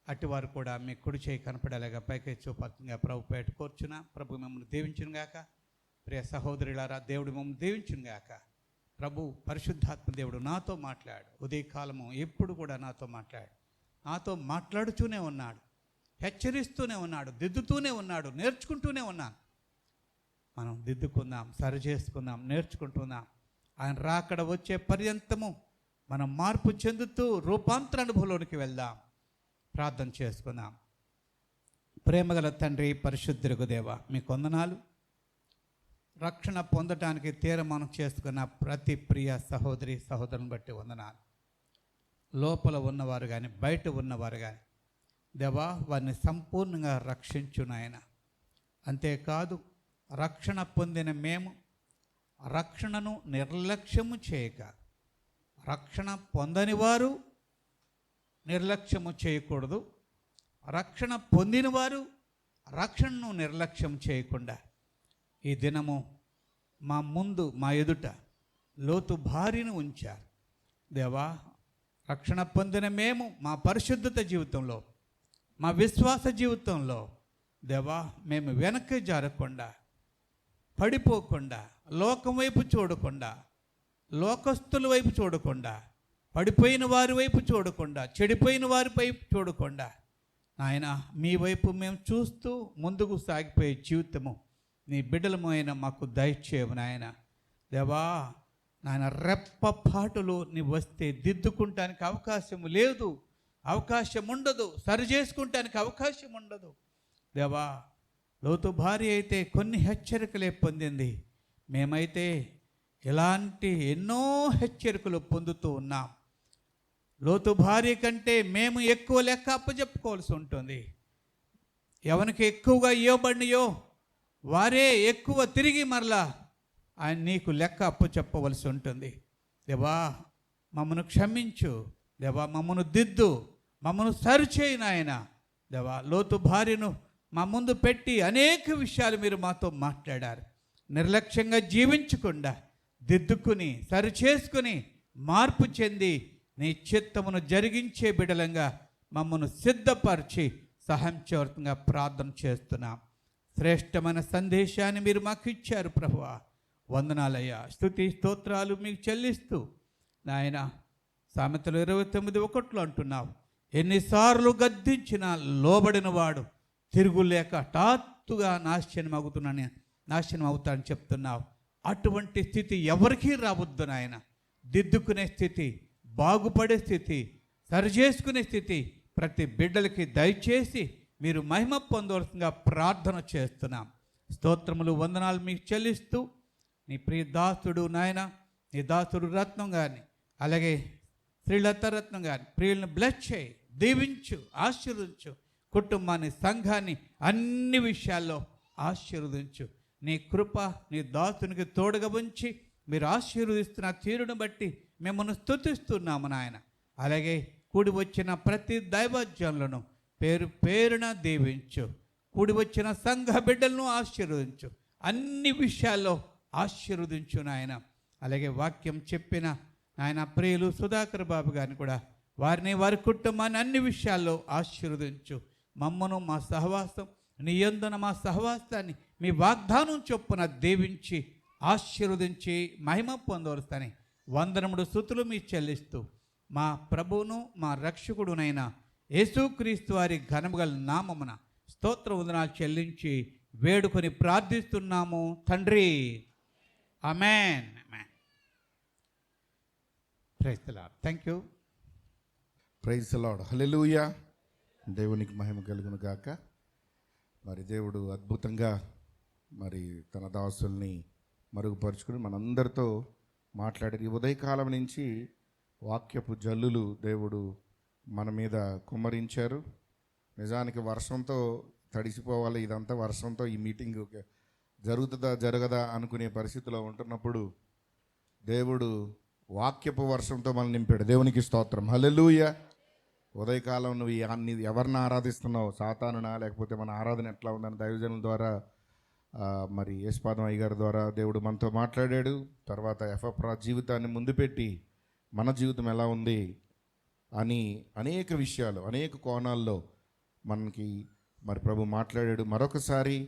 అట్టివారు కూడా మీ కుడి చేయి కనపడేలాగా పైకెత్తి చూపంగా ప్రభు పేట కోర్చున. ప్రభు మిమ్మల్ని దీవించును గాక. ప్రియ సహోదరులారా, దేవుడు మిమ్మల్ని దీవించును గాక. ప్రభు పరిశుద్ధాత్మ దేవుడు నాతో మాట్లాడు. ఉదయకాలము ఎప్పుడు కూడా నాతో మాట్లాడుతూనే ఉన్నాడు, హెచ్చరిస్తూనే ఉన్నాడు, దిద్దుతూనే ఉన్నాడు, నేర్చుకుంటూనే ఉన్నాను. మనం దిద్దుకుందాం, సరి చేసుకుందాం, నేర్చుకుంటున్నాం. ఆయన రాకడ వచ్చే పర్యంతము మనం మార్పు చెందుతూ రూపాంతర అనుభవంలోనికి వెళ్దాం. ప్రార్థన చేసుకుందాం. ప్రేమగల తండ్రి, పరిశుద్ధులకు దేవ, మీకు వందనాలు. రక్షణ పొందటానికి తీర్మానం చేసుకున్న ప్రతి ప్రియ సహోదరి సహోదరుని బట్టి వందనాలు. లోపల ఉన్నవారు కానీ బయట ఉన్నవారు కానీ దేవా, వారిని సంపూర్ణంగా రక్షించు నాయన. అంతేకాదు, రక్షణ పొందిన మేము రక్షణను నిర్లక్ష్యము చేయక, రక్షణ పొందని వారు నిర్లక్ష్యము చేయకూడదు. రక్షణ పొందిన వారు రక్షణను నిర్లక్ష్యం చేయకుండా ఈ దినము మా ముందు, మా ఎదుట లోతు భార్యను ఉంచారు. దేవా, రక్షణ పొందిన మేము మా పరిశుద్ధత జీవితంలో, మా విశ్వాస జీవితంలో దేవా, మేము వెనక్కి జారకుండా, పడిపోకుండా, లోకం వైపు చూడకుండా, లోకస్తుల వైపు చూడకుండా, పడిపోయిన వారి వైపు చూడకుండా, చెడిపోయిన వారి వైపు చూడకుండా నాయన మీ వైపు మేము చూస్తూ ముందుకు సాగిపోయే జీవితము నీ బిడ్డలమైన మాకు దయచేయము నాయన. దేవా నాయన, రెప్పపాటులో నీ వస్తే దిద్దుకుంటానికి అవకాశం లేదు, అవకాశం ఉండదు, సరి చేసుకుంటానికి అవకాశం ఉండదు. దేవా, లోతు భార్య అయితే కొన్ని హెచ్చరికలే పొందింది, మేమైతే ఇలాంటి ఎన్నో హెచ్చరికలు పొందుతూ ఉన్నాం. లోతు భార్య కంటే మేము ఎక్కువ లెక్క అప్పచెప్పుకోవాల్సి ఉంటుంది. ఎవరికి ఎక్కువగా ఇవ్వబడినయో వారే ఎక్కువ తిరిగి మరలా ఆయన నీకు లెక్క అప్పచెప్పవలసి ఉంటుంది. దేవా, మమ్మను క్షమించు. దేవా, మమ్మను దిద్దు, మమ్మను సరిచేయి నాయన. దేవా, లోతు భార్యను మా ముందు పెట్టి అనేక విషయాలు మీరు మాతో మాట్లాడారు. నిర్లక్ష్యంగా జీవించకుండా దిద్దుకుని, సరిచేసుకుని, మార్పు చెంది నీ చిత్తమును జరిగించే బిడలంగా మమ్మను సిద్ధపరిచి సహాయం చేయవలసిందిగా ప్రార్థన చేస్తున్నాం. శ్రేష్టమైన సందేశాన్ని మీరు మాకు ఇచ్చారు ప్రభువా, వందనాలయ్యా. స్తుతి స్తోత్రాలు మీకు చెల్లిస్తూ నాయన, సామెతలు 29:1 అంటున్నావు, ఎన్నిసార్లు గద్దించినా లోబడిన వాడు తిరుగులేక హఠాత్తుగా నాశనం అవుతాడని చెప్తున్నావు. అటువంటి స్థితి ఎవరికీ రావద్దు నాయన. దిద్దుకునే స్థితి, బాగుపడే స్థితి, సరిచేసుకునే స్థితి ప్రతి బిడ్డలకి దయచేసి మీరు మహిమ పొందవలసిందిగా ప్రార్థన చేస్తున్నాం. స్తోత్రములు, వందనాలు మీకు చెల్లిస్తూ నీ ప్రియ దాసుడు నాయన, నీ దాసుడు రత్నం గారిని, అలాగే శ్రీలత రత్నం గారిని ప్రియులను బ్లెస్ చేయి, దీవించు, ఆశీర్వదించు. కుటుంబాన్ని, సంఘాన్ని అన్ని విషయాల్లో ఆశీర్వదించు. నీ కృప నీ దాసునికి తోడుగా ఉంచి మీరు ఆశీర్వదిస్తున్న తీరును బట్టి మిమ్మల్ని స్తుతిస్తున్నాము నాయన. అలాగే కూడి వచ్చిన ప్రతి దైవజనులను పేరు పేరున దీవించు. కూడి వచ్చిన సంఘ బిడ్డలను ఆశీర్వదించు, అన్ని విషయాల్లో ఆశీర్వదించు నాయన. అలాగే వాక్యం చెప్పిన ఆయన ప్రియులు సుధాకర్ బాబు గారిని కూడా, వారిని, వారి కుటుంబాన్ని అన్ని విషయాల్లో ఆశీర్వదించు. మమ్మను, మా సహవాసం, నీ యందున మా సహవాసాన్ని మీ వాగ్దానం చొప్పున దీవించి ఆశీర్వదించి మహిమ పొందవలస్తని వందనముడు స్తుతులు మీ చెల్లిస్తూ మా ప్రభువును మా రక్షకుడునైన యేసుక్రీస్తు వారి ఘనముగల నామమున స్తోత్ర వందనాలు చెల్లించి వేడుకొని ప్రార్థిస్తున్నాము తండ్రి. ఆమేన్. ఆమేన్. Praise the lord. Thank you. Praise the lord. హల్లెలూయా. దేవునికి మహిమ కలుగును గాక. మరి దేవుడు అద్భుతంగా మరి తన దాసుల్ని మరుగుపరుచుకుని మనందరితో మాట్లాడారు. ఈ ఉదయకాలం నుంచి వాక్యపు జల్లులు దేవుడు మన మీద కుమ్మరించారు. నిజానికి వర్షంతో తడిసిపోవాలి, ఇదంతా వర్షంతో ఈ మీటింగ్ జరుగుతుందా జరగదా అనుకునే పరిస్థితిలో ఉంటున్నప్పుడు దేవుడు వాక్యపు వర్షంతో మనం నింపాడు. దేవునికి స్తోత్రం, హల్లెలూయా. ఉదయకాలం నువ్వు ఎవరిని ఆరాధిస్తున్నావు, సాతానునా లేకపోతే మన ఆరాధన ఎట్లా ఉందని దైవజనుల ద్వారా మరి యేసుపాదం అయ్యగారి ద్వారా దేవుడు మనతో మాట్లాడాడు. తర్వాత ఎఫ్ఎఫ్రా జీవితాన్ని ముందు పెట్టి మన జీవితం ఎలా ఉంది అని అనేక విషయాలు అనేక కోణాల్లో మనకి మరి ప్రభు మాట్లాడాడు. మరొకసారి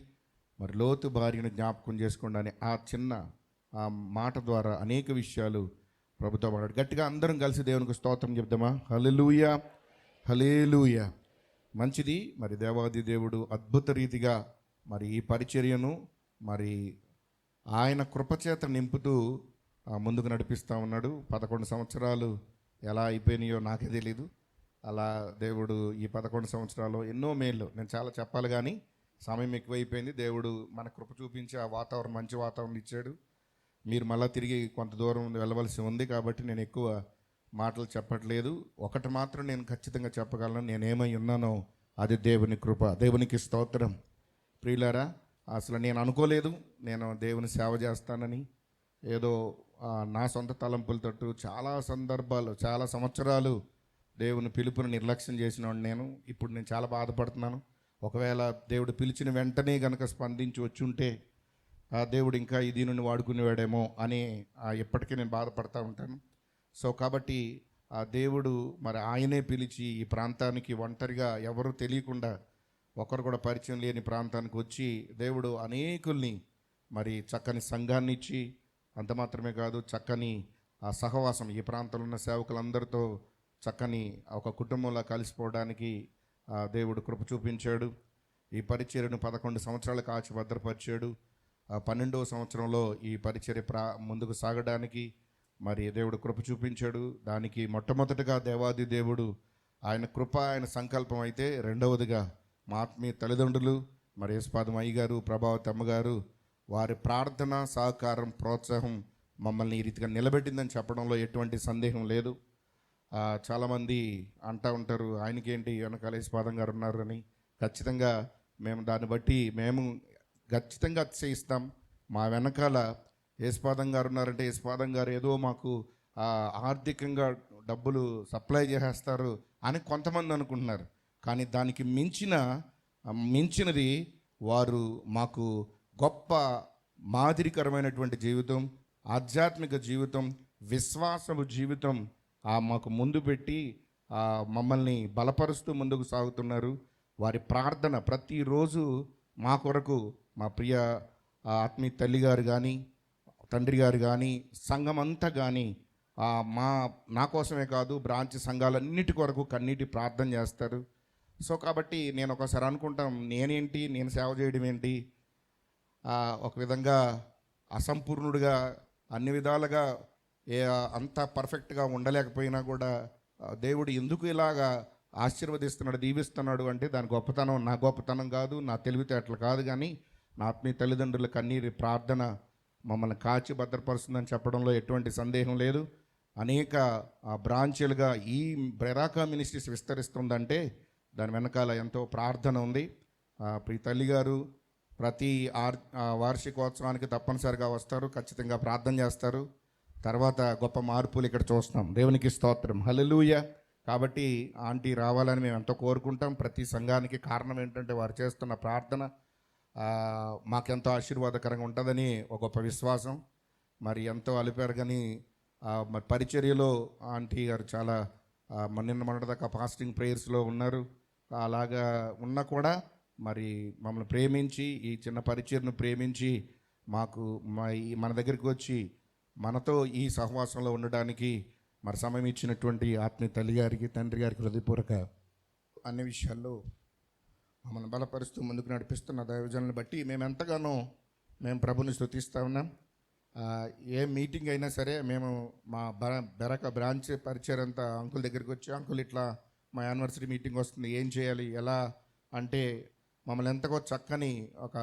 మరి లోతు భార్యను జ్ఞాపకం చేసుకోండి అని ఆ చిన్న ఆ మాట ద్వారా అనేక విషయాలు ప్రభుతో మాట్లాడు. గట్టిగా అందరం కలిసి దేవునికి స్తోత్రం చెప్దామా? హల్లెలూయా, హల్లెలూయా. మంచిది. మరి దేవాది దేవుడు అద్భుత రీతిగా మరి ఈ పరిచర్యను మరి ఆయన కృపచేత నింపుతూ ముందుకు నడిపిస్తూ ఉన్నాడు. 11 సంవత్సరాలు ఎలా అయిపోయినాయో నాకే తెలీదు. అలా దేవుడు ఈ 11 సంవత్సరాలు ఎన్నో మేళ్ళు, నేను చాలా చెప్పాలి కానీ సమయం ఎక్కువైపోయింది. దేవుడు మన కృప చూపించి ఆ వాతావరణం, మంచి వాతావరణం ఇచ్చాడు. మీరు మళ్ళీ తిరిగి కొంత దూరం వెళ్ళవలసి ఉంది కాబట్టి నేను ఎక్కువ మాటలు చెప్పట్లేదు. ఒకటి మాత్రం నేను ఖచ్చితంగా చెప్పగలను, నేనేమై ఉన్నానో అది దేవుని కృప. దేవునికి స్తోత్రం. ప్రియులారా, అసలు నేను అనుకోలేదు నేను దేవుని సేవ చేస్తానని. ఏదో నా సొంత తలంపులతో చాలా సందర్భాలు, చాలా సంవత్సరాలు దేవుని పిలుపుని నిర్లక్ష్యం చేసినవాడు నేను. ఇప్పుడు నేను చాలా బాధపడుతున్నాను. ఒకవేళ దేవుడు పిలిచిన వెంటనే కనుక స్పందించి వచ్చి ఉంటే ఆ దేవుడు ఇంకా ఈ దీనిని వాడుకునేవాడేమో అని ఎప్పటికీ నేను బాధపడతా ఉంటాను. సో కాబట్టి ఆ దేవుడు మరి ఆయనే పిలిచి ఈ ప్రాంతానికి ఒంటరిగా ఎవరు తెలియకుండా, ఒకరు కూడా పరిచయం లేని ప్రాంతానికి వచ్చి దేవుడు అనేకుల్ని మరి చక్కని సంఘాన్ని ఇచ్చి, అంత మాత్రమే కాదు చక్కని ఆ సహవాసం, ఈ ప్రాంతంలో ఉన్న సేవకులందరితో చక్కని ఒక కుటుంబంలో కలిసిపోవడానికి దేవుడు కృప చూపించాడు. ఈ పరిచర్యను 11 సంవత్సరాలు కాచి భద్రపరిచాడు. 12వ సంవత్సరంలో ఈ పరిచర్య ముందుకు సాగడానికి మరి దేవుడు కృప చూపించాడు. దానికి మొట్టమొదటిగా దేవాది దేవుడు ఆయన కృప, ఆయన సంకల్పం అయితే, రెండవదిగా మా ఆత్మీయ తల్లిదండ్రులు మరి యేసుపాదం అయ్యగారు, ప్రభావతి అమ్మగారు, వారి ప్రార్థన, సహకారం, ప్రోత్సాహం మమ్మల్ని ఈ రీతిగా నిలబెట్టిందని చెప్పడంలో ఎటువంటి సందేహం లేదు. చాలామంది అంటూ ఉంటారు, ఆయనకేంటి వెనకాల యేసుపాదం గారు ఉన్నారు అని. ఖచ్చితంగా మేము దాన్ని బట్టి మేము ఖచ్చితంగా అతిశయిస్తాం. మా వెనకాల యేసుపాదం గారు ఉన్నారంటే యేసుపాదం గారు ఏదో మాకు ఆర్థికంగా డబ్బులు సప్లై చేసేస్తారు అని కొంతమంది అనుకుంటున్నారు. కానీ దానికి మించినది వారు మాకు గొప్ప మాదిరికరమైనటువంటి జీవితం, ఆధ్యాత్మిక జీవితం, విశ్వాసపు జీవితం మాకు ముందు పెట్టి మమ్మల్ని బలపరుస్తూ ముందుకు సాగుతున్నారు. వారి ప్రార్థన ప్రతిరోజు మా కొరకు, మా ప్రియ ఆత్మీయ తల్లి గారు కానీ, తండ్రి గారు కానీ, సంఘం అంతా కానీ నా కోసమే కాదు బ్రాంచ్ సంఘాలన్నిటి కొరకు కన్నీటి ప్రార్థన చేస్తారు. సో కాబట్టి నేను ఒకసారి అనుకుంటాం, నేను సేవ చేయడం ఏంటి, ఒక విధంగా అసంపూర్ణుడిగా అన్ని విధాలుగా అంత పర్ఫెక్ట్గా ఉండలేకపోయినా కూడా దేవుడు ఎందుకు ఇలాగా ఆశీర్వదిస్తున్నాడు, దీవిస్తున్నాడు అంటే దాని గొప్పతనం నా గొప్పతనం కాదు, నా తెలివితేటలు కాదు, కానీ నా ఆత్మీయ తల్లిదండ్రుల కన్నీరు ప్రార్థన మమ్మల్ని కాచి భద్రపరుస్తుందని చెప్పడంలో ఎటువంటి సందేహం లేదు. అనేక బ్రాంచీలుగా ఈ బెరాకా మినిస్ట్రీస్ విస్తరిస్తుందంటే దాని వెనకాల ఎంతో ప్రార్థన ఉంది. ప్రియ తల్లి గారు ప్రతి వార్షికోత్సవానికి తప్పనిసరిగా వస్తారు, ఖచ్చితంగా ప్రార్థన చేస్తారు. తర్వాత గొప్ప మార్పులు ఇక్కడ చూస్తున్నాం. దేవునికి స్తోత్రం, హల్లెలూయా. కాబట్టి ఆంటీ రావాలని మేము ఎంతో కోరుకుంటాం. ప్రతి సంఘానికి కారణం ఏంటంటే వారు చేస్తున్న ప్రార్థన మాకెంతో ఆశీర్వాదకరంగా ఉంటుందని ఒక గొప్ప విశ్వాసం. మరి ఎంతో అలిపారు కానీ మరి పరిచర్యలో ఆంటీ గారు చాలా నిన్న మొన్నటిదాకా ఫాస్టింగ్ ప్రేయర్స్లో ఉన్నారు. అలాగా ఉన్నా కూడా మరి మమ్మల్ని ప్రేమించి, ఈ చిన్న పరిచర్ను ప్రేమించి మన దగ్గరికి వచ్చి మనతో ఈ సహవాసంలో ఉండడానికి మరి సమయం ఇచ్చినటువంటి ఆత్మీయ తల్లి గారికి, తండ్రి గారికి హృదయపూర్వక అన్ని విషయాల్లో మమ్మల్ని బలపరుస్తూ ముందుకు నడిపిస్తున్న దైవజనులను బట్టి మేము ఎంతగానో ప్రభుని స్తుతిస్తూ ఉన్నాం. ఏ మీటింగ్ అయినా సరే మేము మా బెరక బ్రాంచ్ పరిచయం అంతా అంకుల్ దగ్గరికి వచ్చి, అంకుల్ ఇట్లా మా యానివర్సరీ మీటింగ్ వస్తుంది, ఏం చేయాలి, ఎలా అంటే మమ్మల్ని ఎంతగో చక్కని ఒక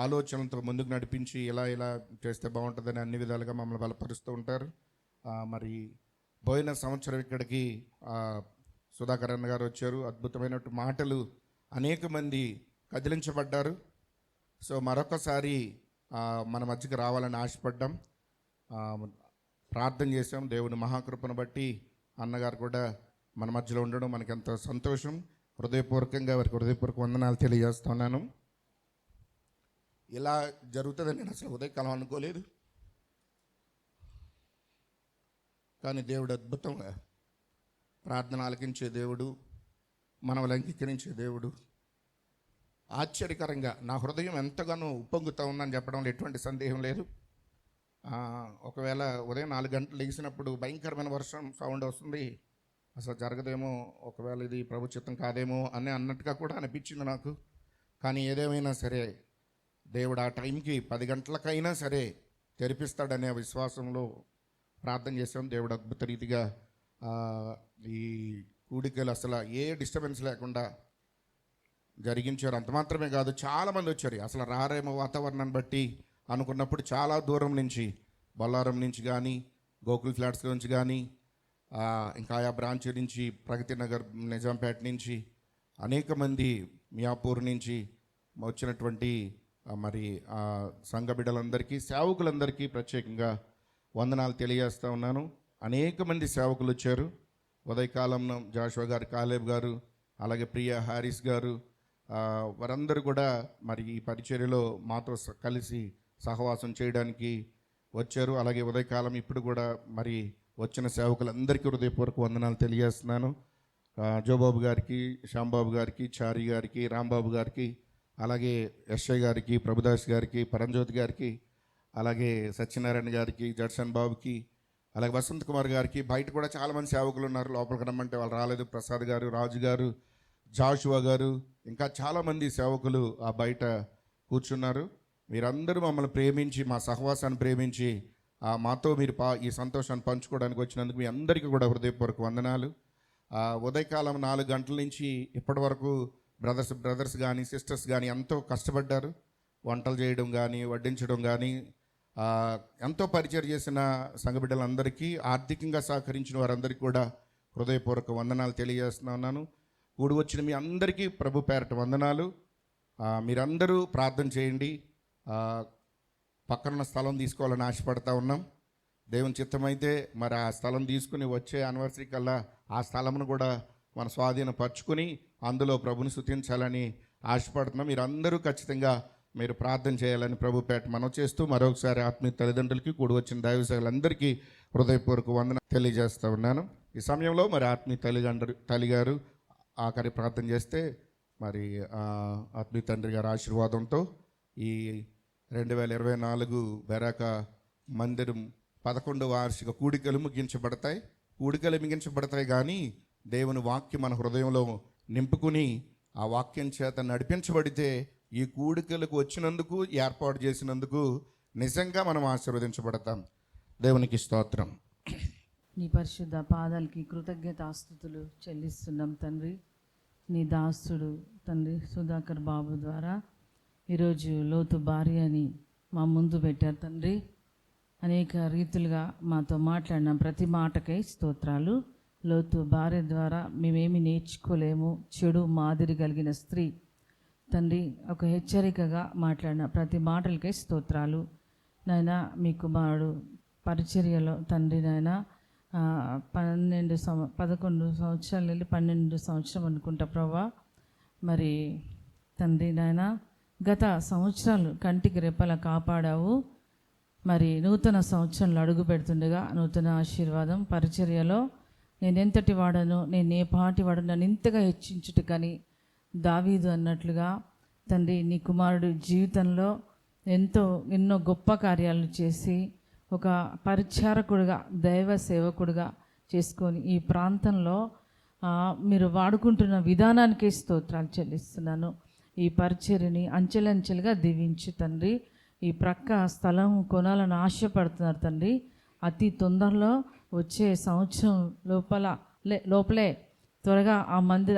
ఆలోచనలతో ముందుకు నడిపించి ఇలా చేస్తే బాగుంటుందని అన్ని విధాలుగా మమ్మల్ని బలపరుస్తూ ఉంటారు. మరి పోయిన సంవత్సరం ఇక్కడికి సుధాకర్ అన్న గారు వచ్చారు. అద్భుతమైన మాటలు, అనేక మంది కదిలించబడ్డారు. సో మరొకసారి మన మధ్యకి రావాలని ఆశపడ్డాం, ప్రార్థన చేసాం. దేవుని మహాకృపను బట్టి అన్నగారు కూడా మన మధ్యలో ఉండడం మనకెంతో సంతోషం. హృదయపూర్వకంగా వారికి హృదయపూర్వక వందనాలు తెలియజేస్తున్నాను. ఇలా జరుగుతుందని నేను అసలు ఉదయకాలం అనుకోలేదు, కానీ దేవుడు అద్భుతంగా ప్రార్థన ఆలకించే దేవుడు, మనవలు అంగీకరించే దేవుడు. ఆశ్చర్యకరంగా నా హృదయం ఎంతగానో ఉప్పొంగుతూ ఉందని చెప్పడంలో ఎటువంటి సందేహం లేదు. ఒకవేళ ఉదయం 4 గంటలు లేచినప్పుడు భయంకరమైన వర్షం సౌండ్ వస్తుంది, అసలు జరగదేమో, ఒకవేళ ఇది ప్రభు చిత్తం కాదేమో అని అన్నట్టుగా కూడా అనిపించింది నాకు. కానీ ఏదేమైనా సరే దేవుడు ఆ టైంకి 10 గంటలకైనా సరే తెరిపిస్తాడనే విశ్వాసంలో ప్రార్థన చేసాం. దేవుడు అద్భుత రీతిగా ఈ కూడికలు అసలు ఏ డిస్టర్బెన్స్ లేకుండా జరిగించారు. అంత మాత్రమే కాదు, చాలామంది వచ్చారు. అసలు రారేమో వాతావరణాన్ని బట్టి అనుకున్నప్పుడు చాలా దూరం నుంచి, బొల్లారం నుంచి కానీ, గోకుల్ ఫ్లాట్స్ నుంచి కానీ, ఇంకా ఆయా బ్రాంచ్ నుంచి, ప్రగతి నగర్, నిజాంపేట నుంచి అనేక మంది, మియాపూర్ నుంచి వచ్చినటువంటి మరి సంఘ బిడ్డలందరికీ, సేవకులందరికీ ప్రత్యేకంగా వందనాలు తెలియజేస్తూ ఉన్నాను. అనేక మంది సేవకులు వచ్చారు. ఉదయకాలంలో జాషువా గారు, కాలేబ్ గారు, అలాగే ప్రియా హారిస్ గారు, వారందరూ కూడా మరి ఈ పరిచర్యలో మాతో కలిసి సహవాసం చేయడానికి వచ్చారు. అలాగే ఉదయకాలం ఇప్పుడు కూడా మరి వచ్చిన సేవకులందరికీ హృదయపూర్వక వందనాలు తెలియజేస్తున్నాను. జోబాబు గారికి, శ్యాంబాబు గారికి, చారి గారికి, రాంబాబు గారికి, అలాగే ఎస్ఐ గారికి, ప్రభుదాస్ గారికి, పరంజ్యోతి గారికి, అలాగే సత్యనారాయణ గారికి, జడ్సన్ బాబుకి, అలాగే వసంత్ కుమార్ గారికి. బయట కూడా చాలామంది సేవకులు ఉన్నారు, లోపలికి రమ్మంటే వాళ్ళు రాలేదు. ప్రసాద్ గారు, రాజు గారు, జాషువా గారు, ఇంకా చాలామంది సేవకులు ఆ బయట కూర్చున్నారు. మీరందరూ మమ్మల్ని ప్రేమించి, మా సహవాసాన్ని ప్రేమించి, మాతో మీరు ఈ సంతోషాన్ని పంచుకోవడానికి వచ్చినందుకు మీ అందరికీ కూడా హృదయపూర్వక వందనాలు. ఉదయకాలం 4 గంటల నుంచి ఇప్పటి వరకు బ్రదర్స్ కానీ, సిస్టర్స్ కానీ ఎంతో కష్టపడ్డారు. వంటలు చేయడం కానీ, వడ్డించడం కానీ, ఎంతో పరిచయం చేసిన సంఘ బిడ్డలందరికీ, ఆర్థికంగా సహకరించిన వారందరికీ కూడా హృదయపూర్వక వందనాలు తెలియజేస్తున్నాను. కూడి వచ్చిన మీ అందరికీ ప్రభు పేరట వందనాలు. మీరందరూ ప్రార్థన చేయండి. పక్కన స్థలం తీసుకోవాలని ఆశపడతా ఉన్నాం. దేవుని చిత్తమైతే మరి ఆ స్థలం తీసుకుని వచ్చే యానివర్సరీ కల్లా ఆ స్థలంను కూడా మన స్వాధీనపరచుకుని అందులో ప్రభుని స్తుతించాలని ఆశపడుతున్నాం. మీరందరూ ఖచ్చితంగా మీరు ప్రార్థన చేయాలని ప్రభు పేట మనం చేస్తూ మరొకసారి ఆత్మీయ తల్లిదండ్రులకి, కూడి వచ్చిన దైవసేవలందరికీ హృదయపూర్వక వందన తెలియజేస్తూ ఉన్నాను. ఈ సమయంలో మరి ఆత్మీయ తల్లిగారు ఆఖరి ప్రార్థన చేస్తే మరి ఆత్మీయ తండ్రి గారి ఆశీర్వాదంతో ఈ 2024 బెరాక మందిరం 11వ వార్షిక కూడికలు ముగించబడతాయి. కూడికలు ముగించబడతాయి కానీ దేవుని వాక్యం మన హృదయంలో నింపుకుని ఆ వాక్యం చేత నడిపించబడితే ఈ కూడికలకు వచ్చినందుకు, ఏర్పాటు చేసినందుకు నిజంగా మనం ఆశీర్వదించబడతాం. దేవునికి స్తోత్రం. నీ పరిశుద్ధ పాదాలకి కృతజ్ఞతాస్తుతులు చెల్లిస్తున్నాం తండ్రి. నీ దాసుడు తండ్రి సుధాకర్ బాబు ద్వారా ఈరోజు లోతు భార్య అని మా ముందు పెట్టారు తండ్రి. అనేక రీతులుగా మాతో మాట్లాడిన ప్రతి మాటకై స్తోత్రాలు. లోతు భార్య ద్వారా మేమేమి నేర్చుకోలేము, చెడు మాదిరి కలిగిన స్త్రీ తండ్రి, ఒక హెచ్చరికగా మాట్లాడిన ప్రతి మాటలకై స్తోత్రాలు. నాయన మీ కుమారుడు పరిచర్యలో తండ్రి నాయన 11 సంవత్సరాలు వెళ్ళి 12 సంవత్సరం అనుకుంటా ప్రభా. మరి తండ్రి నాయన గత సంవత్సరాలు కంటికి రెప్పలా కాపాడావు. మరి నూతన సంవత్సరంలో అడుగు పెడుతుండగా నూతన ఆశీర్వాదం పరిచర్యలో నేను ఎంతటి వాడను, నేను ఏ పాటి వాడను, నన్ను ఇంతగా హెచ్చించుట కానీ దావీదు అన్నట్లుగా తండ్రి నీ కుమారుడు జీవితంలో ఎన్నో గొప్ప కార్యాలు చేసి ఒక పరిచారకుడిగా, దైవ సేవకుడిగా చేసుకొని ఈ ప్రాంతంలో మీరు వాడుకుంటున్న విధానానికే స్తోత్రాలు చెల్లిస్తున్నాను. ఈ పరిచర్యని అంచెలంచెలుగా దీవించు తండ్రి. ఈ ప్రక్క స్థలం కొనాలని ఆశపడుతున్నారు తండ్రి. అతి తొందరలో వచ్చే సంవత్సరం లోపలే త్వరగా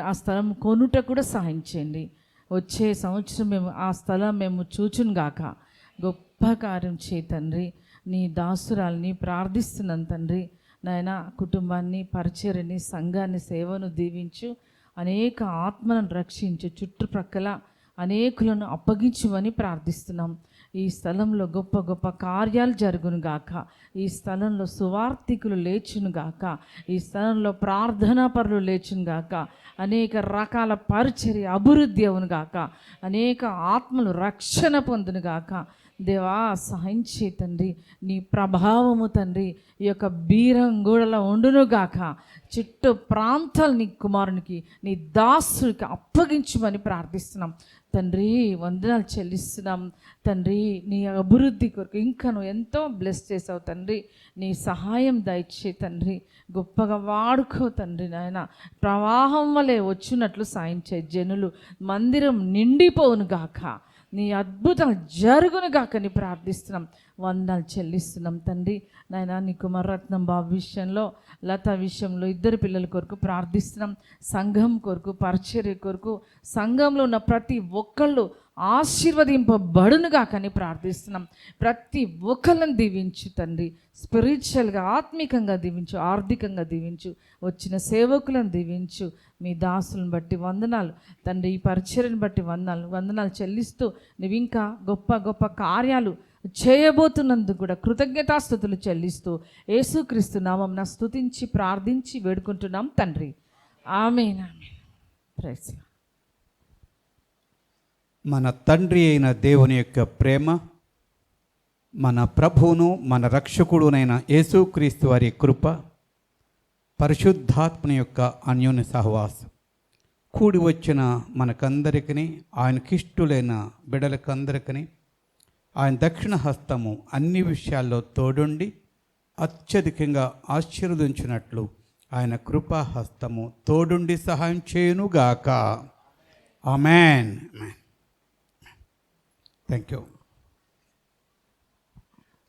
ఆ స్థలం కొనుట కూడా సహాయం చేయండి. వచ్చే సంవత్సరం మేము ఆ స్థలం మేము చూచును గాక. గొప్ప కార్యం చేయి తండ్రి. నీ దాసురాల్ని ప్రార్థిస్తున్నాను తండ్రి. నాయన కుటుంబాన్ని, పరిచర్యని, సంఘాన్ని, సేవను దీవించు. అనేక ఆత్మలను రక్షించు. చుట్టుప్రక్కల అనేకులను అప్పగించుమని ప్రార్థిస్తున్నాం. ఈ స్థలంలో గొప్ప గొప్ప కార్యాలు జరుగును గాక. ఈ స్థలంలో సువార్థికులు లేచును గాక. ఈ స్థలంలో ప్రార్థనా పరులు లేచును గాక. అనేక రకాల పరిచర్య అభివృద్ధి అవును గాక. అనేక ఆత్మలు రక్షణ పొందును గాక. దేవా సహాయం చేయి తండ్రి. నీ ప్రభావము తండ్రి ఈ యొక్క బీరంగూడలో ఉండునుగాక. చుట్టూ ప్రాంతాలు నీ కుమారునికి, నీ దాసునికి అప్పగించమని ప్రార్థిస్తున్నాం తండ్రి. వందనాలు చెల్లిస్తున్నాం తండ్రి. నీ అభివృద్ధి కొరకు ఇంకా నువ్వు ఎంతో బ్లెస్ చేసావు తండ్రి. నీ సహాయం దయచే తండ్రి. గొప్పగా వాడుకో తండ్రి. నాయన ప్రవాహం వలె వచ్చినట్లు సాయం చేయి. జనులు మందిరం నిండిపోవును గాక. నీ అద్భుతం జరుగును గాకని ప్రార్థిస్తున్నాం. వందనాలు చెల్లిస్తున్నాం తండ్రి. నాయన నీ కుమారరత్నం బాబు విషయంలో, లత విషయంలో, ఇద్దరు పిల్లల కొరకు ప్రార్థిస్తున్నాం. సంఘం కొరకు, పరిచర్య కొరకు, సంఘంలో ఉన్న ప్రతి ఒక్కళ్ళు ఆశీర్వదింపబడునుగా కానీ ప్రార్థిస్తున్నాం. ప్రతి ఒక్కళ్ళని దీవించు తండ్రి. స్పిరిచువల్గా, ఆత్మికంగా దీవించు, ఆర్థికంగా దీవించు. వచ్చిన సేవకులను దీవించు. మీ దాసులను బట్టి వందనాలు తండ్రి. ఈ పరిచర్యను బట్టి వందనాలు చెల్లిస్తూ నువ్వు ఇంకా గొప్ప గొప్ప కార్యాలు చేయబోతున్నందుకు కూడా కృతజ్ఞతాస్తుతులు చెల్లిస్తూ యేసుక్రీస్తు నామమున స్తుతించి ప్రార్థించి వేడుకుంటున్నాం తండ్రి. ఆమేన్. Praise lord. మన తండ్రి అయిన దేవుని యొక్క ప్రేమ, మన ప్రభువును మన రక్షకుడునైన యేసుక్రీస్తు వారి కృప, పరిశుద్ధాత్మని యొక్క అన్యోన్య సహవాసం కూడి వచ్చిన మనకందరికీ, ఆయనకిష్టులైన బిడ్డలకందరికీ ఆయన దక్షిణ హస్తము అన్ని విషయాల్లో తోడుండి అత్యధికంగా ఆశీర్వదించినట్లు ఆయన కృపా హస్తము తోడుండి సహాయం చేయునుగాక. ఆమేన్. Thank you.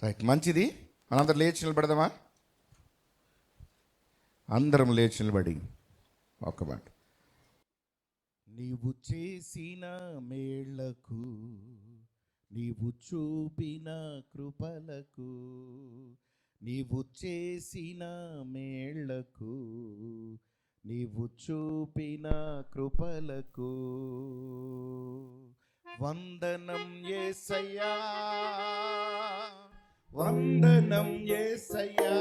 రైట్, మంచిది. మనందరం లేచి నిలబడదామా? అందరం లేచి నిలబడి ఒక మాట. నీవు చేసిన మేళ్లకు, నీవు చూపిన కృపలకు, నీవు చేసిన మేళ్లకు, నీవు చూపిన కృపలకు వందనం యేసయ్యా, వందనం యేసయ్యా,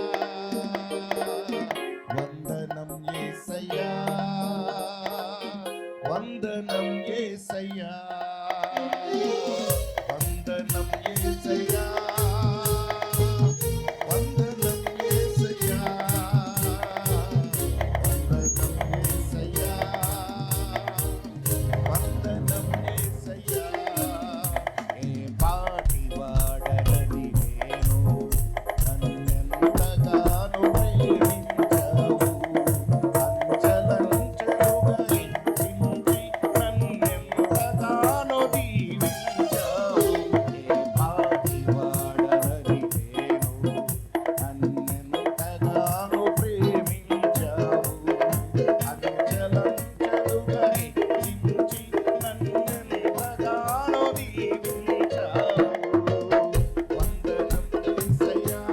వందనం యేసయ్యా, వందనం యేసయ్యా, వందనం యేసయ్యా, వందనం యేసయ్యా, వందనం యేసయ్యా, వందనం యేసయ్యా. ఏ పాటి వాడనని నేను, నన్నెంతగానో ప్రేమించావు. అంచెలంచెలుగా హెచ్చించి నన్నెంతగానో దీవించావు. ఏ పాటి వాడనని నేను, నన్నెంతగానో ప్రేమించావు. అంచెలంచెలుగా హెచ్చించి నన్నెంతగానో దీవించావు. వందనం యేసయ్యా,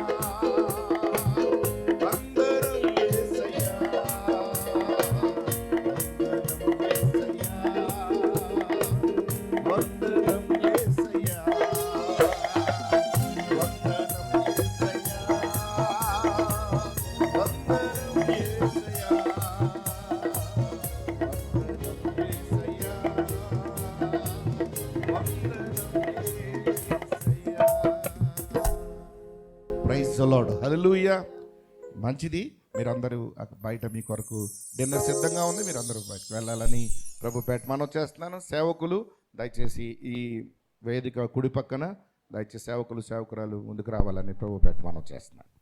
వందనం యేసయ్యా, వందనం యేసయ్యా, వందనం యేసయ్యా, ప్రైజ్ ది లార్డ్. హల్లెలూయా. మంచిది. మీరందరూ బయట మీ కొరకు డిన్నర్ సిద్ధంగా ఉంది. మీరందరూ బయటకు వెళ్ళాలని ప్రభు పేట మనం చేస్తున్నాను. సేవకులు దయచేసి ఈ వేదిక కుడి పక్కన దయచేసి సేవకురాలు ముందుకు రావాలని ప్రభు పేట మనం చేస్తున్నాను.